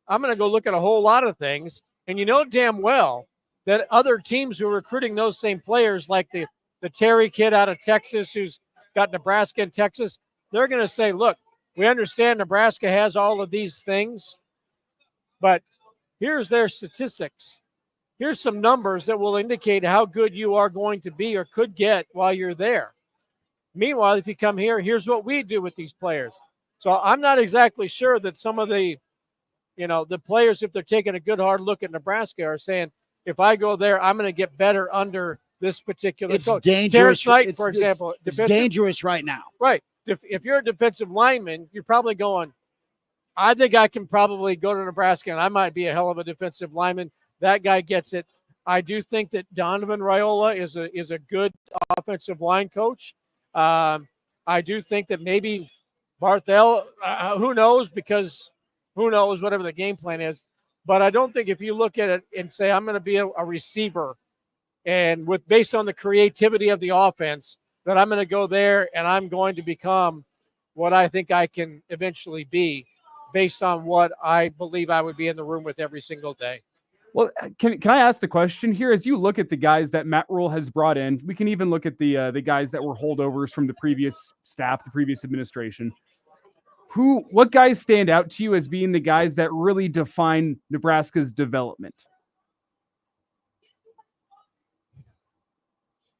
Speaker 20: I'm going to go look at a whole lot of things. And you know damn well that other teams who are recruiting those same players, like the Terry kid out of Texas who's got Nebraska and Texas, they're going to say, look, we understand Nebraska has all of these things, but here's their statistics. Here's some numbers that will indicate how good you are going to be or could get while you're there. Meanwhile, if you come here, here's what we do with these players. So I'm not exactly sure that some of the players, if they're taking a good hard look at Nebraska, are saying, if I go there, I'm going to get better under this particular
Speaker 2: It's
Speaker 20: coach.
Speaker 2: dangerous.
Speaker 20: Terrence Knight, for example.
Speaker 2: It's dangerous right now.
Speaker 20: Right. If you're a defensive lineman, you're probably going, I think I can probably go to Nebraska, and I might be a hell of a defensive lineman. That guy gets it. I do think that Donovan Raiola is a good offensive line coach. I do think that maybe Barthel, who knows, because who knows, whatever the game plan is. But I don't think if you look at it and say, I'm going to be a receiver, and based on the creativity of the offense, that I'm going to go there and I'm going to become what I think I can eventually be based on what I believe I would be in the room with every single day.
Speaker 3: Well, can I ask the question here? As you look at the guys that Matt Rule has brought in, we can even look at the guys that were holdovers from the previous staff, the previous administration. What guys stand out to you as being the guys that really define Nebraska's development?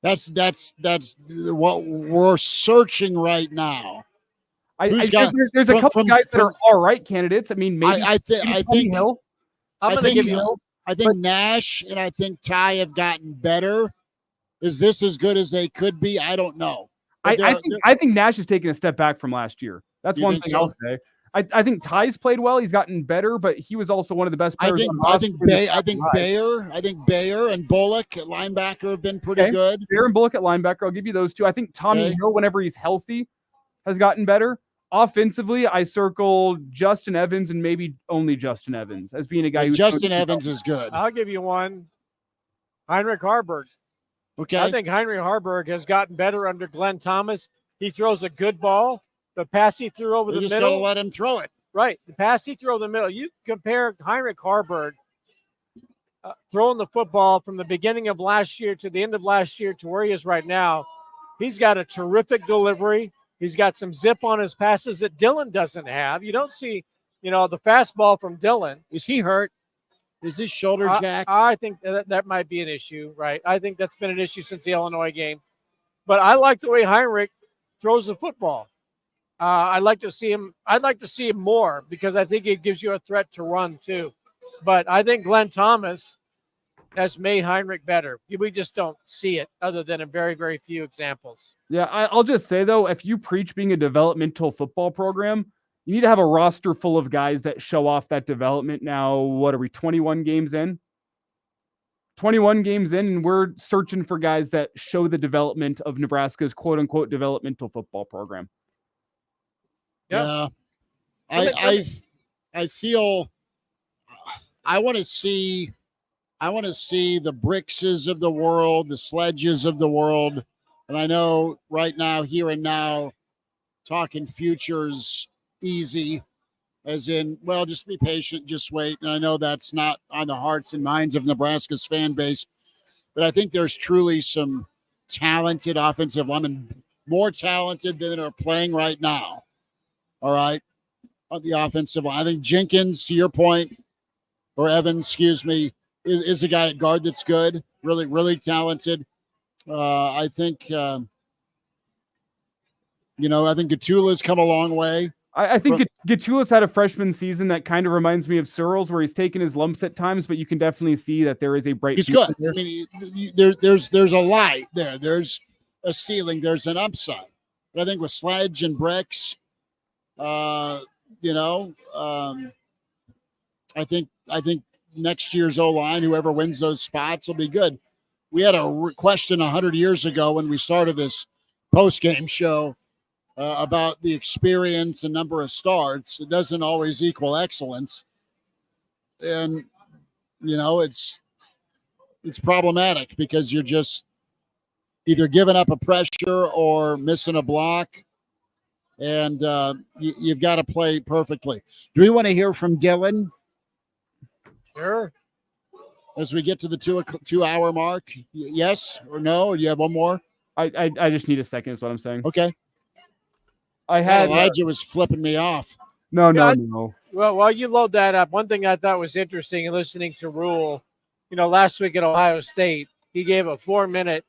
Speaker 2: That's what we're searching right now.
Speaker 3: There's a couple guys that are all right candidates. I mean, maybe
Speaker 2: I think
Speaker 3: Hill.
Speaker 20: I'm going to give you.
Speaker 2: I think Nash and I think Ty have gotten better. Is this as good as they could be? I don't know.
Speaker 3: I think Nash has taken a step back from last year. That's one thing I'll say. I think Ty's played well. He's gotten better, but he was also one of the best players. I think
Speaker 2: Bayer and Bullock at linebacker have been pretty good.
Speaker 3: Bayer and Bullock at linebacker, I'll give you those two. I think Tommy Hill, whenever he's healthy, has gotten better. Offensively, I circle Justin Evans and maybe only Justin Evans as being a guy who's
Speaker 2: Justin Evans is good.
Speaker 20: I'll give you one. Heinrich Harburg.
Speaker 2: Okay.
Speaker 20: I think Heinrich Harburg has gotten better under Glenn Thomas. He throws a good ball. The pass he threw over the middle.
Speaker 2: You just got to let him throw it.
Speaker 20: Right. The pass he threw over the middle. You compare Heinrich Harburg throwing the football from the beginning of last year to the end of last year to where he is right now. He's got a terrific delivery. He's got some zip on his passes that Dylan doesn't have. You don't see, the fastball from Dylan.
Speaker 2: Is he hurt? Is his shoulder jacked?
Speaker 20: I think that might be an issue, right? I think that's been an issue since the Illinois game. But I like the way Heinrich throws the football. I'd like to see him more because I think it gives you a threat to run too. But I think Glenn Thomas has made Heinrich better. We just don't see it other than in very, very few examples.
Speaker 3: Yeah, I'll just say, though, if you preach being a developmental football program, you need to have a roster full of guys that show off that development. Now, what are we, 21 games in? 21 games in, and we're searching for guys that show the development of Nebraska's quote-unquote developmental football program.
Speaker 2: Yeah. I feel I want to see the Brickses of the world, the Sledges of the world. And I know right now, here and now, talking futures easy, as in, well, just be patient, just wait. And I know that's not on the hearts and minds of Nebraska's fan base, but I think there's truly some talented offensive linemen, more talented than are playing right now. All right, on the offensive line. I think Jenkins, to your point, or Evans, excuse me, is a guy at guard that's good, really, really talented. I think, I think Gatula's come a long way.
Speaker 3: I think Gatula's had a freshman season that kind of reminds me of Searles, where he's taken his lumps at times, but you can definitely see that there is a bright.
Speaker 2: He's good. There. I mean, there's a light there. There's a ceiling. There's an upside. But I think with Sledge and Bricks, I think next year's O-line, whoever wins those spots, will be good. We had a question 100 years ago when we started this post-game show about the experience and number of starts. It doesn't always equal excellence. And, it's problematic because you're just either giving up a pressure or missing a block. And you've got to play perfectly. Do we want to hear from Dylan?
Speaker 20: Sure.
Speaker 2: As we get to the 2-hour mark, yes or no? Or do you have one more?
Speaker 3: I just need a second, is what I'm saying.
Speaker 2: Okay. Elijah was flipping me off.
Speaker 3: No.
Speaker 20: Well, while you load that up, one thing I thought was interesting in listening to Rule, last week at Ohio State, he gave a 4-minute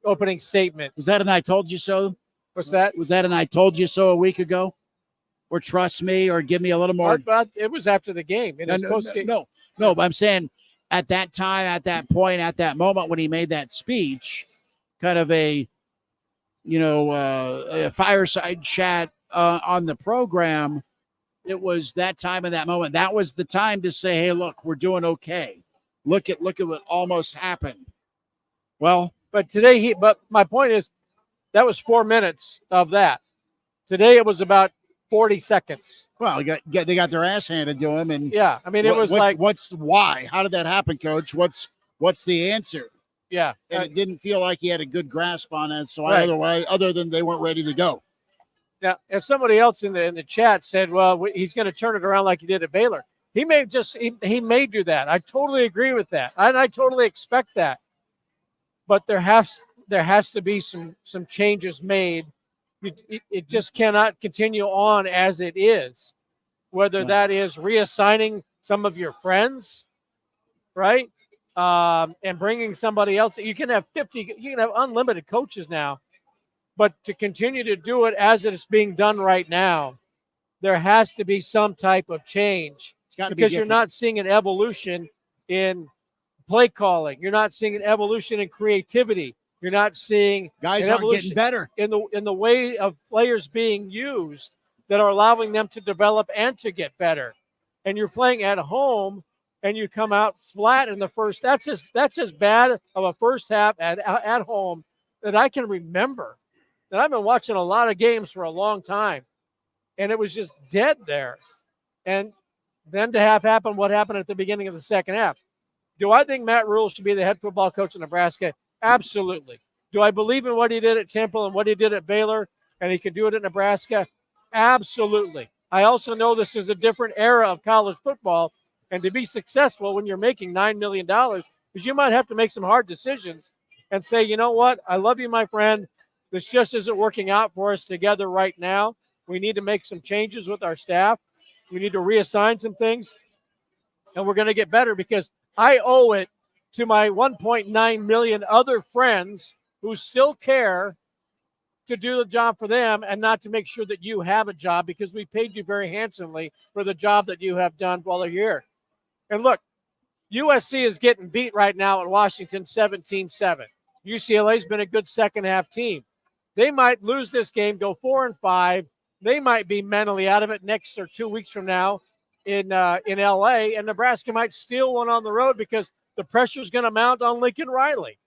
Speaker 20: opening statement.
Speaker 2: Was that an I told you so?
Speaker 20: What's that?
Speaker 2: Was that an I told you so a week ago? Or trust me, or give me a little more?
Speaker 20: But it was after the game.
Speaker 2: No, but I'm saying at that time, at that point, at that moment when he made that speech, kind of a fireside chat on the program, it was that time and that moment. That was the time to say, hey, look, we're doing okay. Look at what almost happened. Well,
Speaker 20: but today but my point is that was 4 minutes of that. Today it was about 40 seconds.
Speaker 2: Well, they got their ass handed to him, and
Speaker 20: yeah, I mean, it was
Speaker 2: why? How did that happen, Coach? What's the answer?
Speaker 20: Yeah,
Speaker 2: and it didn't feel like he had a good grasp on it. So other than they weren't ready to go.
Speaker 20: Now, if somebody else in the chat said, "Well, he's going to turn it around like he did at Baylor," he may do that. I totally agree with that, and I totally expect that. But there has to be some changes made. It just cannot continue on as it is, whether that is reassigning some of your friends, right? And bringing somebody else. You can have unlimited coaches now, but to continue to do it as it is being done right now, there has to be some type of change because you're not seeing an evolution in play calling. You're not seeing an evolution in creativity. You're not seeing
Speaker 2: guys aren't getting better
Speaker 20: in the way of players being used that are allowing them to develop and to get better. And you're playing at home, and you come out flat in the first. That's as bad of a first half at home that I can remember. And I've been watching a lot of games for a long time, and it was just dead there. And then to have happened what happened at the beginning of the second half. Do I think Matt Rule should be the head football coach in Nebraska? Absolutely. Do I believe in what he did at Temple and what he did at Baylor, and he could do it at Nebraska? Absolutely. I also know this is a different era of college football, and to be successful when you're making $9 million, because you might have to make some hard decisions and say, you know what, I love you, my friend. This just isn't working out for us together right now. We need to make some changes with our staff. We need to reassign some things, and we're going to get better because I owe it to my 1.9 million other friends who still care to do the job for them and not to make sure that you have a job because we paid you very handsomely for the job that you have done while you're here. And look, USC is getting beat right now at Washington 17-7. UCLA's been a good second-half team. They might lose this game, go 4-5. They might be mentally out of it next or 2 weeks from now in LA, and Nebraska might steal one on the road because the pressure's going to mount on Lincoln Riley.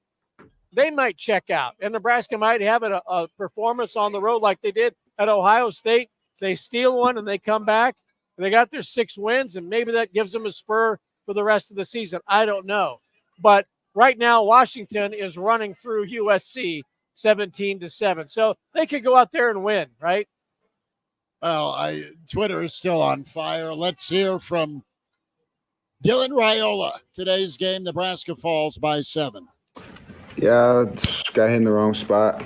Speaker 20: They might check out, and Nebraska might have a performance on the road like they did at Ohio State. They steal one and they come back. They got their 6 wins, and maybe that gives them a spur for the rest of the season. I don't know. But right now, Washington is running through USC 17-7. So they could go out there and win, right?
Speaker 2: Well, Twitter is still on fire. Let's hear from Dylan Raiola. Today's game, Nebraska falls by 7.
Speaker 12: Yeah, just got hit in the wrong spot.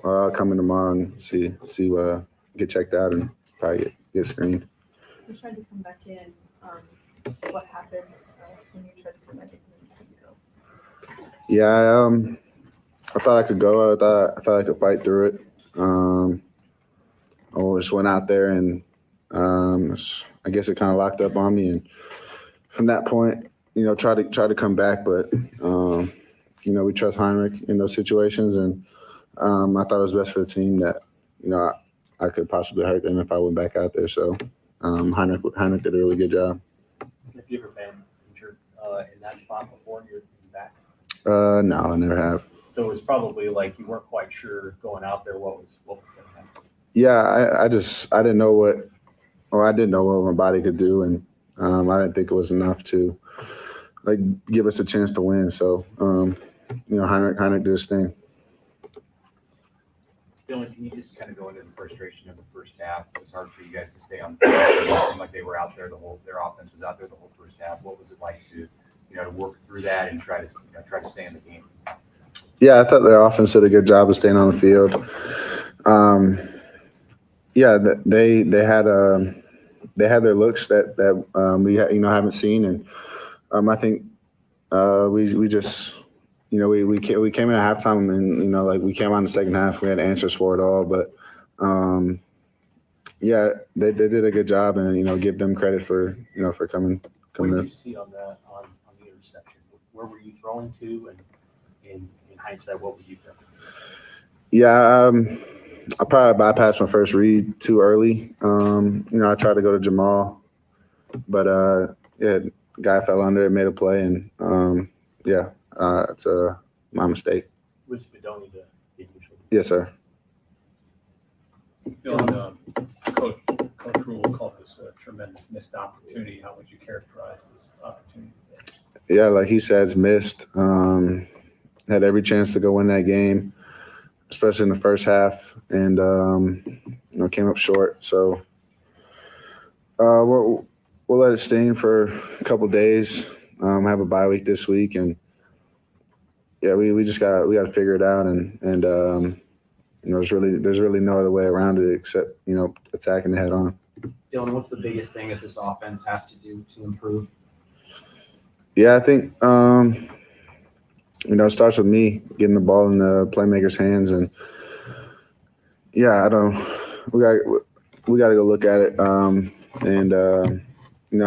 Speaker 12: I'll come in tomorrow and see get checked out and probably get screened.
Speaker 14: You tried to come back in. What happened when you tried to come back in?
Speaker 12: Yeah, I thought I could go. I thought I could fight through it. I just went out there and I guess it kind of locked up on me, and from that point, try to come back. But we trust Heinrich in those situations, and I thought it was best for the team that I could possibly hurt them if I went back out there. So Heinrich did a really good job.
Speaker 9: Have you ever been injured in that spot before and you're back?
Speaker 12: No, I never have.
Speaker 9: So it was probably like you weren't quite sure going out there what was going to happen.
Speaker 12: Yeah, I didn't know I didn't know what my body could do, and I didn't think it was enough to give us a chance to win. So Heinrich did his thing.
Speaker 11: Dylan, can you just kind of go into the frustration of the first half? It was hard for you guys to stay on the field. It seemed like they were out there their offense was out there the whole first half. What was it like to work through that and try to stay in the game?
Speaker 12: Yeah, I thought their offense did a good job of staying on the field. They had their looks that we haven't seen, and I think we just we came in at halftime and we came out in the second half. We had answers for it all, but they did a good job, and give them credit for coming.
Speaker 9: What did you see on the interception? Where were you throwing to, and in hindsight, what would you do?
Speaker 12: Yeah, I probably bypassed my first read too early. I tried to go to Jamal, but guy fell under it, made a play, and it's my mistake.
Speaker 9: Was Fedoni the initial?
Speaker 12: Yes, sir.
Speaker 15: Dylan, Coach Rule called this a tremendous missed opportunity. How would you characterize this opportunity?
Speaker 12: Yeah, like he said, it's missed. Had every chance to go win that game, especially in the first half, and came up short. So we'll let it sting for a couple days. Have a bye week this week, and we just got to figure it out, and there's really no other way around it except attacking it head on.
Speaker 9: Dylan, what's the biggest thing that this offense has to do to improve?
Speaker 12: Yeah, I think it starts with me getting the ball in the playmakers' hands, and we got to go look at it. I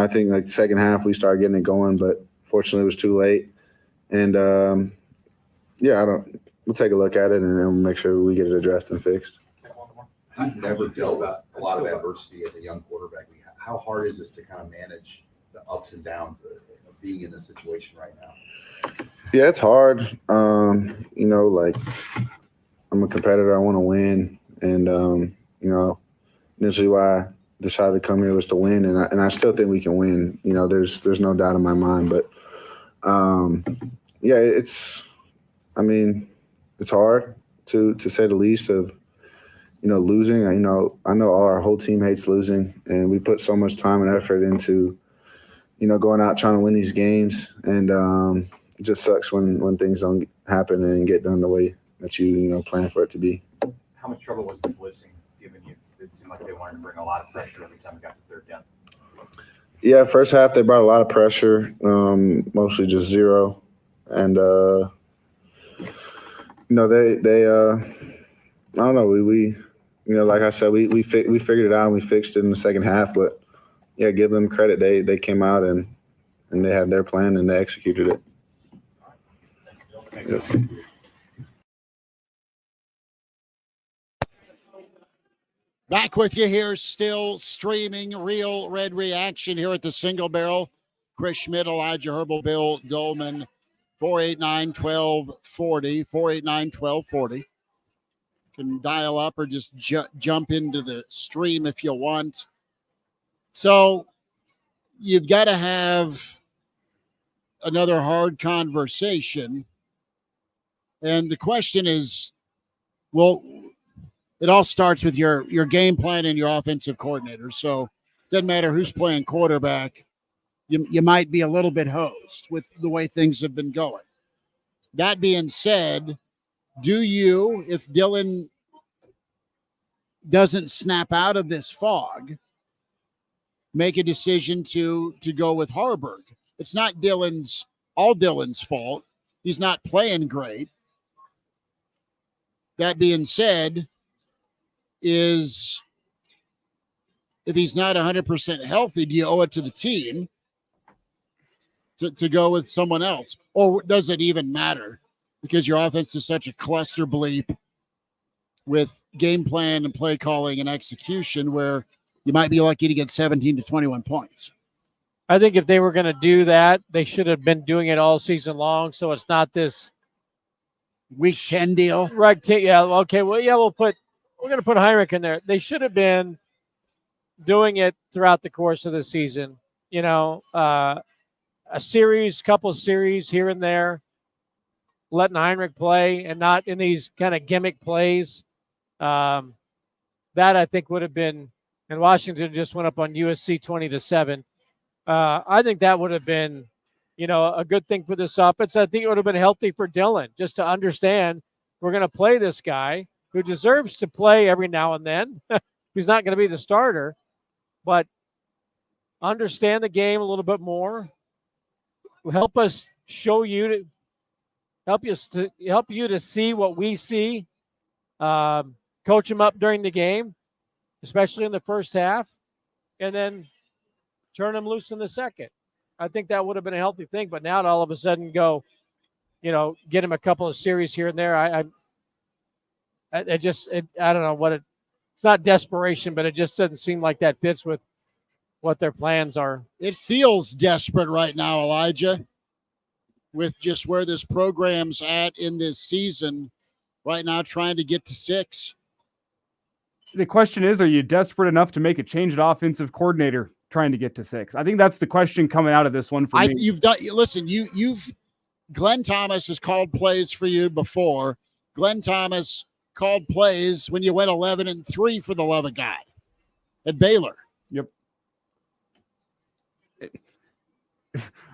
Speaker 12: think the second half we started getting it going, but fortunately it was too late. And we'll take a look at it and then we'll make sure we get it addressed and fixed.
Speaker 10: You've never dealt with a lot of adversity as a young quarterback. How hard is this to kind of manage the ups and downs of being in this situation right now?
Speaker 12: Yeah, it's hard. I'm a competitor. I want to win, and initially why I decided to come here was to win, and I still think we can win. There's no doubt in my mind, but it's hard to say the least of losing. I know our whole team hates losing, and we put so much time and effort into going out trying to win these games, and it just sucks when things don't happen and get done the way that you plan for it to be.
Speaker 11: How much trouble was the blitzing giving you? It seemed like they wanted to bring a lot of pressure every time we got to third down.
Speaker 12: Yeah, first half they brought a lot of pressure, mostly just zero, and they I don't know, we like I said, we figured it out and we fixed it in the second half, but give them credit. They came out and they had their plan and they executed it. Yep.
Speaker 2: Back with you here, still streaming Real Red Reaction here at the Single Barrel. Chris Schmidt, Elijah Herbal, Bill Dolman, 489-1240, 489-1240. Can dial up or just jump into the stream if you want. So you've got to have another hard conversation. And the question is, well, it all starts with your game plan and your offensive coordinator. So it doesn't matter who's playing quarterback. You might be a little bit hosed with the way things have been going. That being said, do you, if Dylan doesn't snap out of this fog, make a decision to go with Harburg? It's not all Dylan's fault. He's not playing great. That being said, is if he's not 100% healthy, do you owe it to the team to go with someone else? Or does it even matter because your offense is such a cluster bleep with game plan and play calling and execution where you might be lucky to get 17 to 21 points?
Speaker 20: I think if they were going to do that, they should have been doing it all season long. So it's not this
Speaker 2: week 10 deal.
Speaker 20: Right. Yeah. Okay. Well, yeah, we're going to put Heinrich in there. They should have been doing it throughout the course of the season. A couple series here and there, letting Heinrich play and not in these kind of gimmick plays. That I think would have been, and Washington just went up on USC 20-7. I think that would have been, a good thing for this offense. I think it would have been healthy for Dylan just to understand we're going to play this guy who deserves to play every now and then. He's not going to be the starter, but understand the game a little bit more. Help us show you to help you to see what we see. Coach him up during the game, especially in the first half, and then turn him loose in the second. I think that would have been a healthy thing, but now to all of a sudden go, get him a couple of series here and there. I don't know what it's not desperation, but it just doesn't seem like that fits with what their plans are.
Speaker 2: It feels desperate right now, Elijah, with just where this program's at in this season right now, trying to get to 6.
Speaker 3: The question is, are you desperate enough to make a change at offensive coordinator trying to get to 6? I think that's the question coming out of this one for me.
Speaker 2: You've Glenn Thomas has called plays for you before. Glenn Thomas called plays when you went 11-3 for the love of God at Baylor.
Speaker 3: Yep.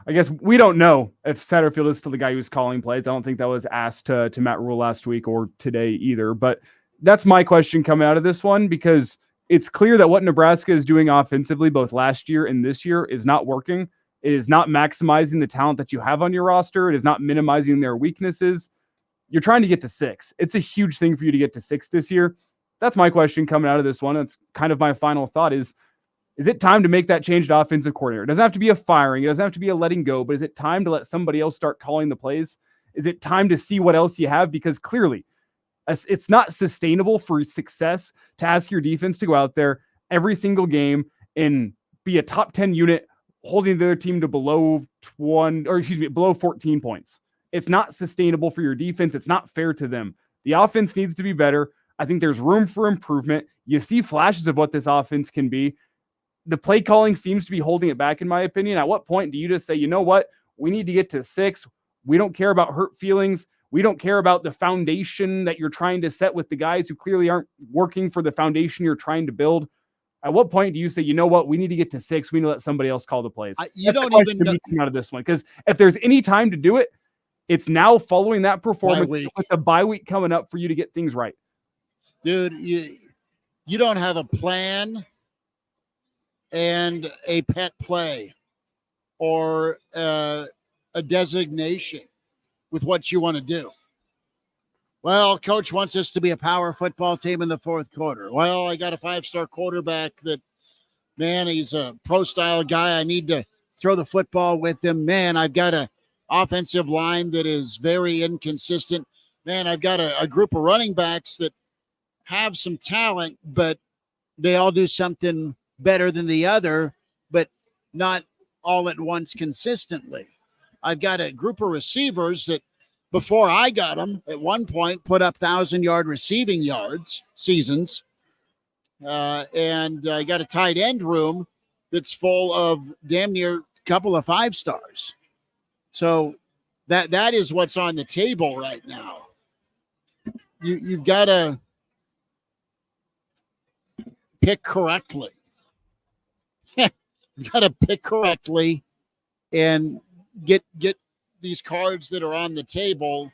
Speaker 3: I guess we don't know if Satterfield is still the guy who's calling plays. I don't think that was asked to Matt Rule last week or today either. But that's my question coming out of this one, because it's clear that what Nebraska is doing offensively, both last year and this year, is not working. It is not maximizing the talent that you have on your roster. It is not minimizing their weaknesses. You're trying to get to 6. It's a huge thing for you to get to 6 this year. That's my question coming out of this one. That's kind of my final thought is it time to make that change to offensive coordinator? It doesn't have to be a firing. It doesn't have to be a letting go, but is it time to let somebody else start calling the plays? Is it time to see what else you have? Because clearly it's not sustainable for success to ask your defense to go out there every single game and be a top 10 unit holding the other team to below 14 points. It's not sustainable for your defense. It's not fair to them. The offense needs to be better. I think there's room for improvement. You see flashes of what this offense can be. The play calling seems to be holding it back, in my opinion. At what point do you just say, you know what? We need to get to 6. We don't care about hurt feelings. We don't care about the foundation that you're trying to set with the guys who clearly aren't working for the foundation you're trying to build. At what point do you say, you know what? We need to get to 6. We need to let somebody else call the plays.
Speaker 2: You don't even know
Speaker 3: out of this one, because if there's any time to do it, it's now following that performance with the bye week coming up for you to get things right.
Speaker 2: Dude, you don't have a plan and a pet play or a designation with what you want to do. Well, coach wants us to be a power football team in the fourth quarter. Well, I got a 5-star quarterback that man, he's a pro-style guy. I need to throw the football with him. Man, I've got a offensive line that is very inconsistent. Man, I've got a group of running backs that have some talent, but they all do something better than the other, but not all at once consistently. I've got a group of receivers that before I got them at one point put up 1,000-yard receiving yards seasons. And I got a tight end room that's full of damn near a couple of 5-stars. So that is what's on the table right now. You've got to pick correctly. You've got to pick correctly and get these cards that are on the table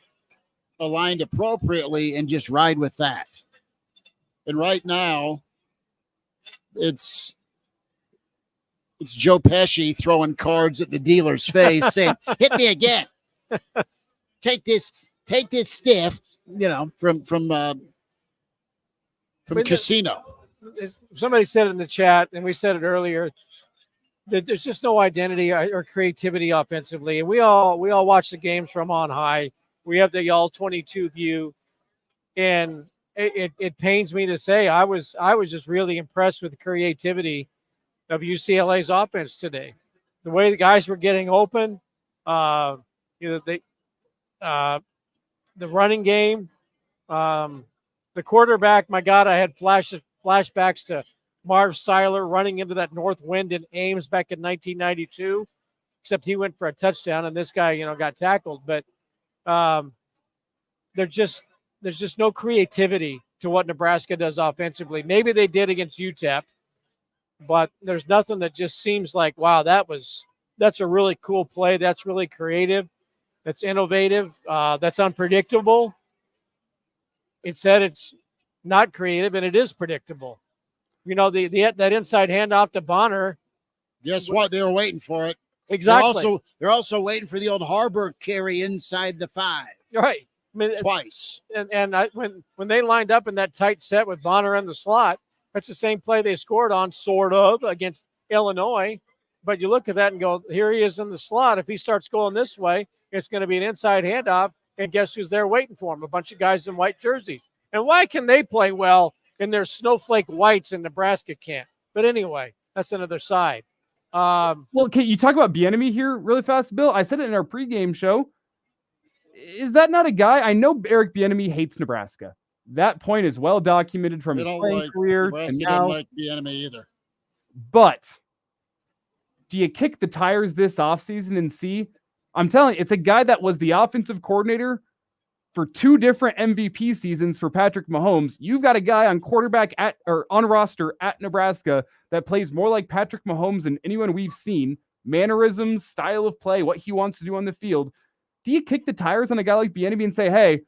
Speaker 2: aligned appropriately and just ride with that. And right now, it's Joe Pesci throwing cards at the dealer's face saying, hit me again. Take this stiff, from Casino.
Speaker 20: Somebody said it in the chat, and we said it earlier, that there's just no identity or creativity offensively. And we all watch the games from on high. We have the all 22 view, and it pains me to say I was just really impressed with the creativity of UCLA's offense today. The way the guys were getting open, the running game, the quarterback. My God, I had flashbacks to Marv Seiler running into that north wind in Ames back in 1992, except he went for a touchdown and this guy, got tackled. But there's just no creativity to what Nebraska does offensively. Maybe they did against UTEP, but there's nothing that just seems like, wow, that's a really cool play. That's really creative. That's innovative. That's unpredictable. Instead, it's not creative and it is predictable. That inside handoff to Bonner.
Speaker 2: Guess what? They were waiting for it.
Speaker 20: Exactly.
Speaker 2: They're also waiting for the old Harbor carry inside the 5.
Speaker 20: Right.
Speaker 2: Twice.
Speaker 20: And when they lined up in that tight set with Bonner in the slot, that's the same play they scored on, sort of, against Illinois. But you look at that and go, here he is in the slot. If he starts going this way, it's going to be an inside handoff. And guess who's there waiting for him? A bunch of guys in white jerseys. And why can they play well and there's snowflake whites and Nebraska can't? But anyway, that's another side.
Speaker 3: Well, okay, you talk about Bieniemy here really fast, Bill. I said it in our pregame show. Is that not a guy? I know Eric Bieniemy hates Nebraska. That point is well documented from his playing career to now.
Speaker 2: Don't like Bieniemy either.
Speaker 3: But do you kick the tires this offseason and see? I'm telling you, it's a guy that was the offensive coordinator for 2 different MVP seasons for Patrick Mahomes. You've got a guy on quarterback on roster at Nebraska that plays more like Patrick Mahomes than anyone we've seen. Mannerisms, style of play, what he wants to do on the field. Do you kick the tires on a guy like Bieniemy and say, hey,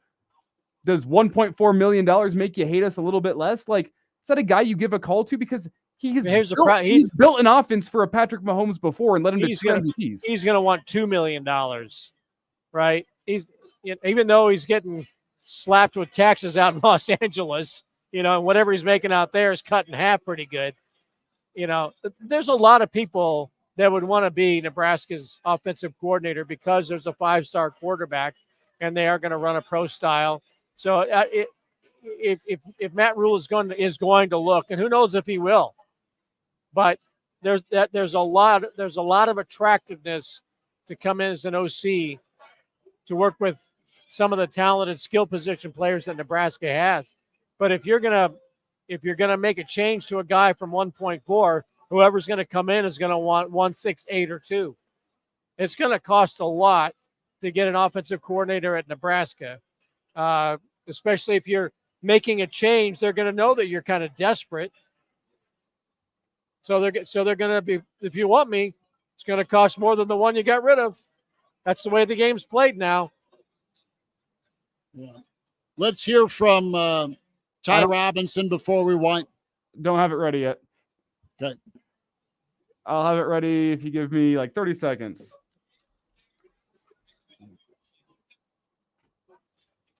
Speaker 3: does $1.4 million make you hate us a little bit less? Like, is that a guy you give a call to? Because he's built an offense for a Patrick Mahomes before and let him to MVPs.
Speaker 20: He's going to want $2 million, right? Even though he's getting slapped with taxes out in Los Angeles, and whatever he's making out there is cut in half pretty good. There's a lot of people that would want to be Nebraska's offensive coordinator because there's a 5-star quarterback and they are going to run a pro style. So if Matt Rule is going to look, and who knows if he will, but there's a lot of attractiveness to come in as an OC to work with some of the talented skill position players that Nebraska has. But if you're gonna make a change to a guy from 1.4, whoever's going to come in is going to want 1.68 or 2. It's going to cost a lot to get an offensive coordinator at Nebraska, especially if you're making a change. They're going to know that you're kind of desperate. So they're going to be, if you want me, it's going to cost more than the one you got rid of. That's the way the game's played now.
Speaker 2: Yeah. Let's hear from Ty Robinson before we want.
Speaker 3: Don't have it ready yet.
Speaker 2: Okay.
Speaker 3: I'll have it ready if you give me like 30 seconds.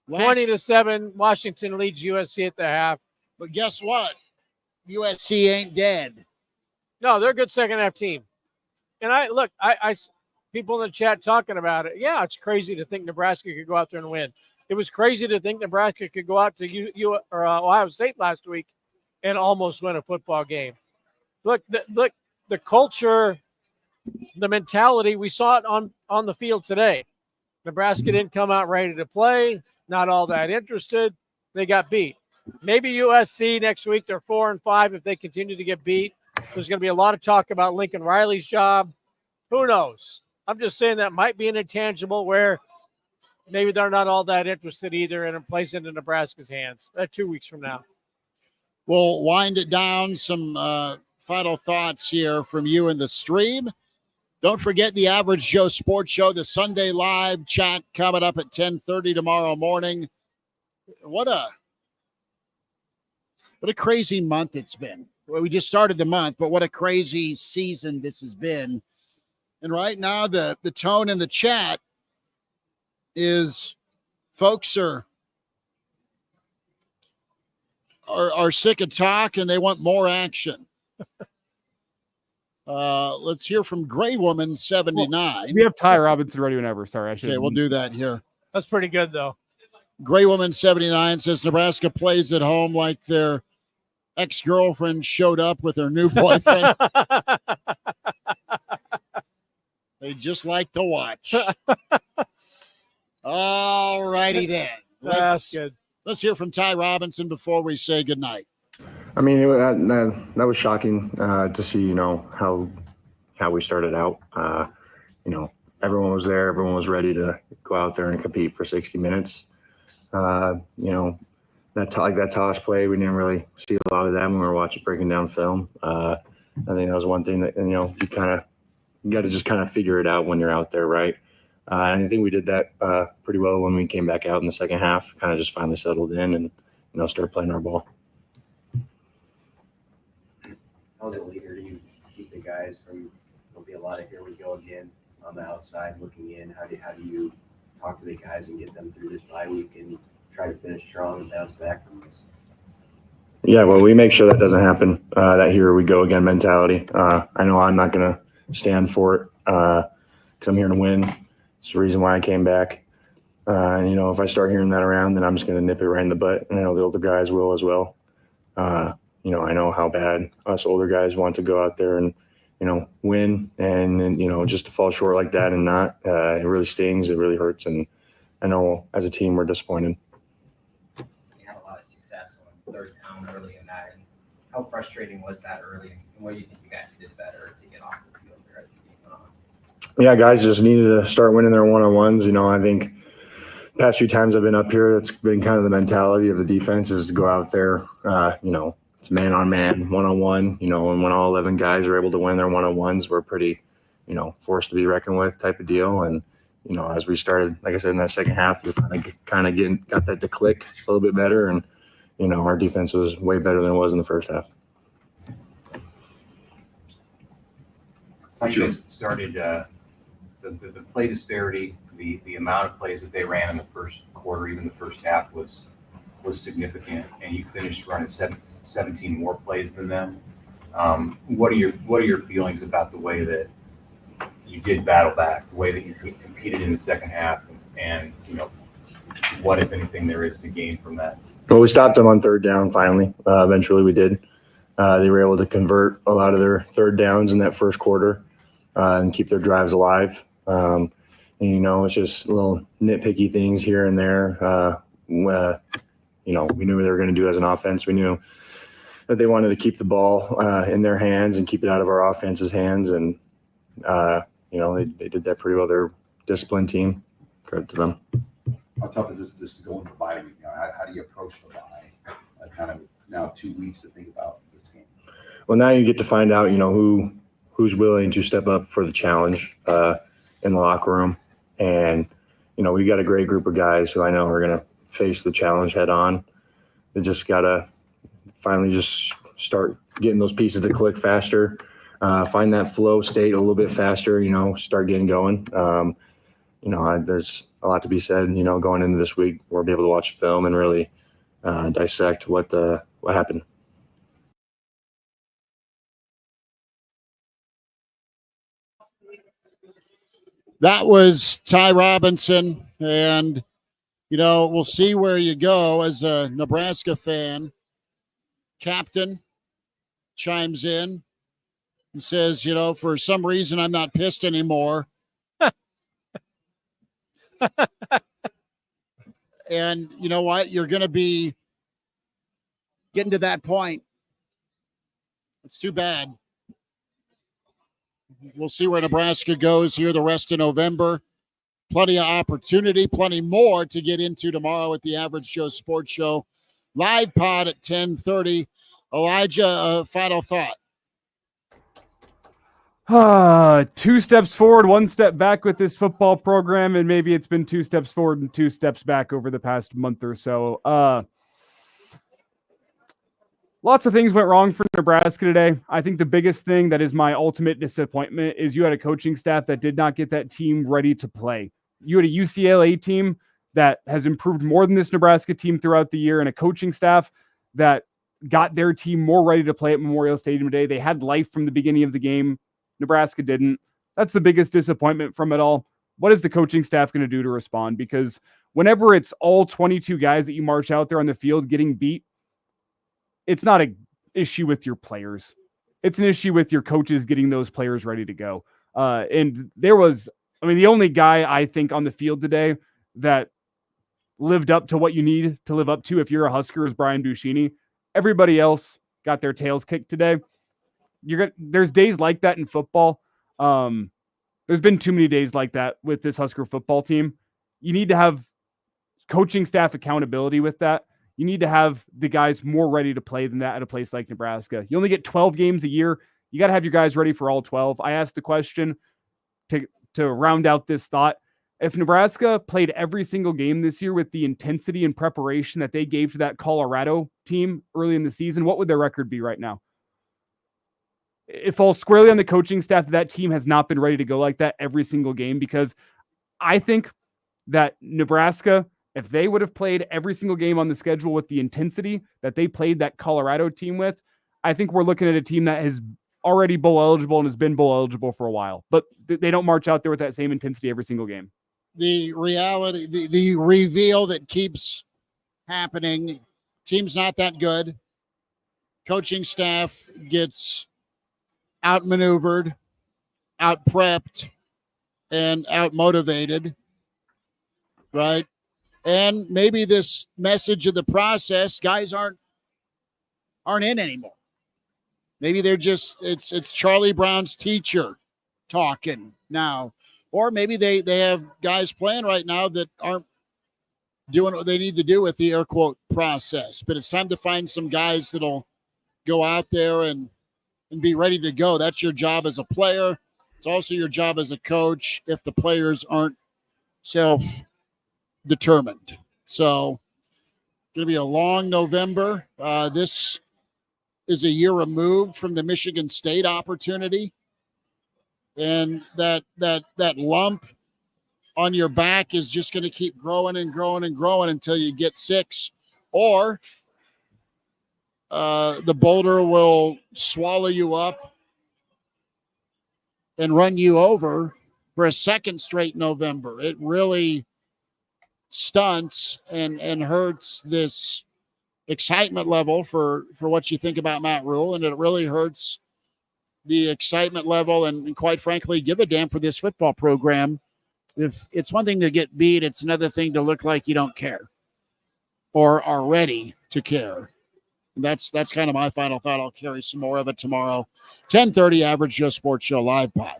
Speaker 20: 20-7, Washington leads USC at the half.
Speaker 2: But guess what? USC ain't dead.
Speaker 20: No, they're a good second half team. And I people in the chat talking about it. Yeah, it's crazy to think Nebraska could go out there and win. It was crazy to think Nebraska could go out to Ohio State last week and almost win a football game. Look, the culture, the mentality, we saw it on the field today. Nebraska didn't come out ready to play, not all that interested. They got beat. Maybe USC next week, they're 4-5 if they continue to get beat. There's going to be a lot of talk about Lincoln Riley's job. Who knows? I'm just saying that might be an intangible where maybe they're not all that interested either, and it plays into Nebraska's hands 2 weeks from now.
Speaker 2: We'll wind it down. Some final thoughts here from you in the stream. Don't forget the Average Joe Sports Show, the Sunday live chat coming up at 10:30 tomorrow morning. What a crazy month it's been. Well, we just started the month, but what a crazy season this has been. And right now, the tone in the chat is folks are sick of talk and they want more action. Let's hear from Gray Woman 79.
Speaker 3: Well, we have Ty Robinson ready whenever. Sorry, I should.
Speaker 2: Okay, we'll do that here.
Speaker 20: That's pretty good, though.
Speaker 2: Gray Woman 79 says Nebraska plays at home like their ex-girlfriend showed up with her new boyfriend. They just like to watch. All righty then.
Speaker 20: That's good.
Speaker 2: Let's hear from Ty Robinson before we say goodnight.
Speaker 16: I mean, that was shocking to see, how we started out. Everyone was there. Everyone was ready to go out there and compete for 60 minutes. That toss play, we didn't really see a lot of that when we were breaking down film. I think that was one thing that, you got to just kind of figure it out when you're out there, right? And I think we did that pretty well when we came back out in the second half, kind of just finally settled in and, started playing our ball.
Speaker 17: How as a leader do you keep the guys from, there'll be a lot of here we go again on the outside looking in? How do you talk to the guys and get them through this bye week and try to finish strong and bounce back from this?
Speaker 16: Yeah, well, we make sure that doesn't happen, that here we go again mentality. I know I'm not going to stand for it because I'm here to win. It's the reason why I came back. If I start hearing that around, then I'm just going to nip it right in the butt. And I know the older guys will as well. I know how bad us older guys want to go out there and, win. And just to fall short like that and not, it really stings. It really hurts. And I know as a team, we're disappointed.
Speaker 19: You had a lot of success on third down early in that. And how frustrating was that early? And what do you think you guys did better to get off the field there as the game went on?
Speaker 16: Yeah, guys just needed to start winning their one-on-ones. I think past few times I've been up here, that's been kind of the mentality of the defense is to go out there, it's man on man, one-on-one, and when all 11 guys are able to win their one-on-ones, we're pretty, forced to be reckoned with type of deal. And, as we started, like I said, in that second half, we finally kind of got that to click a little bit better. And, our defense was way better than it was in the first half.
Speaker 11: You guys started the play disparity, the amount of plays that they ran in the first quarter, even the first half was significant, and you finished running 17 more plays than them. What are your feelings about the way that you did battle back, the way that you competed in the second half, and what, if anything, there is to gain from that?
Speaker 16: Well, we stopped them on third down finally. Eventually we did. They were able to convert a lot of their third downs in that first quarter and keep their drives alive. And, it's just little nitpicky things here and there. We knew what they were going to do as an offense. We knew that they wanted to keep the ball in their hands and keep it out of our offense's hands. And, they did that pretty well. They're a disciplined team. Credit to them.
Speaker 10: How tough is this to go into bye week? How do you approach the bye? Kind of now 2 weeks to think about this game.
Speaker 16: Well, now you get to find out, who's willing to step up for the challenge in the locker room. And, we got a great group of guys who I know are going to face the challenge head on. They just got to finally just start getting those pieces to click faster, find that flow state a little bit faster, start getting going. There's a lot to be said, going into this week. We'll be able to watch film and really dissect what happened.
Speaker 2: That was Ty Robinson, and we'll see where you go as a Nebraska fan. Captain chimes in and says, for some reason I'm not pissed anymore. And you know what? You're going to be getting to that point. It's too bad. We'll see where Nebraska goes here the rest of November. Plenty of opportunity, plenty more to get into tomorrow at the Average Joe Sports Show. Live pod at 10:30. Elijah, final thought.
Speaker 3: 2 steps forward, 1 step back with this football program, and maybe it's been 2 steps forward and 2 steps back over the past month or so. Lots of things went wrong for Nebraska today. I think the biggest thing that is my ultimate disappointment is you had a coaching staff that did not get that team ready to play. You had a UCLA team that has improved more than this Nebraska team throughout the year, and a coaching staff that got their team more ready to play at Memorial Stadium today. They had life from the beginning of the game. Nebraska didn't. That's the biggest disappointment from it all. What is the coaching staff going to do to respond? Because whenever it's all 22 guys that you march out there on the field getting beat, it's not an issue with your players. It's an issue with your coaches getting those players ready to go. And there was, the only guy I think on the field today that lived up to what you need to live up to if you're a Husker is Brian Buschini. Everybody else got their tails kicked today. There's days like that in football. There's been too many days like that with this Husker football team. You need to have coaching staff accountability with that. You need to have the guys more ready to play than that at a place like Nebraska. You only get 12 games a year. You got to have your guys ready for all 12. I asked the question to round out this thought. If Nebraska played every single game this year with the intensity and preparation that they gave to that Colorado team early in the season, what would their record be right now? It falls squarely on the coaching staff that team has not been ready to go like that every single game, because I think that Nebraska, if they would have played every single game on the schedule with the intensity that they played that Colorado team with, I think we're looking at a team that is already bowl eligible and has been bowl eligible for a while. But they don't march out there with that same intensity every single game.
Speaker 2: The reality, the reveal that keeps happening, team's not that good. Coaching staff gets outmaneuvered, out-prepped, and out-motivated, right? And maybe this message of the process, guys aren't in anymore. Maybe they're just, it's Charlie Brown's teacher talking now. Or maybe they have guys playing right now that aren't doing what they need to do with the air quote process. But it's time to find some guys that'll go out there and be ready to go. That's your job as a player. It's also your job as a coach if the players aren't self-determined. So it's going to be a long November. This is a year removed from the Michigan State opportunity. And that lump on your back is just going to keep growing and growing and growing until you get 6. Or the boulder will swallow you up and run you over for a second straight November. It really stunts and hurts this excitement level for what you think about Matt Rule, and it really hurts the excitement level and quite frankly, give a damn for this football program. If it's one thing to get beat, it's another thing to look like you don't care or are ready to care. That's kind of my final thought. I'll carry some more of it tomorrow. 10:30 Average Joe Sports Show live pod.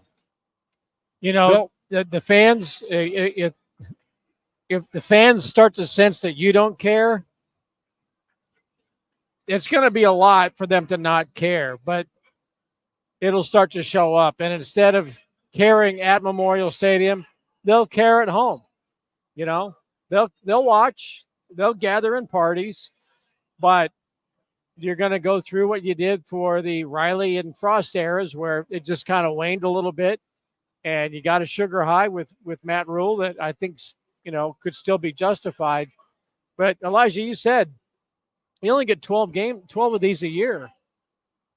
Speaker 20: The fans, if the fans start to sense that you don't care, it's going to be a lot for them to not care, but it'll start to show up. And instead of caring at Memorial Stadium, they'll care at home. They'll watch, they'll gather in parties, but you're going to go through what you did for the Riley and Frost eras where it just kind of waned a little bit, and you got a sugar high with Matt Rule that I think, could still be justified. But Elijah, you said you only get 12 of these a year.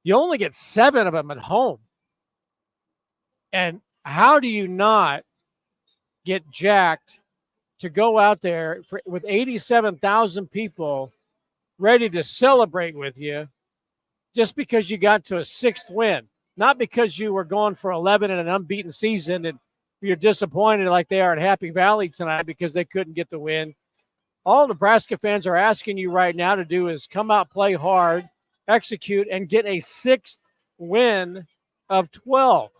Speaker 20: You only get 7 of them at home. And how do you not get jacked to go out there with 87,000 people ready to celebrate with you just because you got to a 6th win? Not because you were going for 11 in an unbeaten season and you're disappointed like they are at Happy Valley tonight because they couldn't get the win. All Nebraska fans are asking you right now to do is come out, play hard, execute, and get a 6th win of 12.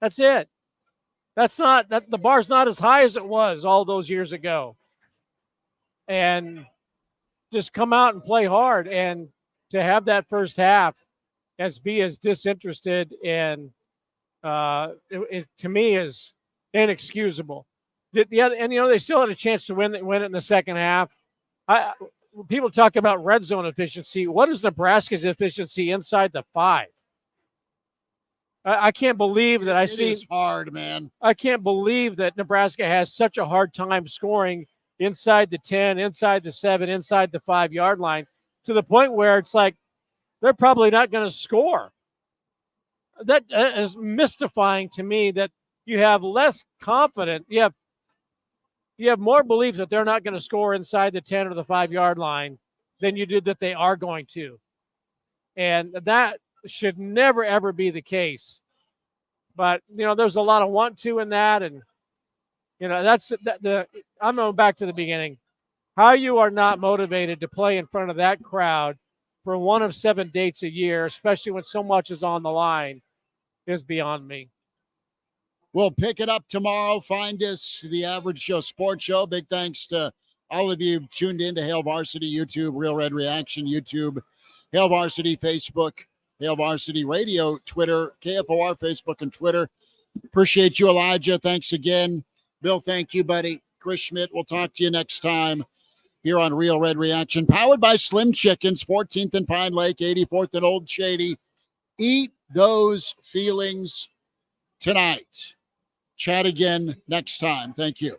Speaker 20: That's it. The bar's not as high as it was all those years ago. And just come out and play hard. And to have that first half be as disinterested and to me is inexcusable. And they still had a chance to win it in the second half. People talk about red zone efficiency. What is Nebraska's efficiency inside the 5? I can't believe that
Speaker 2: It is hard, man.
Speaker 20: I can't believe that Nebraska has such a hard time scoring inside the 10, inside the 7, inside the 5-yard line, to the point where it's like they're probably not going to score. That is mystifying to me, that you have less confidence. You have more belief that they're not going to score inside the 10 or the 5-yard line than you did that they are going to. And that should never, ever be the case. But, there's a lot of want to in that. And, I'm going back to the beginning. How you are not motivated to play in front of that crowd for one of 7 dates a year, especially when so much is on the line, is beyond me.
Speaker 2: We'll pick it up tomorrow. Find us, the Average Joe Sports Show. Big thanks to all of you tuned in to Hail Varsity YouTube, Real Red Reaction YouTube, Hail Varsity Facebook, Hail Varsity Radio, Twitter, KFOR Facebook and Twitter. Appreciate you, Elijah. Thanks again. Bill, thank you, buddy. Chris Schmidt, we'll talk to you next time here on Real Red Reaction, powered by Slim Chickens, 14th and Pine Lake, 84th and Old Shady. Eat those feelings tonight. Chat again next time. Thank you.